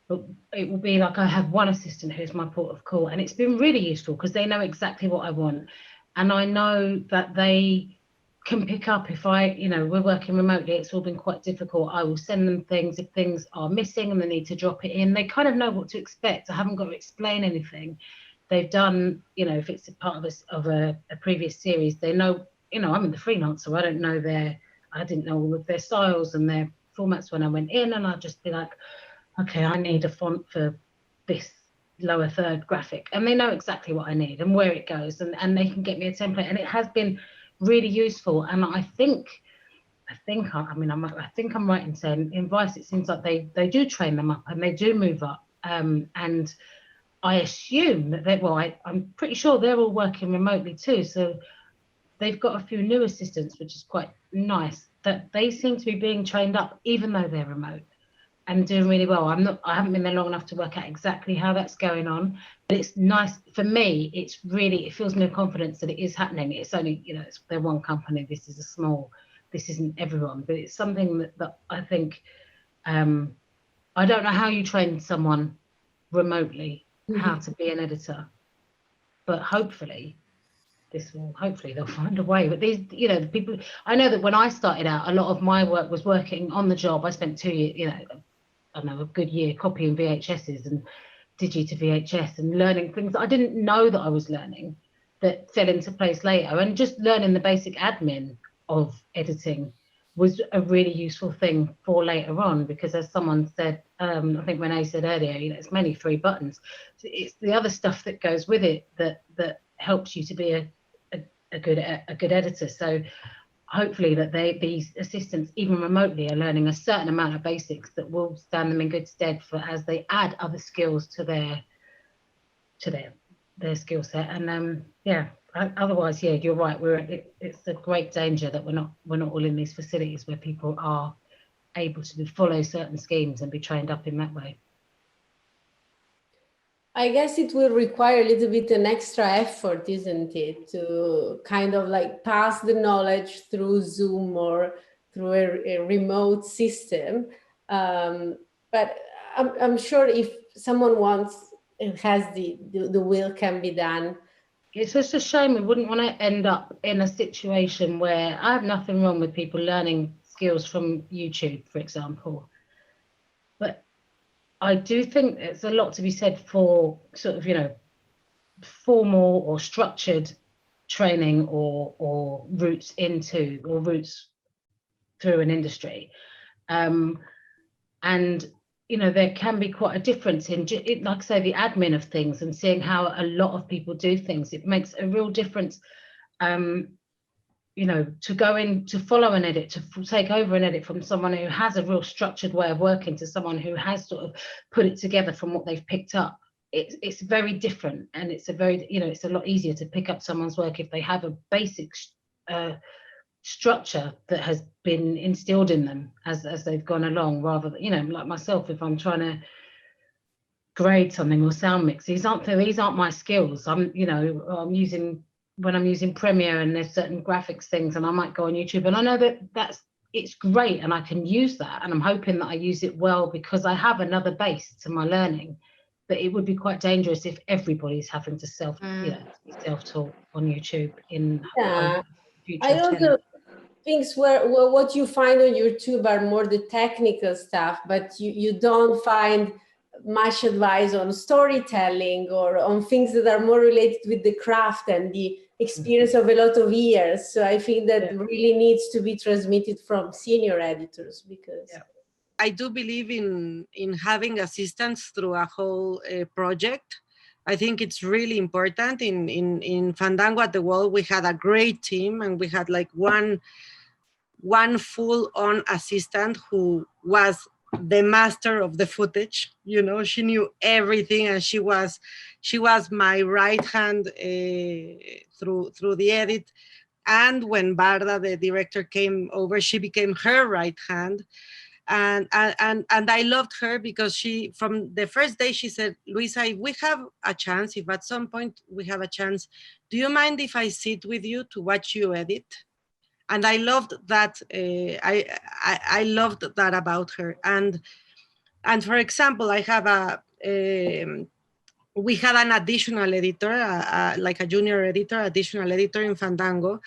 but it will be like I have one assistant who's my port of call, and it's been really useful because they know exactly what I want. And I know that they can pick up if we're working remotely, it's all been quite difficult. I will send them things if things are missing and they need to drop it in. They kind of know what to expect. I haven't got to explain anything. They've done, you know, if it's a part of a previous series, they know, you know, I'm in the freelancer. I didn't know all of their styles and their formats when I went in, and I'd just be like, okay, I need a font for this lower third graphic, and they know exactly what I need and where it goes, and they can get me a template, and it has been really useful. And I think I'm right in saying in Vice it seems like they do train them up and they do move up, and I assume that I'm pretty sure they're all working remotely too, so they've got a few new assistants, which is quite nice, that they seem to be being trained up even though they're remote and doing really well. I haven't been there long enough to work out exactly how that's going on, but it's nice for me. It fills me with confidence that it is happening. It's only, you know, they're one company. This isn't everyone, but it's something that I think, I don't know how you train someone remotely how to be an editor, but hopefully they'll find a way. But these, you know, the people, I know that when I started out, a lot of my work was working on the job. I spent 2 years, you know, I don't know, a good year copying VHSs and digi to VHS and learning things that I didn't know that I was learning that fell into place later. And just learning the basic admin of editing was a really useful thing for later on, because as someone said, I think Renée said earlier, you know, it's mainly 3 buttons. So it's the other stuff that goes with it that helps you to be a good editor. So hopefully that these assistants, even remotely, are learning a certain amount of basics that will stand them in good stead for as they add other skills to their skill set. And otherwise, yeah, you're right. It's a great danger that we're not all in these facilities where people are able to follow certain schemes and be trained up in that way. I guess it will require a little bit an extra effort, isn't it, to kind of like pass the knowledge through Zoom or through a remote system. But I'm sure if someone wants and has the will, can be done. It's just a shame. We wouldn't want to end up in a situation where I have nothing wrong with people learning skills from YouTube, for example. But I do think there's a lot to be said for sort of, formal or structured training or routes through an industry. And, there can be quite a difference in, like I say, the admin of things and seeing how a lot of people do things. It makes a real difference, to go in, to follow an edit, to take over an edit from someone who has a real structured way of working to someone who has sort of put it together from what they've picked up. It's very different, and it's a very, it's a lot easier to pick up someone's work if they have a basic structure that has been instilled in them as they've gone along, rather than, like myself, if I'm trying to grade something or sound mix, these aren't my skills. I'm using Premiere and there's certain graphics things, and I might go on YouTube and I know it's great and I can use that, and I'm hoping that I use it well because I have another base to my learning. But it would be quite dangerous if everybody's having to self-taught on YouTube in future. I also think what you find on YouTube are more the technical stuff, but you don't find much advice on storytelling or on things that are more related with the craft and the experience of a lot of years. So I think that really needs to be transmitted from senior editors, because I do believe in having assistance through a whole project. I think it's really important. In Fandango at the Wall, we had a great team, and we had like one full-on assistant who was the master of the footage. She knew everything, and she was my right hand through the edit. And when Barda, the director, came over, she became her right hand. And I loved her because she, from the first day, she said, Luisa, if we have a chance, if at some point we have a chance, do you mind if I sit with you to watch you edit? And I loved that. I loved that about her. And for example, I have we had an additional editor, like a junior editor, additional editor in Fandango.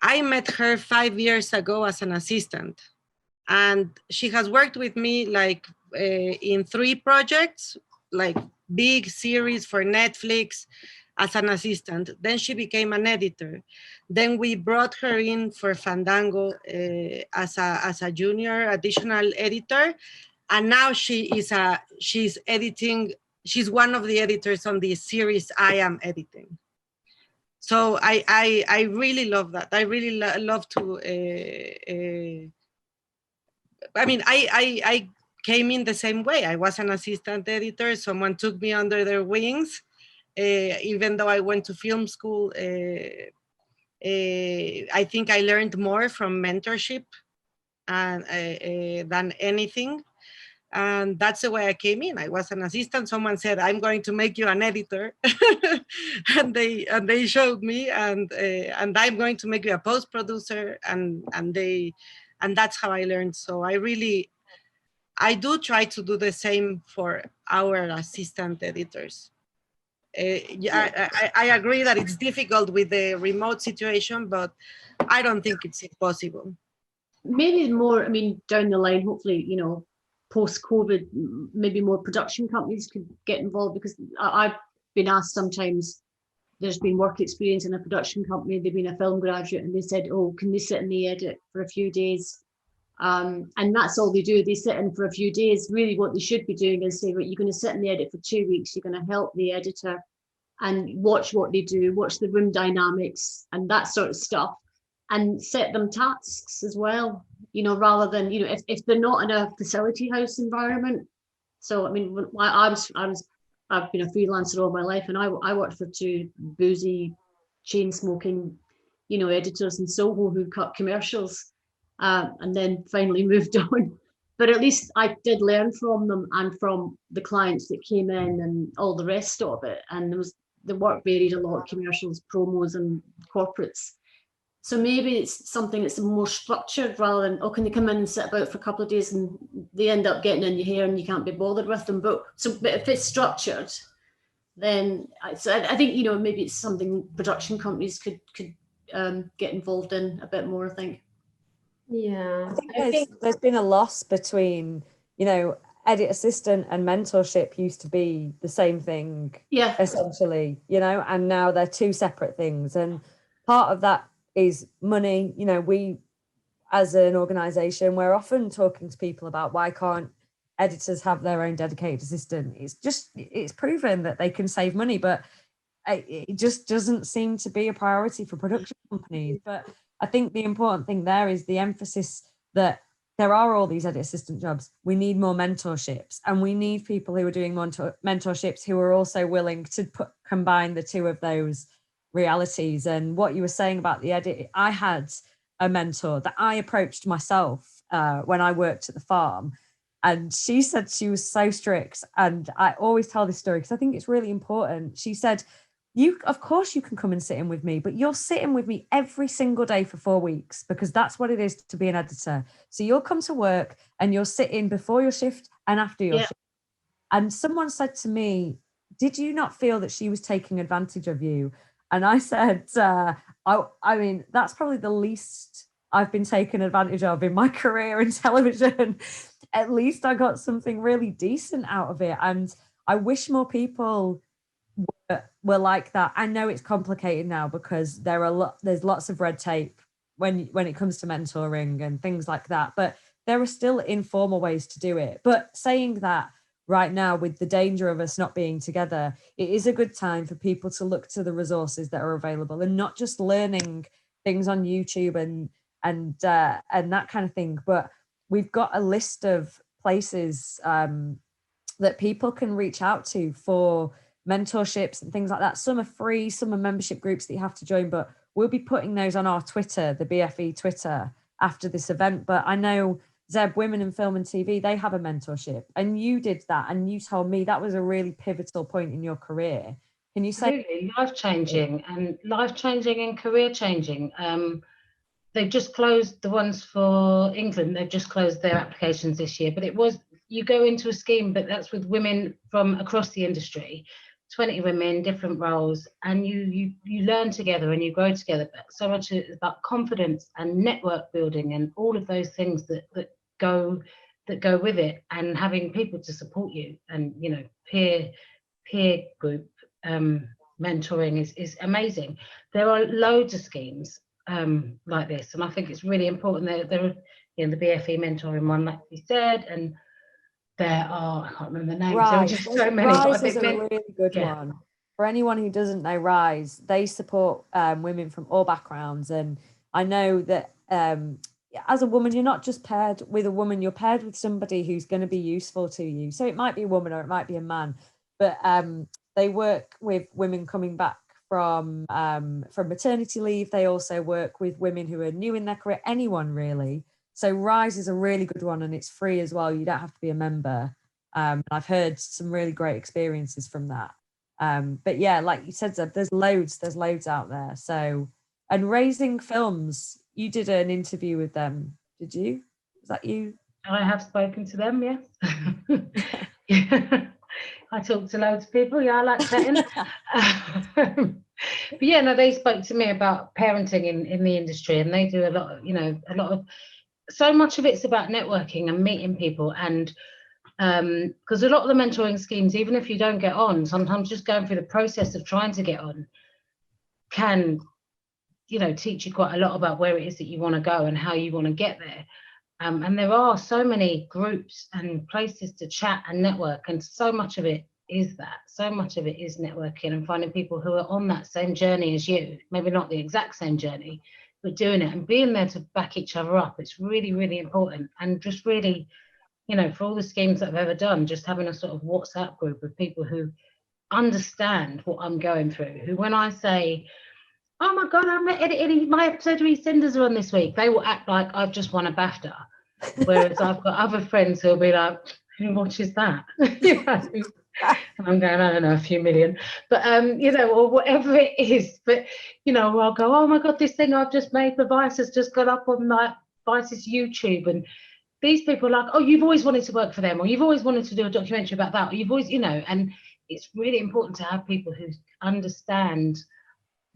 I met her 5 years ago as an assistant. And she has worked with me like in 3 projects, like big series for Netflix as an assistant. Then she became an editor. Then we brought her in for Fandango as a junior additional editor. And now she's editing. She's one of the editors on the series I am editing. So I really love that. I really love to. I came in the same way. I was an assistant editor. Someone took me under their wings. Even though I went to film school, I think I learned more from mentorship than anything. And that's the way I came in. I was an assistant. Someone said, I'm going to make you an editor. and they showed me, and I'm going to make you a post-producer. And that's how I learned. So I do try to do the same for our assistant editors. I agree that it's difficult with the remote situation, but I don't think it's impossible. Maybe more, down the line, hopefully, post-COVID, maybe more production companies could get involved, because I've been asked sometimes, there's been work experience in a production company, they've been a film graduate, and they said, oh, can they sit in the edit for a few days? And that's all they do. They sit in for a few days. Really what they should be doing is say, right, you're going to sit in the edit for 2 weeks, you're going to help the editor and watch what they do, watch the room dynamics and that sort of stuff, and set them tasks as well, you know, rather than, you know, if they're not in a facility house environment. So, I mean, I've been a freelancer all my life, and I worked for 2 boozy, chain smoking, you know, editors in Soho who cut commercials, and then finally moved on. But at least I did learn from them and from the clients that came in and all the rest of it. And the work varied a lot, commercials, promos and corporates. So maybe it's something that's more structured rather than, oh, can they come in and sit about for a couple of days and they end up getting in your hair and you can't be bothered with them. But if it's structured, then I think, you know, maybe it's something production companies could get involved in a bit more, I think. Yeah, I think there's been a loss between, you know, edit assistant and mentorship used to be the same thing, yeah, essentially, you know, and now they're 2 separate things. And part of that is money. You know, we as an organization, we're often talking to people about why can't editors have their own dedicated assistant. It's proven that they can save money, but it just doesn't seem to be a priority for production companies. But I think the important thing there is the emphasis that there are all these edit assistant jobs. We need more mentorships, and we need people who are doing mentorships who are also willing to combine the 2 of those realities. And what you were saying about the edit, I had a mentor that I approached myself when I worked at the farm, and she said she was so strict. And I always tell this story because I think it's really important. She said, of course you can come and sit in with me, but you're sitting with me every single day for 4 weeks, because that's what it is to be an editor. So you'll come to work and you'll sit in before your shift and after your shift. And someone said to me, did you not feel that she was taking advantage of you? And I said, I mean, that's probably the least I've been taken advantage of in my career in television. At least I got something really decent out of it. And I wish more people were like that. I know it's complicated now because there's lots of red tape when it comes to mentoring and things like that, but there are still informal ways to do it. But saying that, right now, with the danger of us not being together, it is a good time for people to look to the resources that are available and not just learning things on YouTube and that kind of thing. But we've got a list of places that people can reach out to for mentorships and things like that. Some are free, some are membership groups that you have to join, but we'll be putting those on our Twitter, the BFE Twitter, after this event. But I know Zeb, Women in Film and TV, they have a mentorship, and you did that, and you told me that was a really pivotal point in your career. Can you say? Absolutely, life-changing and career-changing. They've just closed the ones for England. They've just closed their applications this year, but you go into a scheme, but that's with women from across the industry, 20 women, different roles, and you learn together and you grow together. But so much about confidence and network building and all of those things that go with it, and having people to support you, and you know, peer group mentoring is amazing. There are loads of schemes like this, and I think it's really important. There are, you know, the BFE mentoring one, like you said, and there are, I can't remember the names. There are just so many. Rise is a really good one. For anyone who doesn't know Rise, they support women from all backgrounds, and I know that as a woman, you're not just paired with a woman, you're paired with somebody who's going to be useful to you. So it might be a woman or it might be a man, but they work with women coming back from maternity leave. They also work with women who are new in their career, anyone really. So Rise is a really good one, and it's free as well. You don't have to be a member. I've heard some really great experiences from that. But yeah, like you said, Zeb, there's loads out there. So, and Raising Films, you did an interview with them, did you? Was that you? I have spoken to them, yes. Yeah. I talk to loads of people. Yeah, I like chatting. But yeah, no, they spoke to me about parenting in the industry, and they do a lot of, so much of it's about networking and meeting people, and because a lot of the mentoring schemes, even if you don't get on, sometimes just going through the process of trying to get on can, you know, teach you quite a lot about where it is that you want to go and how you want to get there. And there are so many groups and places to chat and network, and so much of it is that. So much of it is networking and finding people who are on that same journey as you, maybe not the exact same journey, but doing it and being there to back each other up. It's really, really important. And just really, you know, for all the schemes that I've ever done, just having a sort of WhatsApp group of people who understand what I'm going through, who when I say, oh my God, I'm editing my episode of EastEnders are on this week, they will act like I've just won a BAFTA. Whereas I've got other friends who'll be like, who watches that? You know? And I'm going, I don't know, a few million, but you know, or whatever it is. But you know, I'll go, oh my God, this thing I've just made for Vice has just got up on my Vice's YouTube, and these people are like, oh, you've always wanted to work for them, or you've always wanted to do a documentary about that, or you've always, you know. And it's really important to have people who understand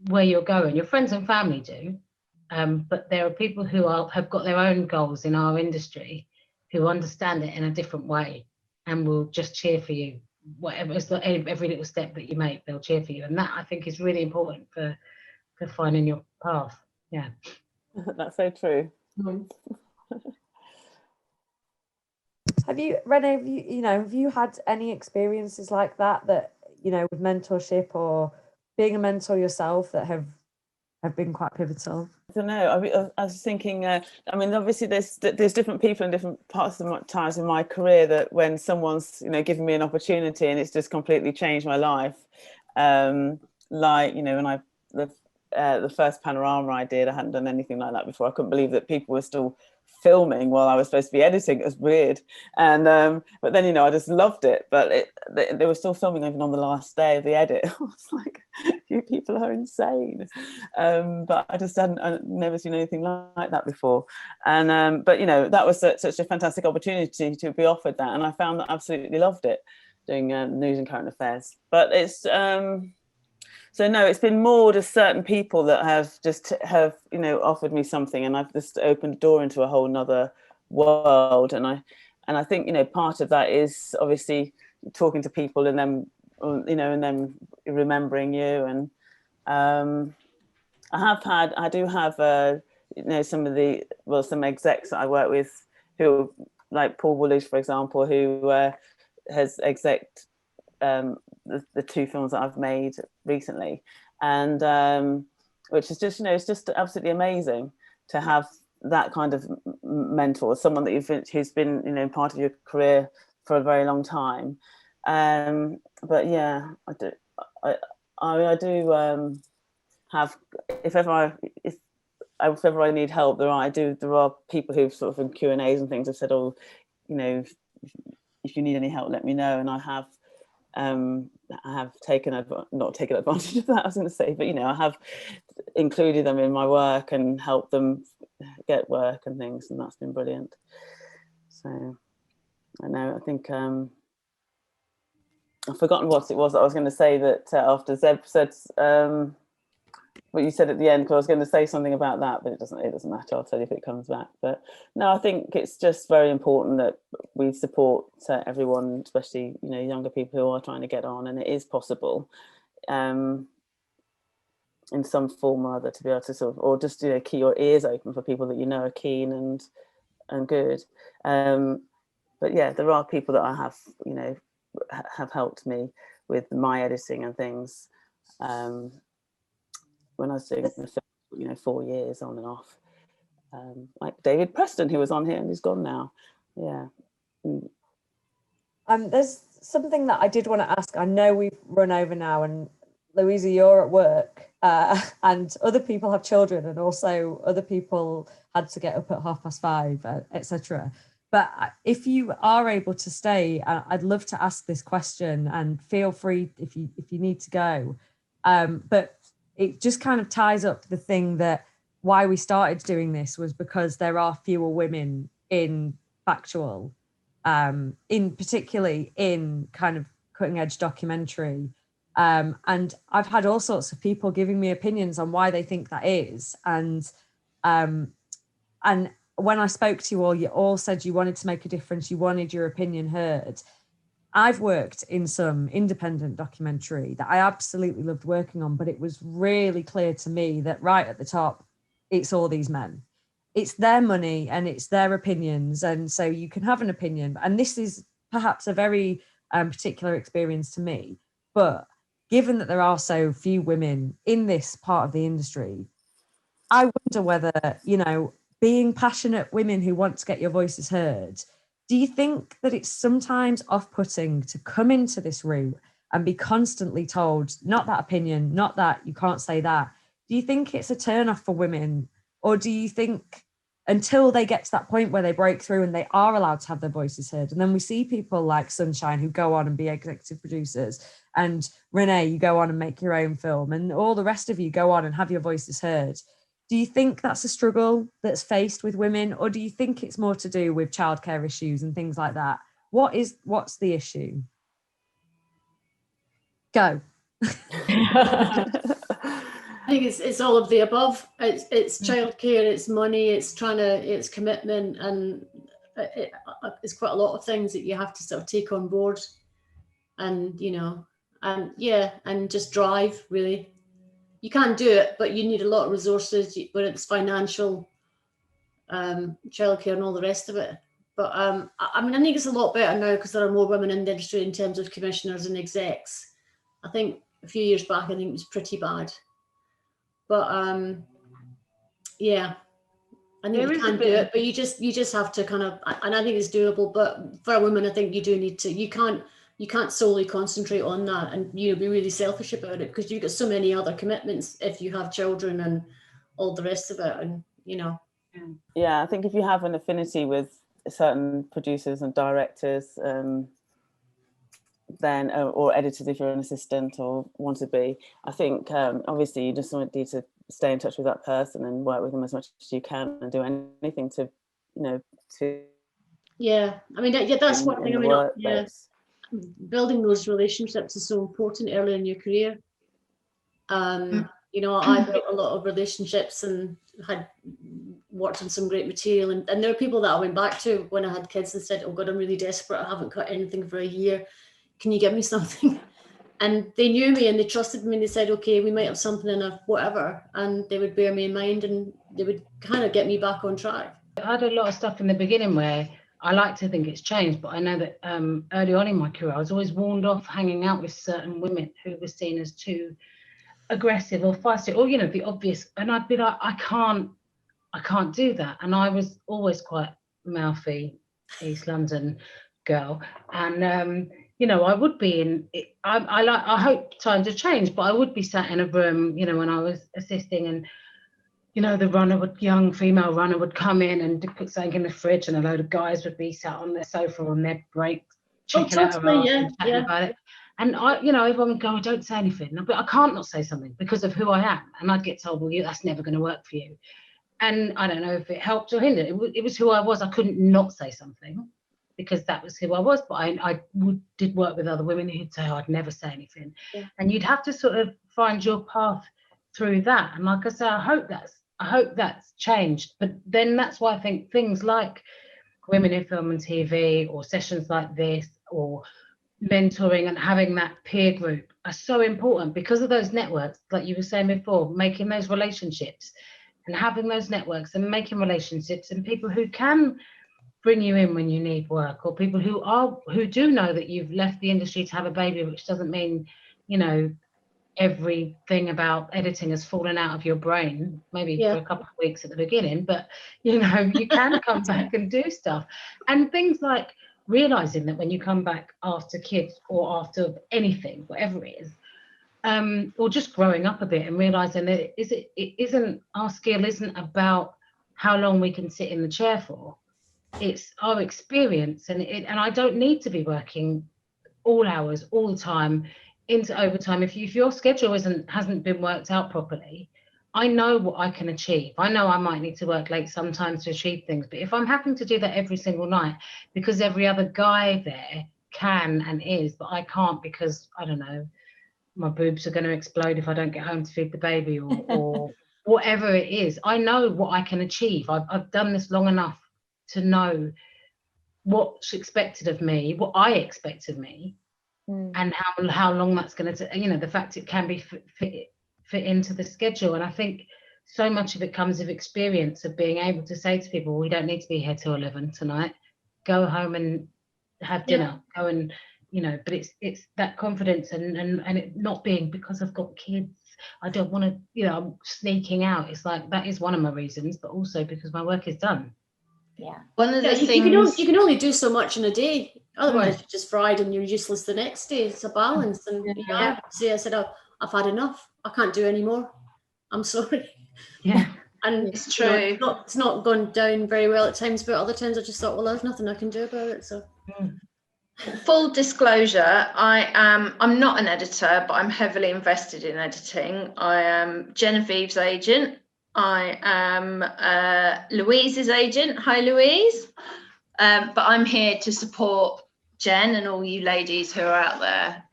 where you're going. Your friends and family do, but there are people who have got their own goals in our industry who understand it in a different way and will just cheer for you. Whatever, it's not every little step that you make, they'll cheer for you. And that, I think, is really important for finding your path. Yeah. That's so true. Have you, Renée, have you had any experiences like that, you know, with mentorship or being a mentor yourself that have been quite pivotal? I don't know. I was thinking, I mean, obviously there's different people in different parts of times in my career that when someone's, you know, given me an opportunity and it's just completely changed my life. Like, you know, when the first Panorama I did, I hadn't done anything like that before. I couldn't believe that people were still filming while I was supposed to be editing. It was weird. And but then, you know, I just loved it. But they were still filming even on the last day of the edit. I was like, you people are insane. But I just I'd never seen anything like that before. And but, you know, that was such a fantastic opportunity to be offered that. And I found that I absolutely loved it, doing news and current affairs. But it's so no, it's been more just certain people that have you know, offered me something, and I've just opened a door into a whole nother world. And I think, you know, part of that is obviously talking to people and them, you know, and them remembering you. And I do have you know, some execs that I work with who, like Paul Woolidge, for example, who has exec'd the two films that I've made recently, and which is just, you know, it's just absolutely amazing to have that kind of mentor, someone that who's been, you know, part of your career for a very long time. But yeah, I do have, if ever I need help, there are people who've sort of in Q&As and things have said, oh, you know, if you need any help, let me know. And I have not taken advantage of that, I was going to say, but, you know, I have included them in my work and helped them get work and things, and that's been brilliant. So I think I've forgotten what it was that I was going to say, that after Zeb said what you said at the end, because I was going to say something about that, but it doesn't matter. I'll tell you if it comes back. But no, I think it's just very important that we support everyone, especially, you know, younger people who are trying to get on, and it is possible in some form or other to be able to sort of, or just, you know, keep your ears open for people that you know are keen and good. But yeah, there are people that I have, you know, have helped me with my editing and things. When I was doing the film, you know, 4 years on and off, like David Preston, who was on here and he's gone now. Yeah. There's something that I did want to ask. I know we've run over now, and Luisa, you're at work, and other people have children, and also other people had to get up at 5:30, etc. But if you are able to stay, I'd love to ask this question, and feel free if you need to go. But it just kind of ties up the thing that why we started doing this was because there are fewer women in Factual, in particularly in kind of cutting edge documentary. And I've had all sorts of people giving me opinions on why they think that is. And when I spoke to you all said you wanted to make a difference, you wanted your opinion heard. I've worked in some independent documentary that I absolutely loved working on, but it was really clear to me that right at the top, it's all these men. It's their money and it's their opinions. And so you can have an opinion. And this is perhaps a very particular experience to me. But given that there are so few women in this part of the industry, I wonder whether, you know, being passionate women who want to get your voices heard, do you think that it's sometimes off-putting to come into this route and be constantly told, not that opinion, not that, you can't say that? Do you think it's a turn-off for women? Or do you think until they get to that point where they break through and they are allowed to have their voices heard, and then we see people like Sunshine who go on and be executive producers, and Renée, you go on and make your own film, and all the rest of you go on and have your voices heard. Do you think that's a struggle that's faced with women, or do you think it's more to do with childcare issues and things like that? What's the issue? Go. I think it's all of the above. It's childcare, it's money, it's commitment, and it's quite a lot of things that you have to sort of take on board, and you know, and just drive really. You can do it, but you need a lot of resources when it's financial, childcare and all the rest of it. But I mean, I think it's a lot better now because there are more women in the industry in terms of commissioners and execs. I think a few years back, I think it was pretty bad. But yeah, I think you can do it, but you just have to kind of, and I think it's doable. But for a woman, I think you do need to. You can't solely concentrate on that and be really selfish about it, because you've got so many other commitments if you have children and all the rest of it, and you know. Yeah, I think if you have an affinity with certain producers and directors, then or editors if you're an assistant or want to be, I think obviously you just need to stay in touch with that person and work with them as much as you can and do anything to, you know, to. Yeah, I mean, that's one thing. I mean, building those relationships is so important early in your career. You know, I built a lot of relationships and had worked on some great material, and there are people that I went back to when I had kids and said, oh God, I'm really desperate, I haven't cut anything for a year, can you give me something? And they knew me and they trusted me and they said, okay, we might have something in a whatever, and they would bear me in mind and they would kind of get me back on track. I had a lot of stuff in the beginning where I like to think it's changed, but I know that early on in my career, I was always warned off hanging out with certain women who were seen as too aggressive or feisty, or, you know, the obvious. And I'd be like, I can't do that. And I was always quite mouthy East London girl. And, you know, I would be in, I hope times have changed, but I would be sat in a room, you know, when I was assisting, and you know, the young female runner would come in and put something in the fridge, and a load of guys would be sat on their sofa on their break, checking out her ass and chatting about it. And I, you know, everyone would go, don't say anything. But I can't not say something because of who I am. And I'd get told, well, that's never going to work for you. And I don't know if it helped or hindered. It was who I was. I couldn't not say something because that was who I was. But I did work with other women who'd say, I'd never say anything. Yeah. And you'd have to sort of find your path through that. And like I say, I hope that's changed. But then that's why I think things like Women in Film and TV, or sessions like this, or mentoring and having that peer group are so important because of those networks, like you were saying before, making those relationships and having those networks and making relationships, and people who can bring you in when you need work, or people who do know that you've left the industry to have a baby, which doesn't mean, you know, everything about editing has fallen out of your brain, maybe for a couple of weeks at the beginning, but you know, you can come back and do stuff. And things like realizing that when you come back after kids or after anything, whatever it is, or just growing up a bit and realizing that our skill isn't about how long we can sit in the chair for, it's our experience, and I don't need to be working all hours all the time into overtime. If your schedule hasn't been worked out properly, I know what I can achieve. I know I might need to work late sometimes to achieve things, but if I'm having to do that every single night because every other guy there can and is, but I can't because, I don't know, my boobs are going to explode if I don't get home to feed the baby, or whatever it is, I know what I can achieve. I've done this long enough to know what's expected of me, what I expect of me, and how long that's going to, you know, the fact it can be fit into the schedule. And I think so much of it comes with experience of being able to say to people, we don't need to be here till 11 tonight, go home and have dinner, go and but it's that confidence and it not being because I've got kids, I don't want to, I'm sneaking out. It's like, that is one of my reasons, but also because my work is done. Yeah. One of the things you can only do so much in a day. Otherwise, you're just fried and you're useless the next day. It's a balance. And I said, oh, I've had enough. I can't do any more. I'm sorry. Yeah. And it's true. It's not gone down very well at times, but other times I just thought, well, there's nothing I can do about it. So. Full disclosure, I'm not an editor, but I'm heavily invested in editing. I am Genevieve's agent. I am Louise's agent. Hi, Louise. But I'm here to support Jen and all you ladies who are out there.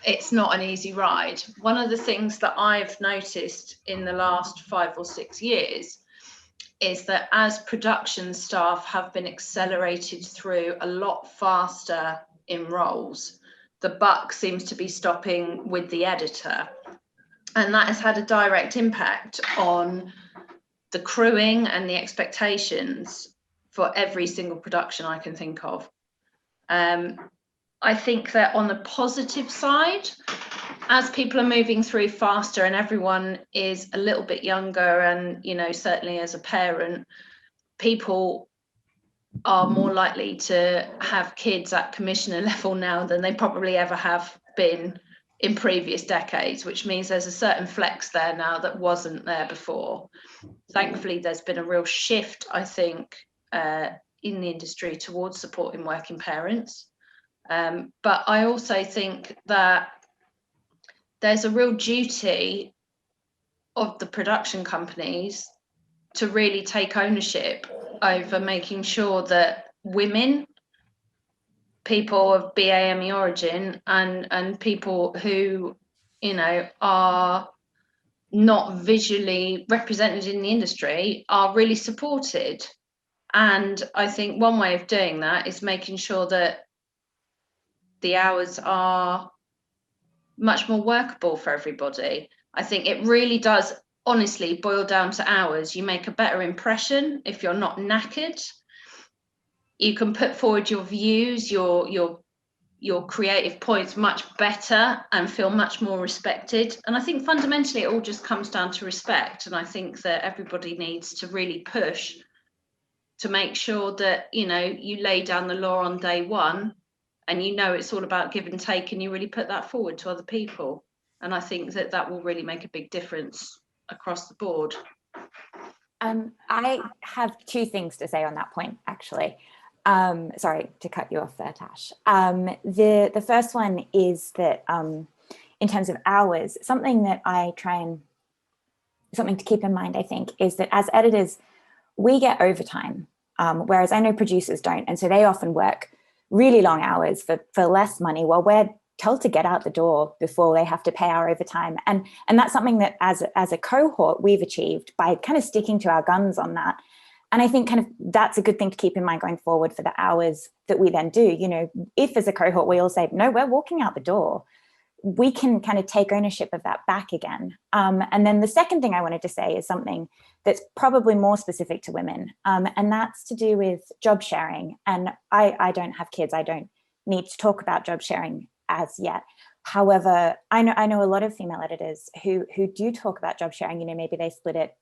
It's not an easy ride. One of the things that I've noticed in the last 5 or 6 years is that as production staff have been accelerated through a lot faster in roles, the buck seems to be stopping with the editor. And that has had a direct impact on the crewing and the expectations for every single production I can think of. I think that on the positive side, as people are moving through faster and everyone is a little bit younger, and certainly as a parent, people are more likely to have kids at commissioner level now than they probably ever have been in previous decades, which means there's a certain flex there now that wasn't there before. Thankfully, there's been a real shift, I think, in the industry towards supporting working parents. But I also think that there's a real duty of the production companies to really take ownership over making sure that women, people of BAME origin, and people who, are not visually represented in the industry are really supported. And I think one way of doing that is making sure that the hours are much more workable for everybody. I think it really does honestly boil down to hours. You make a better impression if you're not knackered. You can put forward your views, your creative points much better and feel much more respected. And I think fundamentally it all just comes down to respect. And I think that everybody needs to really push to make sure that, you lay down the law on day one, and it's all about give and take, and you really put that forward to other people. And I think that will really make a big difference across the board. I have 2 things to say on that point, actually. Sorry to cut you off there, Tash. The first one is that in terms of hours, something to keep in mind, I think, is that as editors, we get overtime, whereas I know producers don't. And so they often work really long hours for less money, while we're told to get out the door before they have to pay our overtime. And that's something that as a cohort we've achieved by kind of sticking to our guns on that. And I think kind of that's a good thing to keep in mind going forward for the hours that we then do. If as a cohort we all say, no, we're walking out the door, we can kind of take ownership of that back again. And then the second thing I wanted to say is something that's probably more specific to women, and that's to do with job sharing. And I don't have kids. I don't need to talk about job sharing as yet. However, I know a lot of female editors who do talk about job sharing. Maybe they split it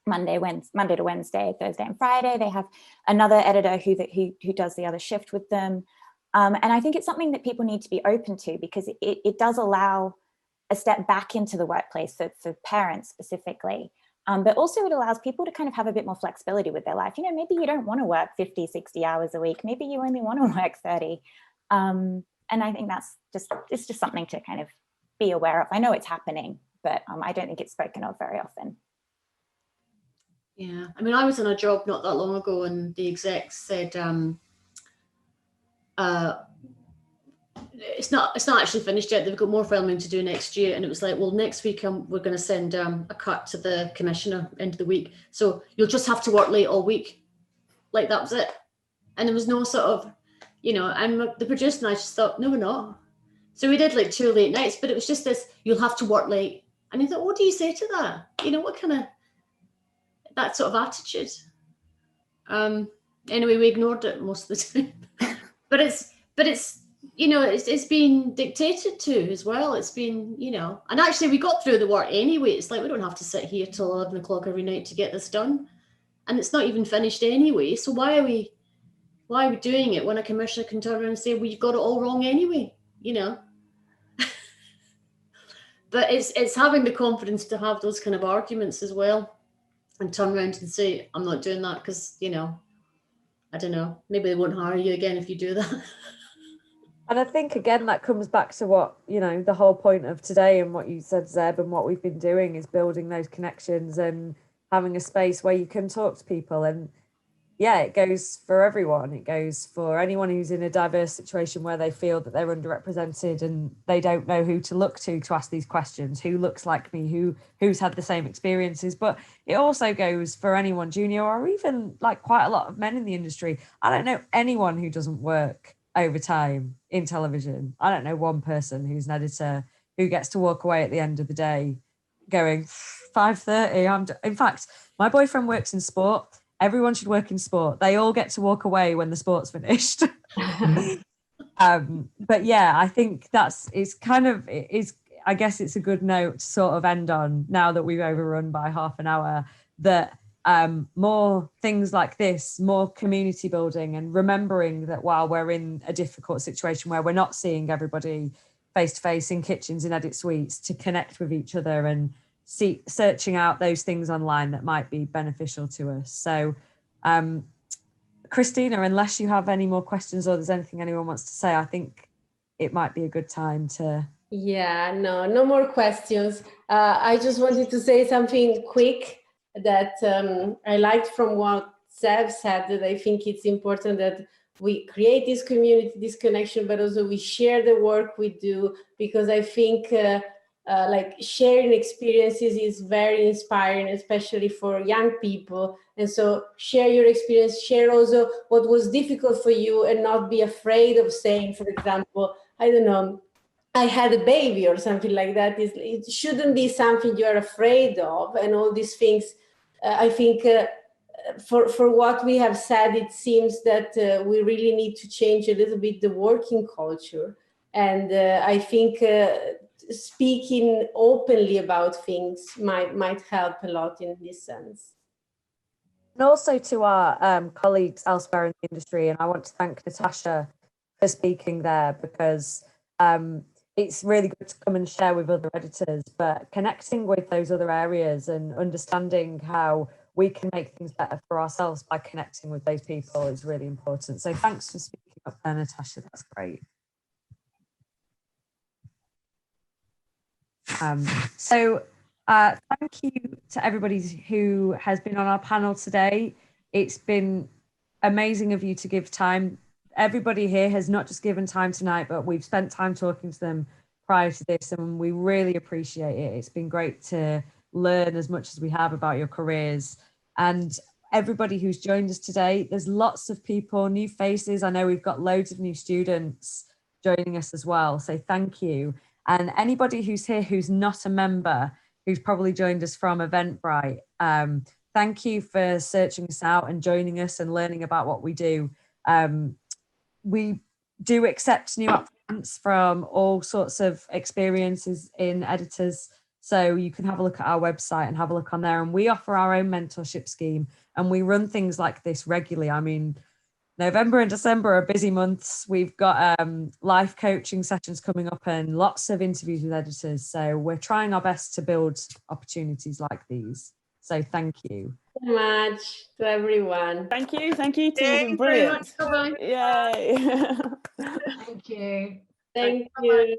Monday to Wednesday, Thursday and Friday. They have another editor who does the other shift with them. And I think it's something that people need to be open to, because it does allow a step back into the workplace for parents specifically. But also it allows people to kind of have a bit more flexibility with their life. Maybe you don't want to work 50, 60 hours a week. Maybe you only want to work 30. And I think it's just something to kind of be aware of. I know it's happening, but I don't think it's spoken of very often. Yeah, I was in a job not that long ago, and the execs said, it's not actually finished yet. They've got more filming to do next year. And it was like, well, next week we're going to send a cut to the commissioner end of the week. So you'll just have to work late all week. Like that was it. And there was no sort of, and the producer and I just thought, no, we're not. So we did like 2 late nights, but it was just this, you'll have to work late. And I thought, what do you say to that? What kind of, that sort of attitude. Anyway, we ignored it most of the time. but it's you know, it's been dictated to as well. It's been, you know, and actually we got through the work anyway. It's like we don't have to sit here till 11 o'clock every night to get this done, and it's not even finished anyway. So why are we doing it when a commissioner can turn around and say, well, you got it all wrong anyway, you know? But it's having the confidence to have those kind of arguments as well, and turn around and say, I'm not doing that because, you know, I don't know, maybe they won't hire you again if you do that. And I think, again, that comes back to what, you know, the whole point of today and what you said, Zeb, and what we've been doing is building those connections and having a space where you can talk to people. And yeah, it goes for everyone. It goes for anyone who's in a diverse situation where they feel that they're underrepresented and they don't know who to look to ask these questions, who looks like me, who's had the same experiences. But it also goes for anyone junior or even like quite a lot of men in the industry. I don't know anyone who doesn't work overtime in television. I don't know one person who's an editor who gets to walk away at the end of the day going 5:30. In fact, my boyfriend works in sport. Everyone should work in sport. They all get to walk away when the sport's finished. But yeah, I think I guess it's a good note to sort of end on now that we've overrun by half an hour, that more things like this, more community building, and remembering that while we're in a difficult situation where we're not seeing everybody face to face in kitchens, in edit suites, to connect with each other and searching out those things online that might be beneficial to us. So Cristina, unless you have any more questions or there's anything anyone wants to say, I think it might be a good time to... Yeah, no more questions. I just wanted to say something quick that I liked from what Zev said, that I think it's important that we create this community, this connection, but also we share the work we do, because I think like sharing experiences is very inspiring, especially for young people. And so share your experience, share also what was difficult for you, and not be afraid of saying, for example, I don't know, I had a baby or something like that. It shouldn't be something you're afraid of. And all these things, I think for what we have said, it seems that we really need to change a little bit the working culture. And I think speaking openly about things might help a lot in this sense. And also to our colleagues elsewhere in the industry, and I want to thank Natasha for speaking there, because it's really good to come and share with other editors, but connecting with those other areas and understanding how we can make things better for ourselves by connecting with those people is really important. So thanks for speaking up there, Natasha, that's great. Thank you to everybody who has been on our panel today. It's been amazing of you to give time. Everybody here has not just given time tonight, but we've spent time talking to them prior to this, and we really appreciate it. It's been great to learn as much as we have about your careers. And everybody who's joined us today, there's lots of people, new faces. I know we've got loads of new students joining us as well, so thank you. And anybody who's here who's not a member, who's probably joined us from Eventbrite, thank you for searching us out and joining us and learning about what we do. We do accept new applicants from all sorts of experiences in editors. So you can have a look at our website and have a look on there. And we offer our own mentorship scheme, and we run things like this regularly. I mean, November and December are busy months. We've got life coaching sessions coming up and lots of interviews with editors. So we're trying our best to build opportunities like these. So thank you so much to everyone. Thank you team. You've been brilliant. Bye-bye. Yay. Thank you. Thank you.